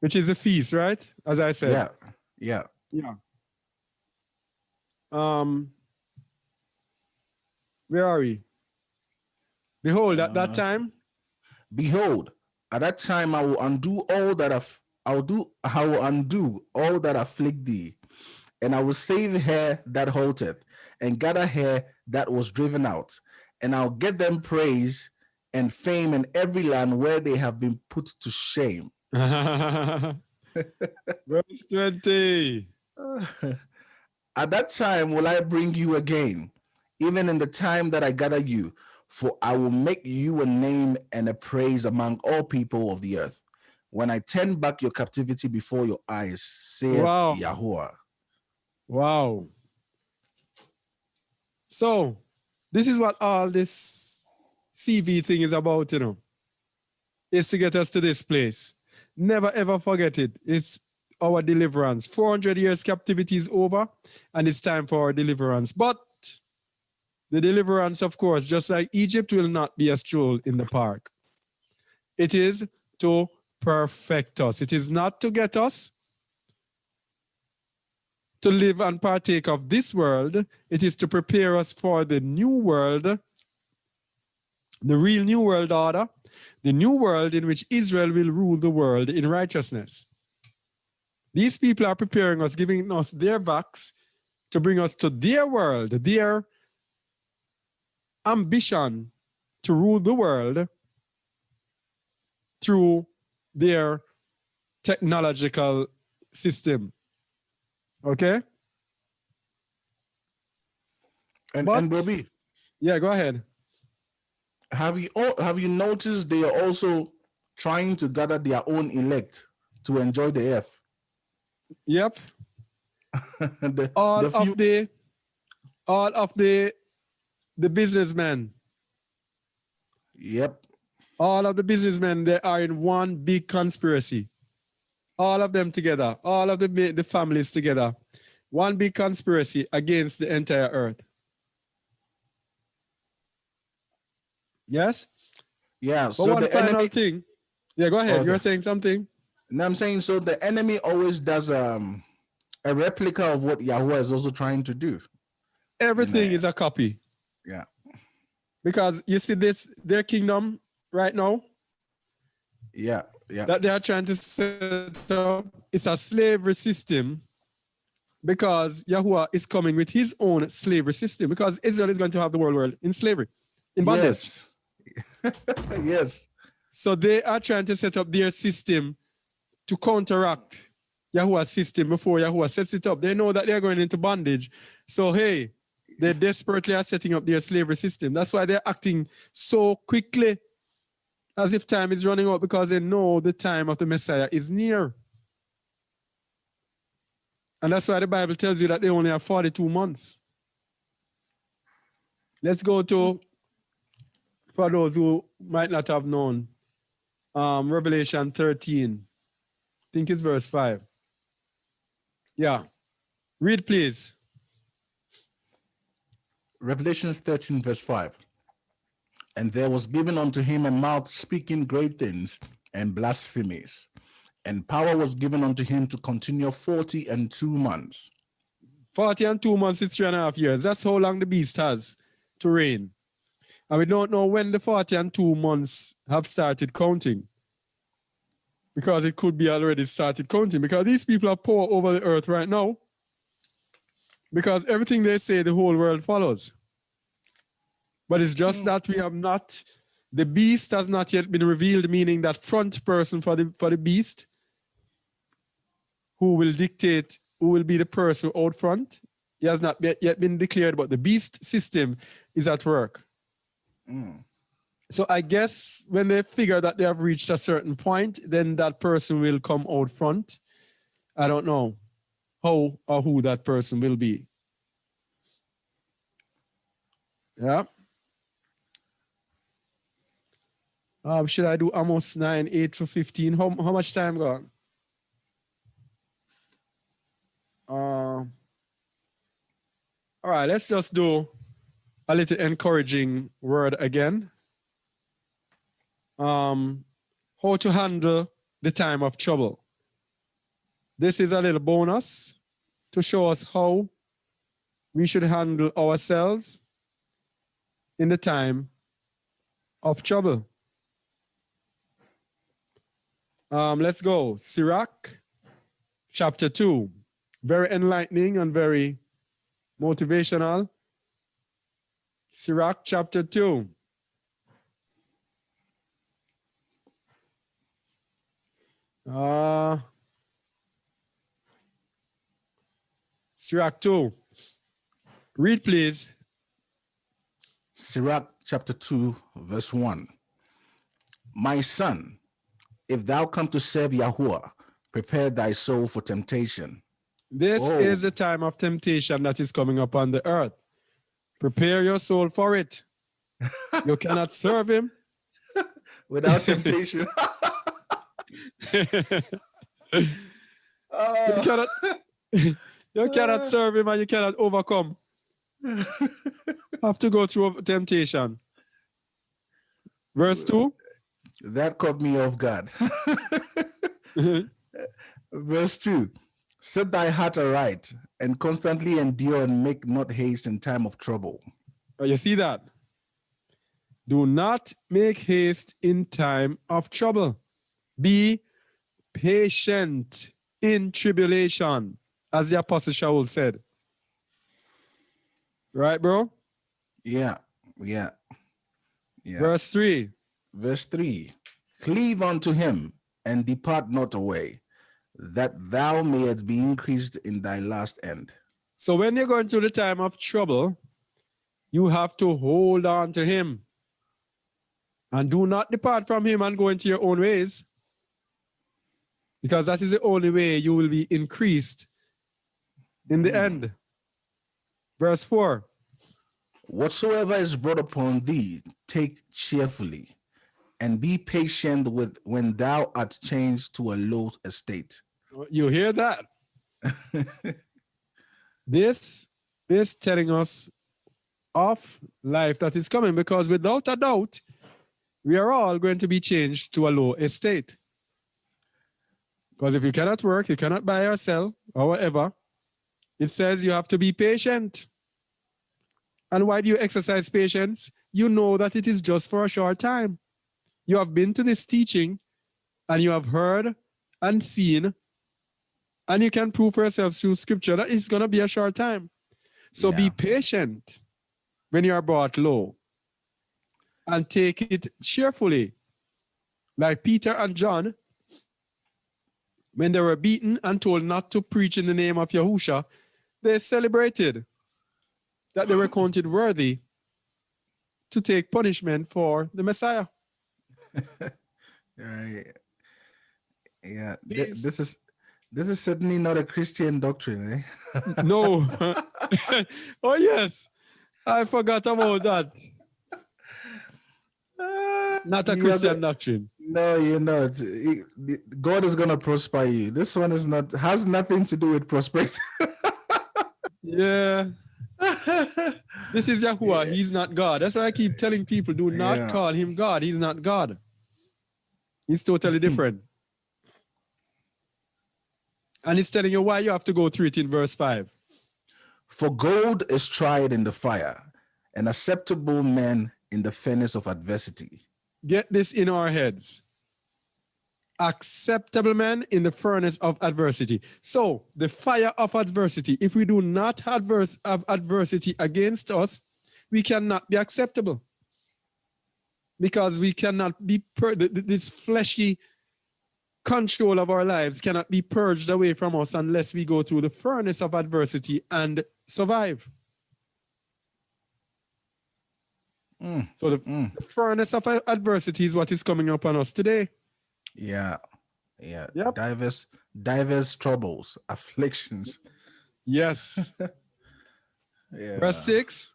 which is a feast, right? As I said. Yeah. Yeah. Where are we? Behold, at that time, Behold, at that time I will undo all that I will undo all that afflict thee, and I will save her that halteth, and gather her that was driven out, and I'll get them praise and fame in every land where they have been put to shame. verse 20. At that time will I bring you again, even in the time that I gather you, for I will make you a name and a praise among all people of the earth. When I turn back your captivity before your eyes, saith Wow. Yahuwah. Wow. So, this is what all this CV thing is about, you know. Is to get us to this place. Never ever forget it. It's our deliverance. 400 years captivity is over, and it's time for our deliverance. But the deliverance, of course, just like Egypt, will not be a stroll in the park. It is to perfect us. It is not to get us to live and partake of this world. It is to prepare us for the new world, the real new world order, the new world in which Israel will rule the world in righteousness. These people are preparing us, giving us their backs to bring us to their world, their ambition to rule the world through their technological system. Okay? And But- Baby, Yeah, go ahead. have you noticed they are also trying to gather their own elect to enjoy the earth? Yep. The All few- of the businessmen, Yep. all of the businessmen, they are in one big conspiracy. All of them together, all of the families together. One big conspiracy against the entire earth. Yes? Yeah. But So one the final enemy. thing. Yeah, go ahead. You were Okay. saying something? No, I'm saying so the enemy always does a replica of what Yahweh is also trying to do. Everything is a copy. Yeah. Because you see this, their kingdom right now, Yeah. Yeah. that they are trying to set up, it's a slavery system, because Yahuwah is coming with his own slavery system, because Israel is going to have the world in slavery, in bondage. Yes. Yes. So they are trying to set up their system to counteract Yahuwah's system before Yahuwah sets it up. They know that they're going into bondage. So, hey, they desperately are setting up their slavery system. That's why they're acting so quickly, as if time is running out, because they know the time of the Messiah is near. And that's why the Bible tells you that they only have 42 months. Let's go to, for those who might not have known, Revelation 13. I think it's verse 5. Yeah. Read, please. Revelation 13, verse 5. And there was given unto him a mouth speaking great things and blasphemies. And power was given unto him to continue 42 months. 42 months is 3.5 years. That's how long the beast has to reign. And we don't know when the 42 months have started counting, because it could be already started counting, because these people are poor over the earth right now, because everything they say, the whole world follows. But it's just that we have not, the beast has not yet been revealed, meaning that front person for the beast, who will dictate, who will be the person out front. He has not yet been declared, but the beast system is at work. So I guess when they figure that they have reached a certain point, then that person will come out front. I don't know how or who that person will be. Yeah. Should I do Amos 9, 8 to 15? How much time gone? All right, let's just do a little encouraging word again. How to handle the time of trouble. This is a little bonus to show us how we should handle ourselves in the time of trouble. Let's go. Sirach, chapter 2. Very enlightening and very motivational. Sirach, chapter 2. Sirach 2. Read, please. Sirach chapter 2, verse 1. My son, if thou come to serve Yahuwah, prepare thy soul for temptation. This Oh. is the time of temptation that is coming upon the earth. Prepare your soul for it. You cannot serve him Without temptation. you cannot, you cannot serve him and you cannot overcome. Have to go through temptation. Verse 2. That caught me off guard. Verse 2. Set thy heart aright and constantly endure and make not haste in time of trouble. You see that? Do not make haste in time of trouble. Be patient in tribulation, as the Apostle Shaul said. Right, bro? Yeah. Verse 3. Verse 3. Cleave unto him and depart not away, that thou mayest be increased in thy last end. So when you're going through the time of trouble, you have to hold on to him. And do not depart from him and go into your own ways. Because that is the only way you will be increased in the end. Verse 4. Whatsoever is brought upon thee, take cheerfully, and be patient with when thou art changed to a low estate. You hear that? This is telling us of life that is coming, because without a doubt, we are all going to be changed to a low estate. Because if you cannot work, you cannot buy or sell, or whatever, it says you have to be patient. And why do you exercise patience? You know that it is just for a short time. You have been to this teaching, and you have heard and seen, and you can prove for yourself through Scripture that it's going to be a short time. So be patient when you are brought low, and take it cheerfully. Like Peter and John, when they were beaten and told not to preach in the name of Yahusha, they celebrated that they were counted worthy to take punishment for the Messiah. Right. Yeah. This is certainly not a Christian doctrine, eh? No. Oh, yes. I forgot about that. Not a Christian doctrine. No, you're not. God is going to prosper you. This one has nothing to do with prosperity. Yeah. This is Yahuwah. Yeah. He's not God. That's why I keep telling people, do not call him God. He's not God. He's totally different. And it's telling you why you have to go through it in verse 5. For gold is tried in the fire, and acceptable men in the furnace of adversity. Get this in our heads. Acceptable men in the furnace of adversity. So the fire of adversity, if we do not have adversity against us, we cannot be acceptable. Because we cannot be, this fleshy control of our lives cannot be purged away from us unless we go through the furnace of adversity and survive. So the furnace of adversity is what is coming upon us today. Yeah. Yep. Diverse troubles, afflictions. Yes. Verse 6.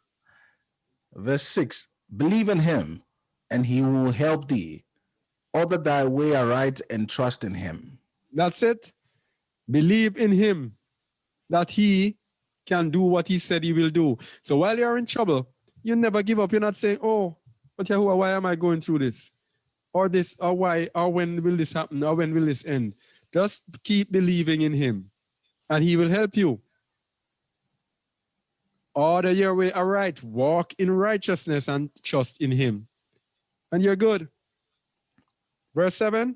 Verse 6. Believe in him, and he will help thee. Order thy way aright and trust in him. That's it. Believe in him, that he can do what he said he will do. So while you're in trouble, you never give up. You're not saying, oh, but Yahuwah, why am I going through this? Or this, or why, or when will this happen, or when will this end? Just keep believing in him, and he will help you. Order your way aright. Walk in righteousness and trust in him. And you're good. Verse 7.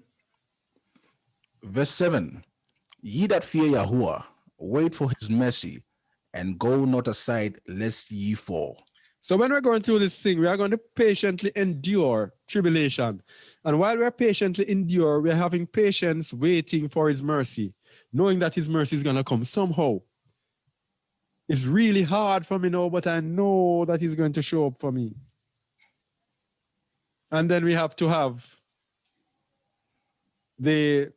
Verse 7. Ye that fear Yahuwah, wait for his mercy, and go not aside lest ye fall. So when we're going through this thing, we are going to patiently endure tribulation. And while we're patiently endure, we're having patience waiting for his mercy, knowing that his mercy is going to come somehow. It's really hard for me now, but I know that he's going to show up for me. And then we have to have the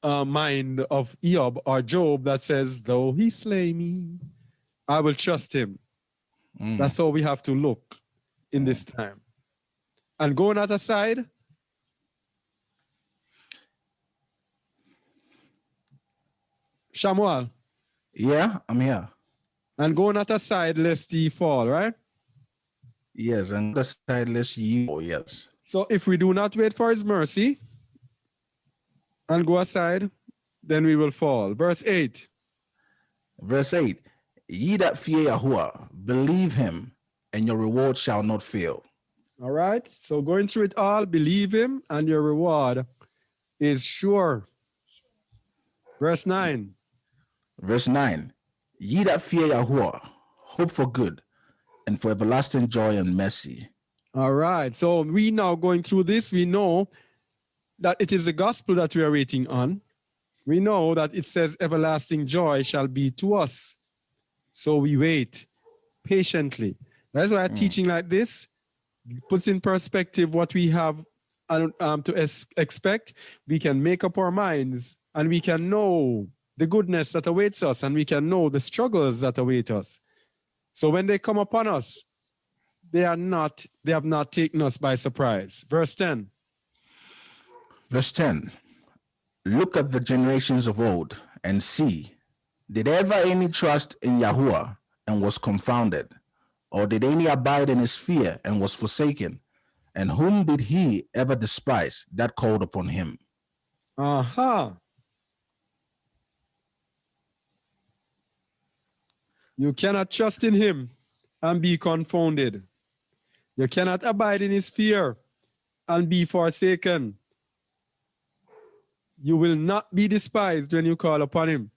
mind of Job or Job that says, though he slay me, I will trust him. That's how we have to look in this time. And going at aside, Shamuel. Yeah, I'm here. And go not aside lest ye fall, right? Yes, and go aside lest ye fall, yes. So if we do not wait for his mercy and go aside, then we will fall. Verse 8. Verse 8. Ye that fear Yahuwah, believe him, and your reward shall not fail. All right. So going through it all, believe him, and your reward is sure. Verse 9. Verse 9. Ye that fear Yahuwah, hope for good, and for everlasting joy and mercy. All right. So we now going through this, we know that it is the gospel that we are waiting on. We know that it says everlasting joy shall be to us. So we wait patiently. That's why teaching like this puts in perspective what we have to expect. We can make up our minds and we can know the goodness that awaits us and we can know the struggles that await us. So when they come upon us, they have not taken us by surprise. Verse 10. Verse 10. Look at the generations of old and see, did ever any trust in Yahuwah and was confounded? Or did any abide in his fear and was forsaken? And whom did he ever despise that called upon him? Aha. You cannot trust in him and be confounded. You cannot abide in his fear and be forsaken. You will not be despised when you call upon him.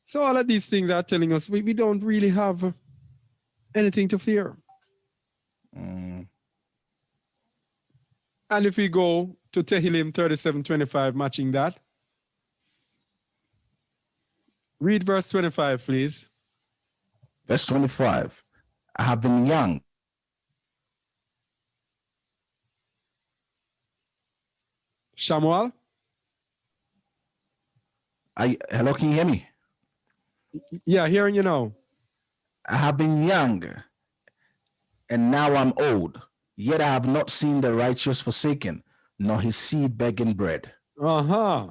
So all of these things are telling us we don't really have anything to fear. And if we go to Tehillim 37:25, matching that, read verse 25, please. Verse 25. I have been young. Shamuel? Hello, can you hear me? Yeah, hearing you now. I have been young, and now I'm old, yet I have not seen the righteous forsaken, nor his seed begging bread. Uh-huh.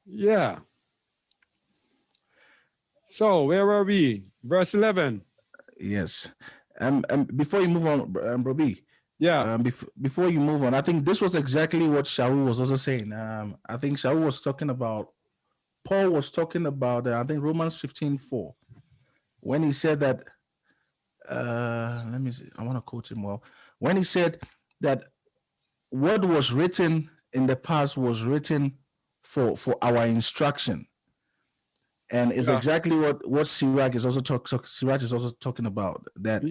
Yeah. So where were we? Verse 11. Yes. Before you move on, Bro B, Yeah. before you move on, I think this was exactly what Shaul was also saying. I think Shaul was talking about, Paul was talking about, I think Romans 15:4, when he said that, let me see, I want to quote him well. When he said that what was written in the past was written for our instruction. And it's exactly what Sirach is also talking about, that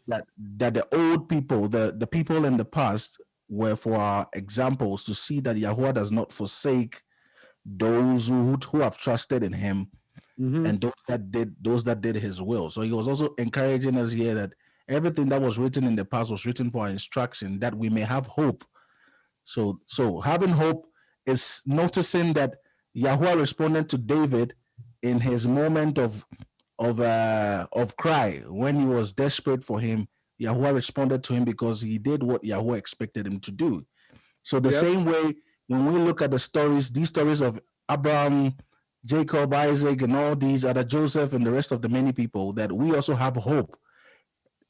that the old people, the people in the past were for our examples to see that Yahuwah does not forsake those who have trusted in him and those that did his will. So he was also encouraging us here that everything that was written in the past was written for our instruction, that we may have hope. So having hope is noticing that Yahuwah responded to David in his moment of cry, when he was desperate for him. Yahuwah responded to him because he did what Yahuwah expected him to do. So the same way, when we look at the stories, these stories of Abraham, Jacob, Isaac, and all these other, Joseph, and the rest of the many people, that we also have hope,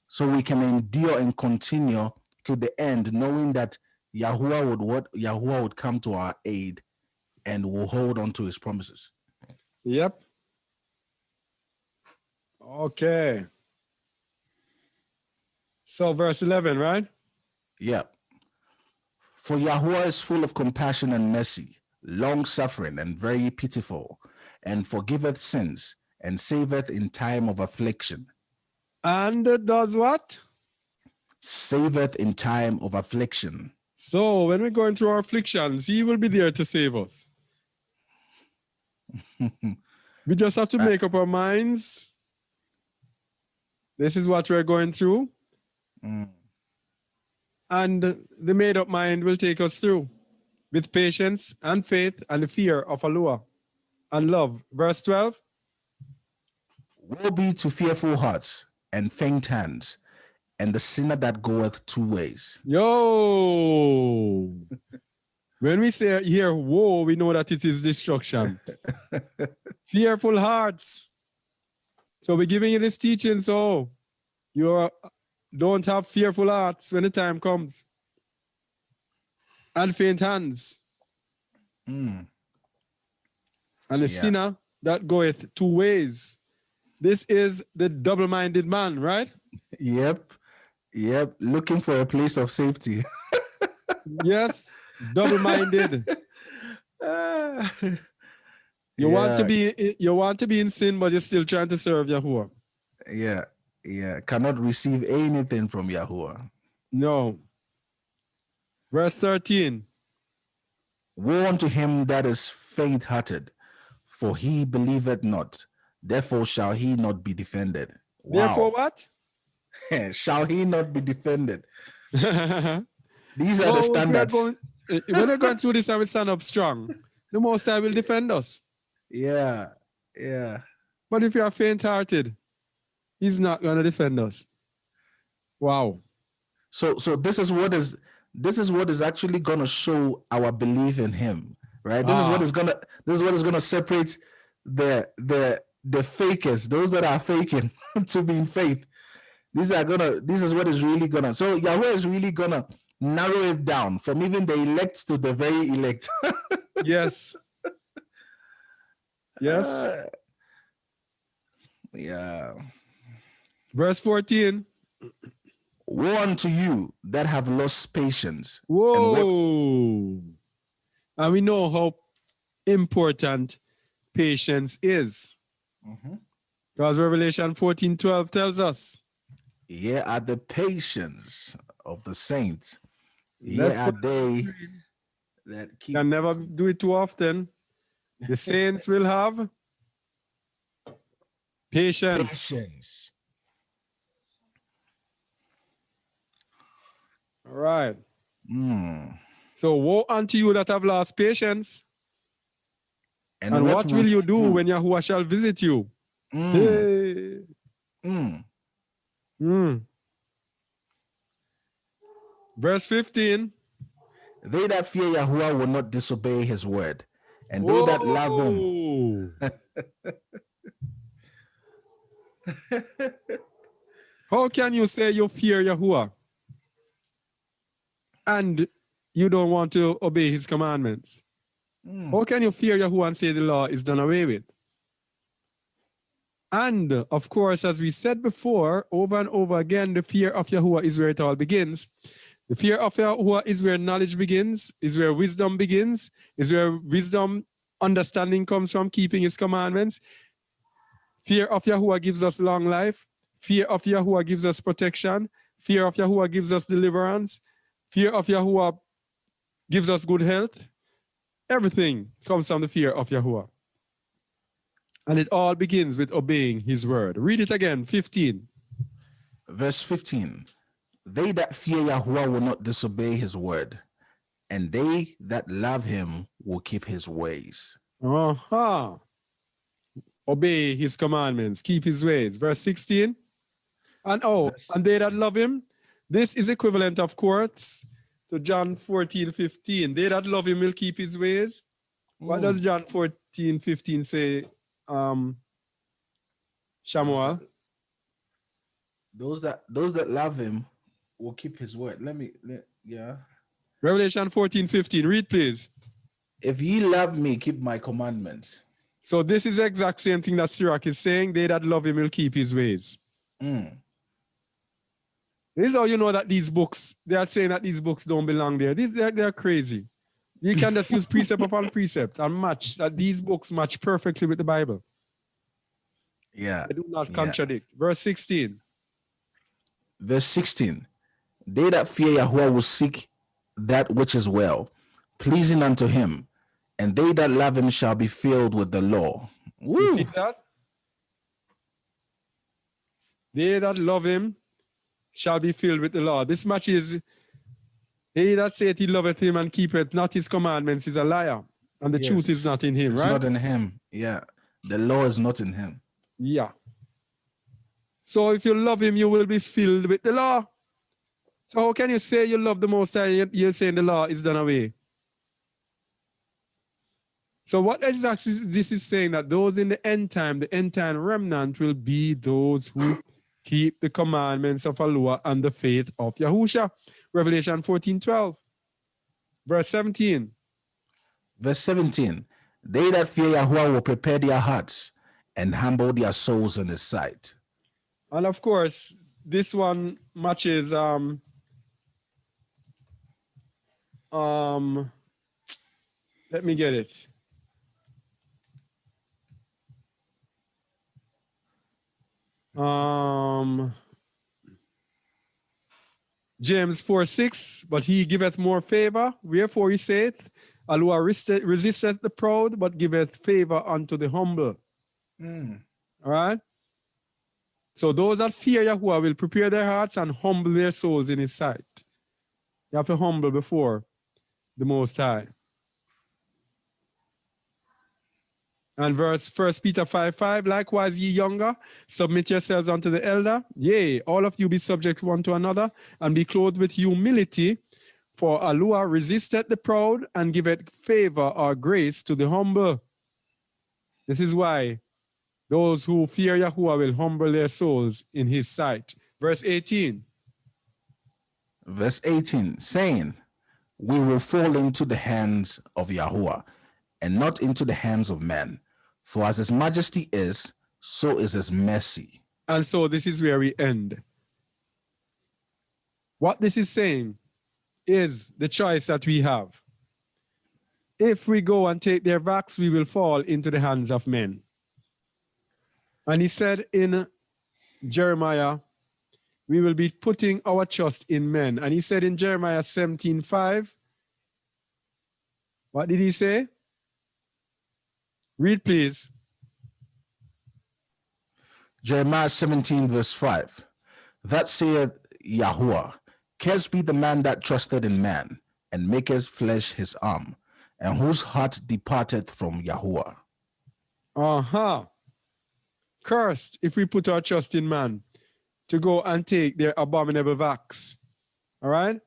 so we can endure and continue to the end, knowing that Yahuwah would come to our aid and will hold on to his promises. Yep. Okay. So verse 11, right? Yep. For Yahweh is full of compassion and mercy, long suffering and very pitiful, and forgiveth sins, and saveth in time of affliction. And does what? Saveth in time of affliction. So when we're going through our afflictions, he will be there to save us. We just have to make up our minds. This is what we're going through. And the made up mind will take us through with patience and faith and the fear of Allah and love. Verse 12. Woe be to fearful hearts and faint hands, and the sinner that goeth two ways. Yo! When we say here, woe, we know that it is destruction. Fearful hearts. So we're giving you this teaching so you don't have fearful hearts when the time comes. And faint hands. And the sinner that goeth two ways. This is the double-minded man, right? Yep. Looking for a place of safety. Yes, double-minded. You want to be in sin, but you're still trying to serve Yahuwah. Yeah. Cannot receive anything from Yahuwah. No. Verse 13. Woe unto him that is faint-hearted, for he believeth not. Therefore shall he not be defended. Wow. Therefore what? Shall he not be defended? These So are the standards. when we're going through this and we stand up strong, the Most High will defend us. Yeah. But if you are faint-hearted, he's not going to defend us. Wow. So this is what is actually going to show our belief in him, right? This is what is going to separate the fakers, those that are faking to be in faith. This is what is really gonna. So Yahweh is really gonna narrow it down from even the elect to the very elect. Yes. Yeah. Verse 14. Woe unto you that have lost patience. Whoa. And we know how important patience is. Because Revelation 14:12 tells us. Here are the patience of the saints. Here are they that keep. Can never do it too often. The saints will have patience. All right. So woe unto you that have lost patience. And what will you do when Yahuwah shall visit you? Hey. Verse 15. They that fear Yahuwah will not disobey his word, and they that love him. How can you say you fear Yahuwah and you don't want to obey his commandments? How can you fear Yahuwah and say the law is done away with? And of course, as we said before, over and over again, the fear of Yahuwah is where it all begins. The fear of Yahuwah is where knowledge begins, is where wisdom begins, is where wisdom, understanding comes from keeping his commandments. Fear of Yahuwah gives us long life. Fear of Yahuwah gives us protection. Fear of Yahuwah gives us deliverance. Fear of Yahuwah gives us good health. Everything comes from the fear of Yahuwah. And it all begins with obeying his word. Read it again, 15. Verse 15. They that fear Yahuwah will not disobey his word, and they that love him will keep his ways. Obey his commandments, keep his ways. Verse 16. And they that love him, this is equivalent, of course, to John 14:15. They that love him will keep his ways. What does John 14:15 say, Shamuel? Those that love him will keep his word. Revelation 14:15. Read, please. If ye love me, keep my commandments. So this is the exact same thing that Sirach is saying. They that love him will keep his ways. Mm. This is how you know that these books, they are saying that these books don't belong there. They're crazy. You can just use precept upon precept and match that these books match perfectly with the Bible. Yeah. They do not contradict. Verse 16. Verse 16. They that fear Yahweh will seek that which is well, pleasing unto him, and they that love him shall be filled with the law. Woo. You see that? They that love him shall be filled with the law. This matches, he that saith he loveth him and keepeth not his commandments is a liar, and the truth is not in him, It's right? not in him. Yeah. The law is not in him. Yeah. So if you love him, you will be filled with the law. So how can you say you love the Most High, you're saying the law is done away? So what exactly this is saying, that those in the end time remnant will be those who keep the commandments of Allah and the faith of Yahusha. Revelation 14:12. Verse 17. Verse 17. They that fear Yahweh will prepare their hearts and humble their souls in his sight. And of course, this one matches let me get it. James 4:6, but he giveth more favor. Wherefore he saith, Allah resisteth the proud, but giveth favor unto the humble. All right? So those that fear Yahuwah will prepare their hearts and humble their souls in his sight. You have to humble before the Most High. And verse 1 Peter 5:5, likewise ye younger, submit yourselves unto the elder. Yea, all of you be subject one to another, and be clothed with humility, for Allah resisteth the proud, and giveth favor or grace to the humble. This is why those who fear Yahuwah will humble their souls in his sight. Verse 18. Verse 18, saying, we will fall into the hands of Yahuwah, and not into the hands of men. For as his majesty is, so is his mercy. And so this is where we end. What this is saying is the choice that we have. If we go and take their backs, we will fall into the hands of men. And he said in Jeremiah, we will be putting our trust in men. And he said in Jeremiah 17:5, what did he say? Read, please. Jeremiah 17, verse 5. That saith Yahuwah, cursed be the man that trusted in man, and maketh flesh his arm, and whose heart departed from Yahuwah. Cursed if we put our trust in man to go and take their abominable backs. All right?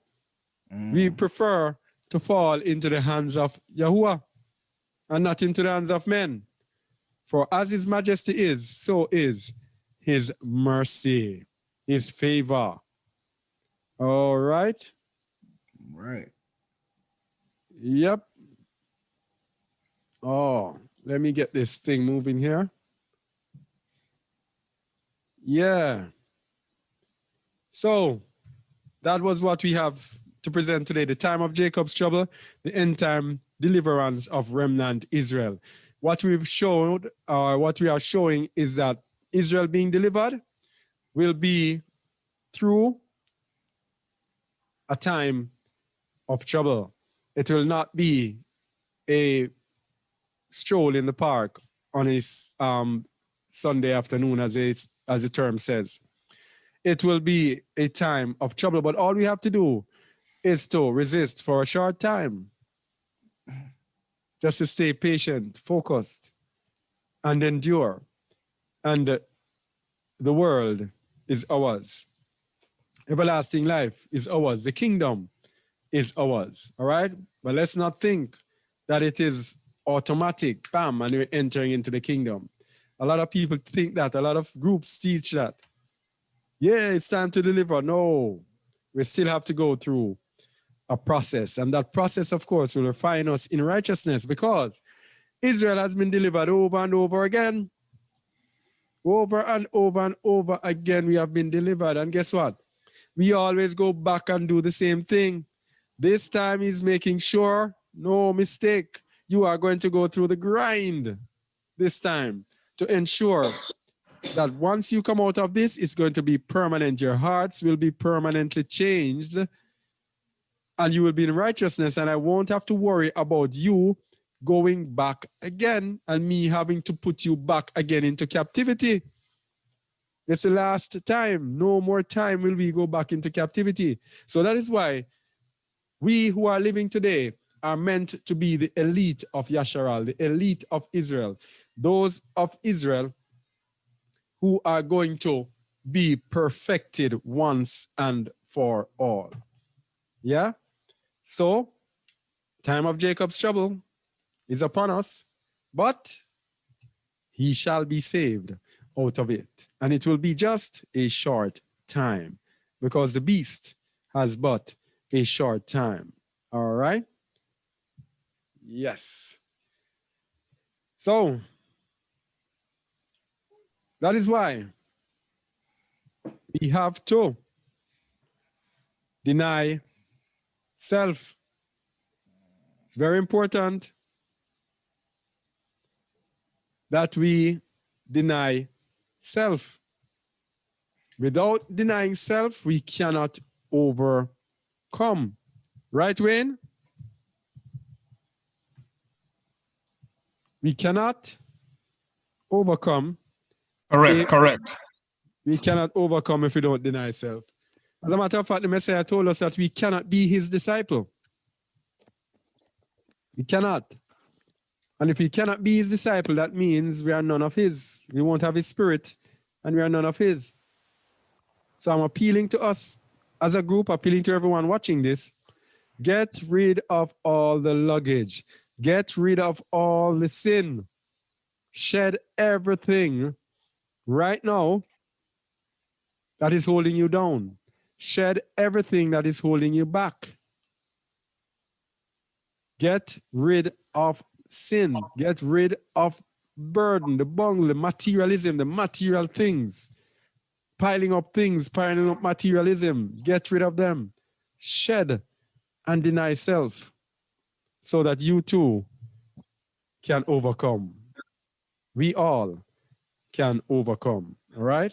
We prefer to fall into the hands of Yahuwah and not into the hands of men. For as his majesty is, so is his mercy, his favor. All right? Right. Yep. Oh, let me get this thing moving here. Yeah. So that was what we have to present today. The time of Jacob's trouble, the end time deliverance of remnant Israel. What we've showed, or what we are showing, is that Israel being delivered will be through a time of trouble. It will not be a stroll in the park on a Sunday afternoon, as the term says. It will be a time of trouble, but all we have to do is to resist for a short time. Just to stay patient, focused, and endure. And the world is ours. Everlasting life is ours. The kingdom is ours. All right? But let's not think that it is automatic, bam, and we're entering into the kingdom. A lot of people think that. A lot of groups teach that. Yeah, it's time to deliver. No, we still have to go through a process. And that process, of course, will refine us in righteousness, because Israel has been delivered over and over again. Over and over and over again, we have been delivered. And guess what? We always go back and do the same thing. This time he's making sure, no mistake, you are going to go through the grind this time to ensure that once you come out of this, it's going to be permanent. Your hearts will be permanently changed and you will be in righteousness. And I won't have to worry about you going back again and me having to put you back again into captivity. It's the last time. No more time will we go back into captivity. So that is why we who are living today are meant to be the elite of Yasharal, the elite of Israel. Those of Israel who are going to be perfected once and for all. Yeah? So, time of Jacob's trouble is upon us, but he shall be saved out of it. And it will be just a short time because the beast has but a short time. All right? Yes. So, that is why we have to deny self. It's very important that we deny self. Without denying self, we cannot overcome. Right, Wayne? We cannot overcome. Correct. We cannot overcome if we don't deny self. As a matter of fact, the Messiah told us that we cannot be his disciple. We cannot. And if we cannot be his disciple, that means we are none of his. We won't have his spirit, and we are none of his. So I'm appealing to us as a group, appealing to everyone watching this. Get rid of all the luggage. Get rid of all the sin. Shed everything right now that is holding you down. Shed everything that is holding you back. Get rid of sin. Get rid of burden, the bungle, the materialism, the material things. Piling up things, piling up materialism. Get rid of them. Shed and deny self so that you too can overcome. We all can overcome. All right?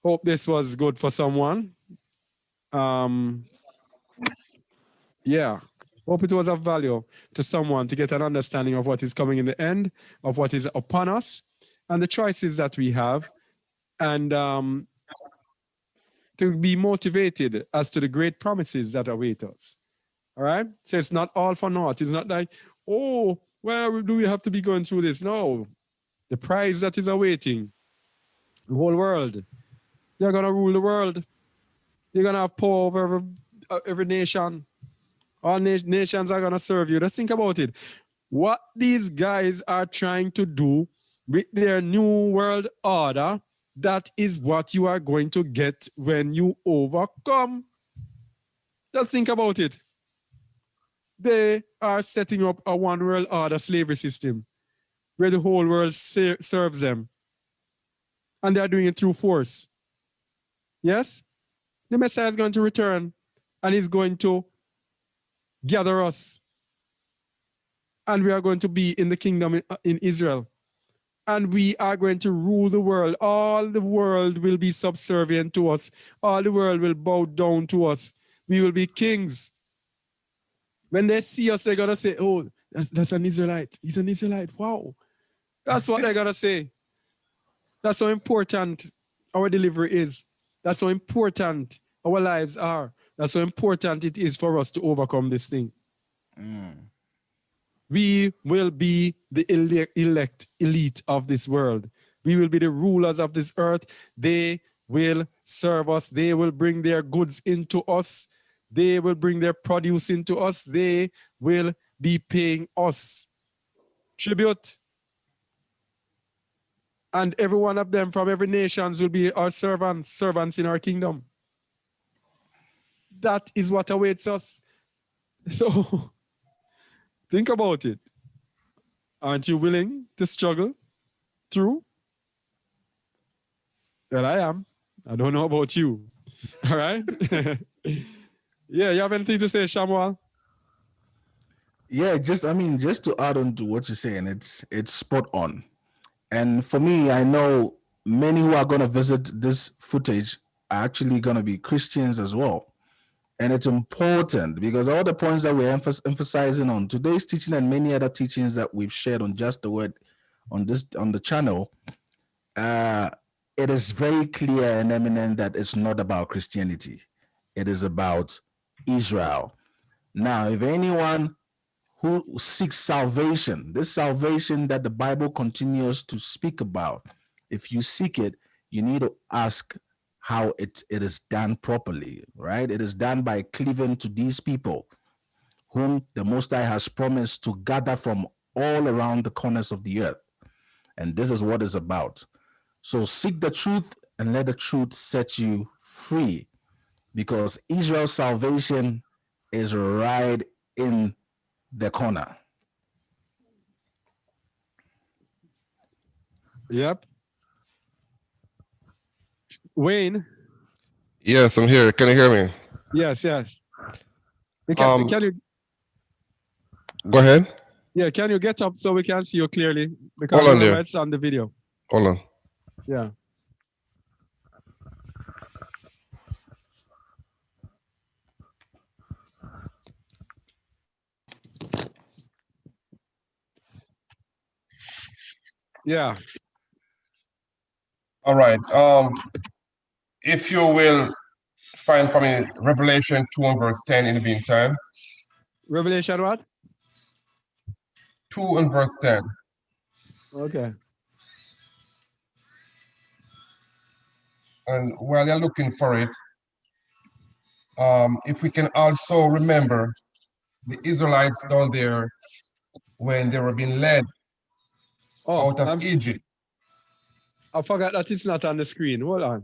Hope this was good for someone. Yeah. Hope it was of value to someone to get an understanding of what is coming in the end, of what is upon us, and the choices that we have, and to be motivated as to the great promises that await us. All right? So it's not all for naught. It's not like, oh, well, do we have to be going through this? No. The prize that is awaiting the whole world. You're going to rule the world. You're going to have power over every nation. All nations are going to serve you. Just think about it. What these guys are trying to do with their new world order, that is what you are going to get when you overcome. Just think about it. They are setting up a one world order slavery system where the whole world serves them. And they are doing it through force. Yes? The Messiah is going to return and he's going to gather us. And we are going to be in the kingdom in Israel. And we are going to rule the world. All the world will be subservient to us. All the world will bow down to us. We will be kings. When they see us, they're going to say, oh, that's an Israelite. He's an Israelite. Wow. That's what they're going to say. That's how important our delivery is. That's how important our lives are. That's how important it is for us to overcome this thing. We will be the elite of this world. We will be the rulers of this earth. They will serve us. They will bring their goods into us. They will bring their produce into us. They will be paying us tribute. And every one of them from every nation will be our servants in our kingdom. That is what awaits us. So think about it. Aren't you willing to struggle through? Well, I am. I don't know about you. All right? Yeah, you have anything to say, Shamuel? Yeah, just to add on to what you're saying, it's spot on. And for me, I know many who are going to visit this footage are actually going to be Christians as well. And it's important because all the points that we're emphasizing on today's teaching and many other teachings that we've shared on Just the Word on the channel, it is very clear and eminent that it's not about Christianity. It is about Israel. Now, if anyone who seeks salvation, this salvation that the Bible continues to speak about, if you seek it, you need to ask how it is done properly, right? It is done by cleaving to these people whom the Most High has promised to gather from all around the corners of the earth. And this is what it's about. So seek the truth and let the truth set you free, because Israel's salvation is right in the corner. Yep. Wayne? Yes, I'm here. Can you hear me? Yes. Can you? Go ahead. Yeah, can you get up so we can see you clearly? Because Hold on remember, there. it's on the video. Hold on. Yeah. Yeah. All right. If you will find for me Revelation 2 and verse 10 in the meantime. Revelation what? 2 and verse 10. Okay. And while you're looking for it, if we can also remember the Israelites down there when they were being led out of Egypt. I forgot that it's not on the screen. Hold on.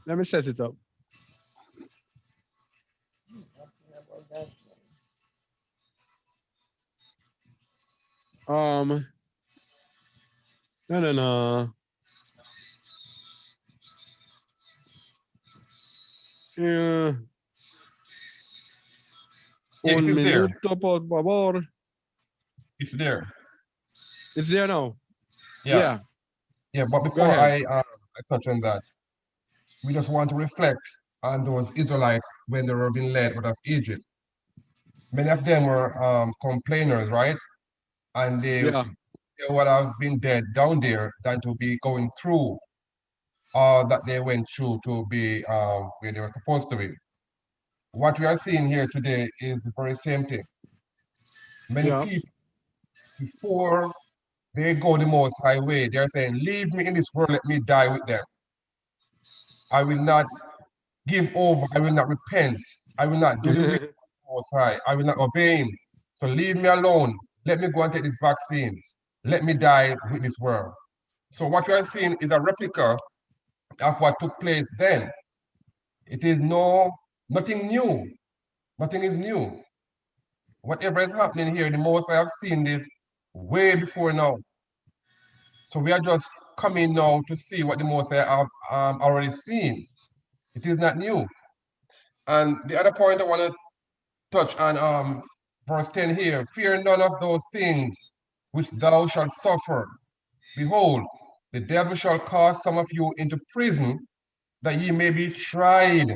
Let me set it up. No. Yeah. Yeah, it is there. Por favor. It's there. It's there now. Yeah. Yeah, but before I touch on that, we just want to reflect on those Israelites when they were being led out of Egypt. Many of them were complainers, right? And they would have been dead down there than to be going through all that they went through to be where they were supposed to be. What we are seeing here today is the very same thing. Many people, before they go the most high way, they're saying, leave me in this world, let me die with them. I will not give over, I will not repent, I will not do the will of the most high, I will not obey him. So leave me alone, let me go and take this vaccine, let me die with this world. So what we are seeing is a replica of what took place then. It is nothing new. Nothing is new. Whatever is happening here, the most I have seen this way before now. So we are just coming now to see what the most I have already seen. It is not new. And the other point I want to touch on verse 10 here, fear none of those things which thou shalt suffer. Behold, the devil shall cast some of you into prison, that ye may be tried.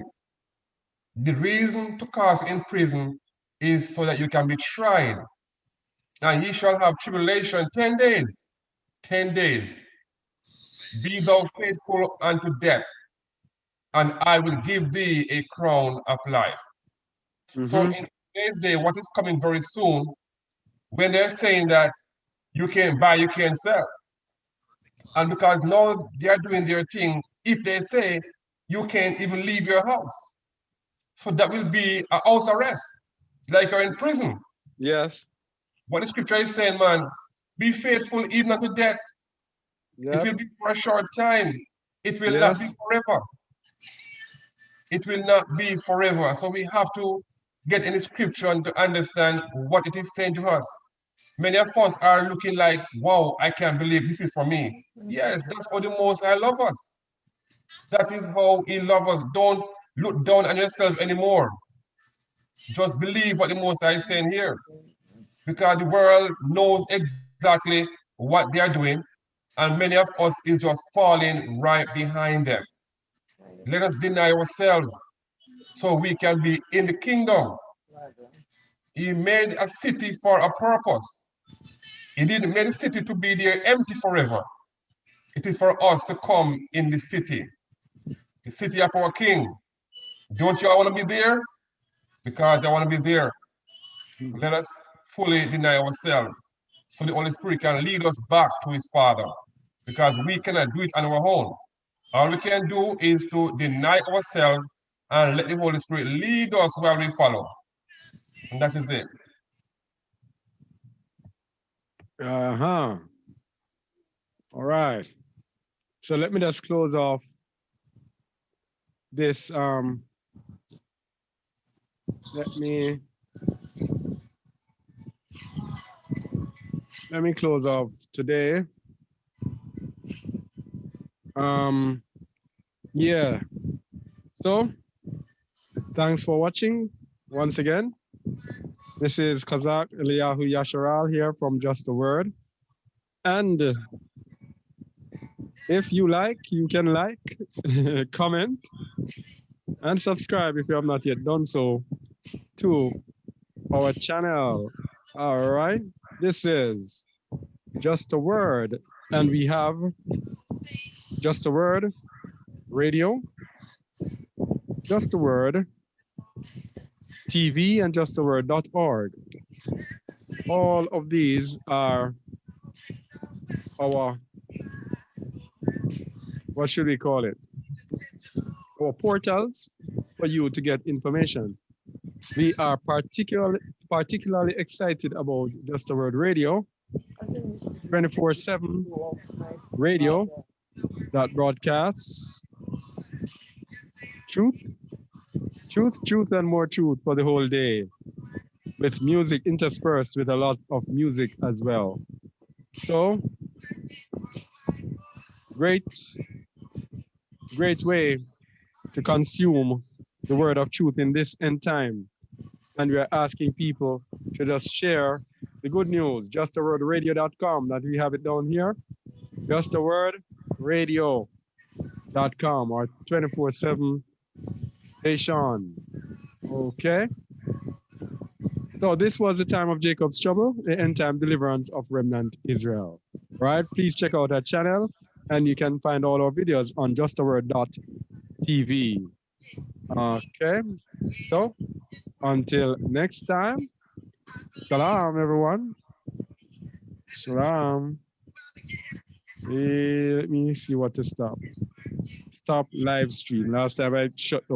The reason to cast in prison is so that you can be tried. And ye shall have tribulation 10 days. 10 days. Be thou faithful unto death, and I will give thee a crown of life. So in today's day, what is coming very soon, when they're saying that you can buy, you can sell. And because now they are doing their thing, if they say you can't even leave your house. So that will be a house arrest, like you're in prison. Yes. What the scripture is saying, man, be faithful even unto death. Yep. It will be for a short time. It will not be forever. It will not be forever. So we have to get in the scripture and to understand what it is saying to us. Many of us are looking like, wow, I can't believe this is for me. Yes, that's how the Most High love us. That is how He loves us. Don't look down on yourself anymore. Just believe what the Most High is saying here. Because the world knows exactly what they are doing, and many of us is just falling right behind them. Let us deny ourselves so we can be in the kingdom. He made a city for a purpose. He didn't make the city to be there empty forever. It is for us to come in the city of our King. Don't you all want to be there? Because I want to be there. Let us fully deny ourselves so the Holy Spirit can lead us back to His Father. Because we cannot do it on our own. All we can do is to deny ourselves and let the Holy Spirit lead us while we follow. And that is it. All right. So let me just close off this. Let me close off today. Yeah. So thanks for watching once again. This is Kazak Eliyahu Yasharal here from Just a Word. And if you like, you can like, comment, and subscribe if you have not yet done so to our channel. All right. This is Just a Word. And we have Just a Word Radio, Just a Word TV, and justaword.org. All of these are our, what should we call it? Our portals for you to get information. We are particularly excited about Just a Word Radio, 24/7 radio that broadcasts truth, and more truth for the whole day, with music interspersed with a lot of music as well. So, great way to consume the word of truth in this end time. And we are asking people to just share the good news, justawordradio.com, that we have it down here, justawordradio.com, our 24/7 station. Okay. So this was the time of Jacob's trouble, the end time deliverance of Remnant Israel. Right? Please check out our channel, and you can find all our videos on justaword.tv. Okay. So until next time, shalom, everyone. Shalom. Let me see what to stop. Stop live stream. Last time I shut down.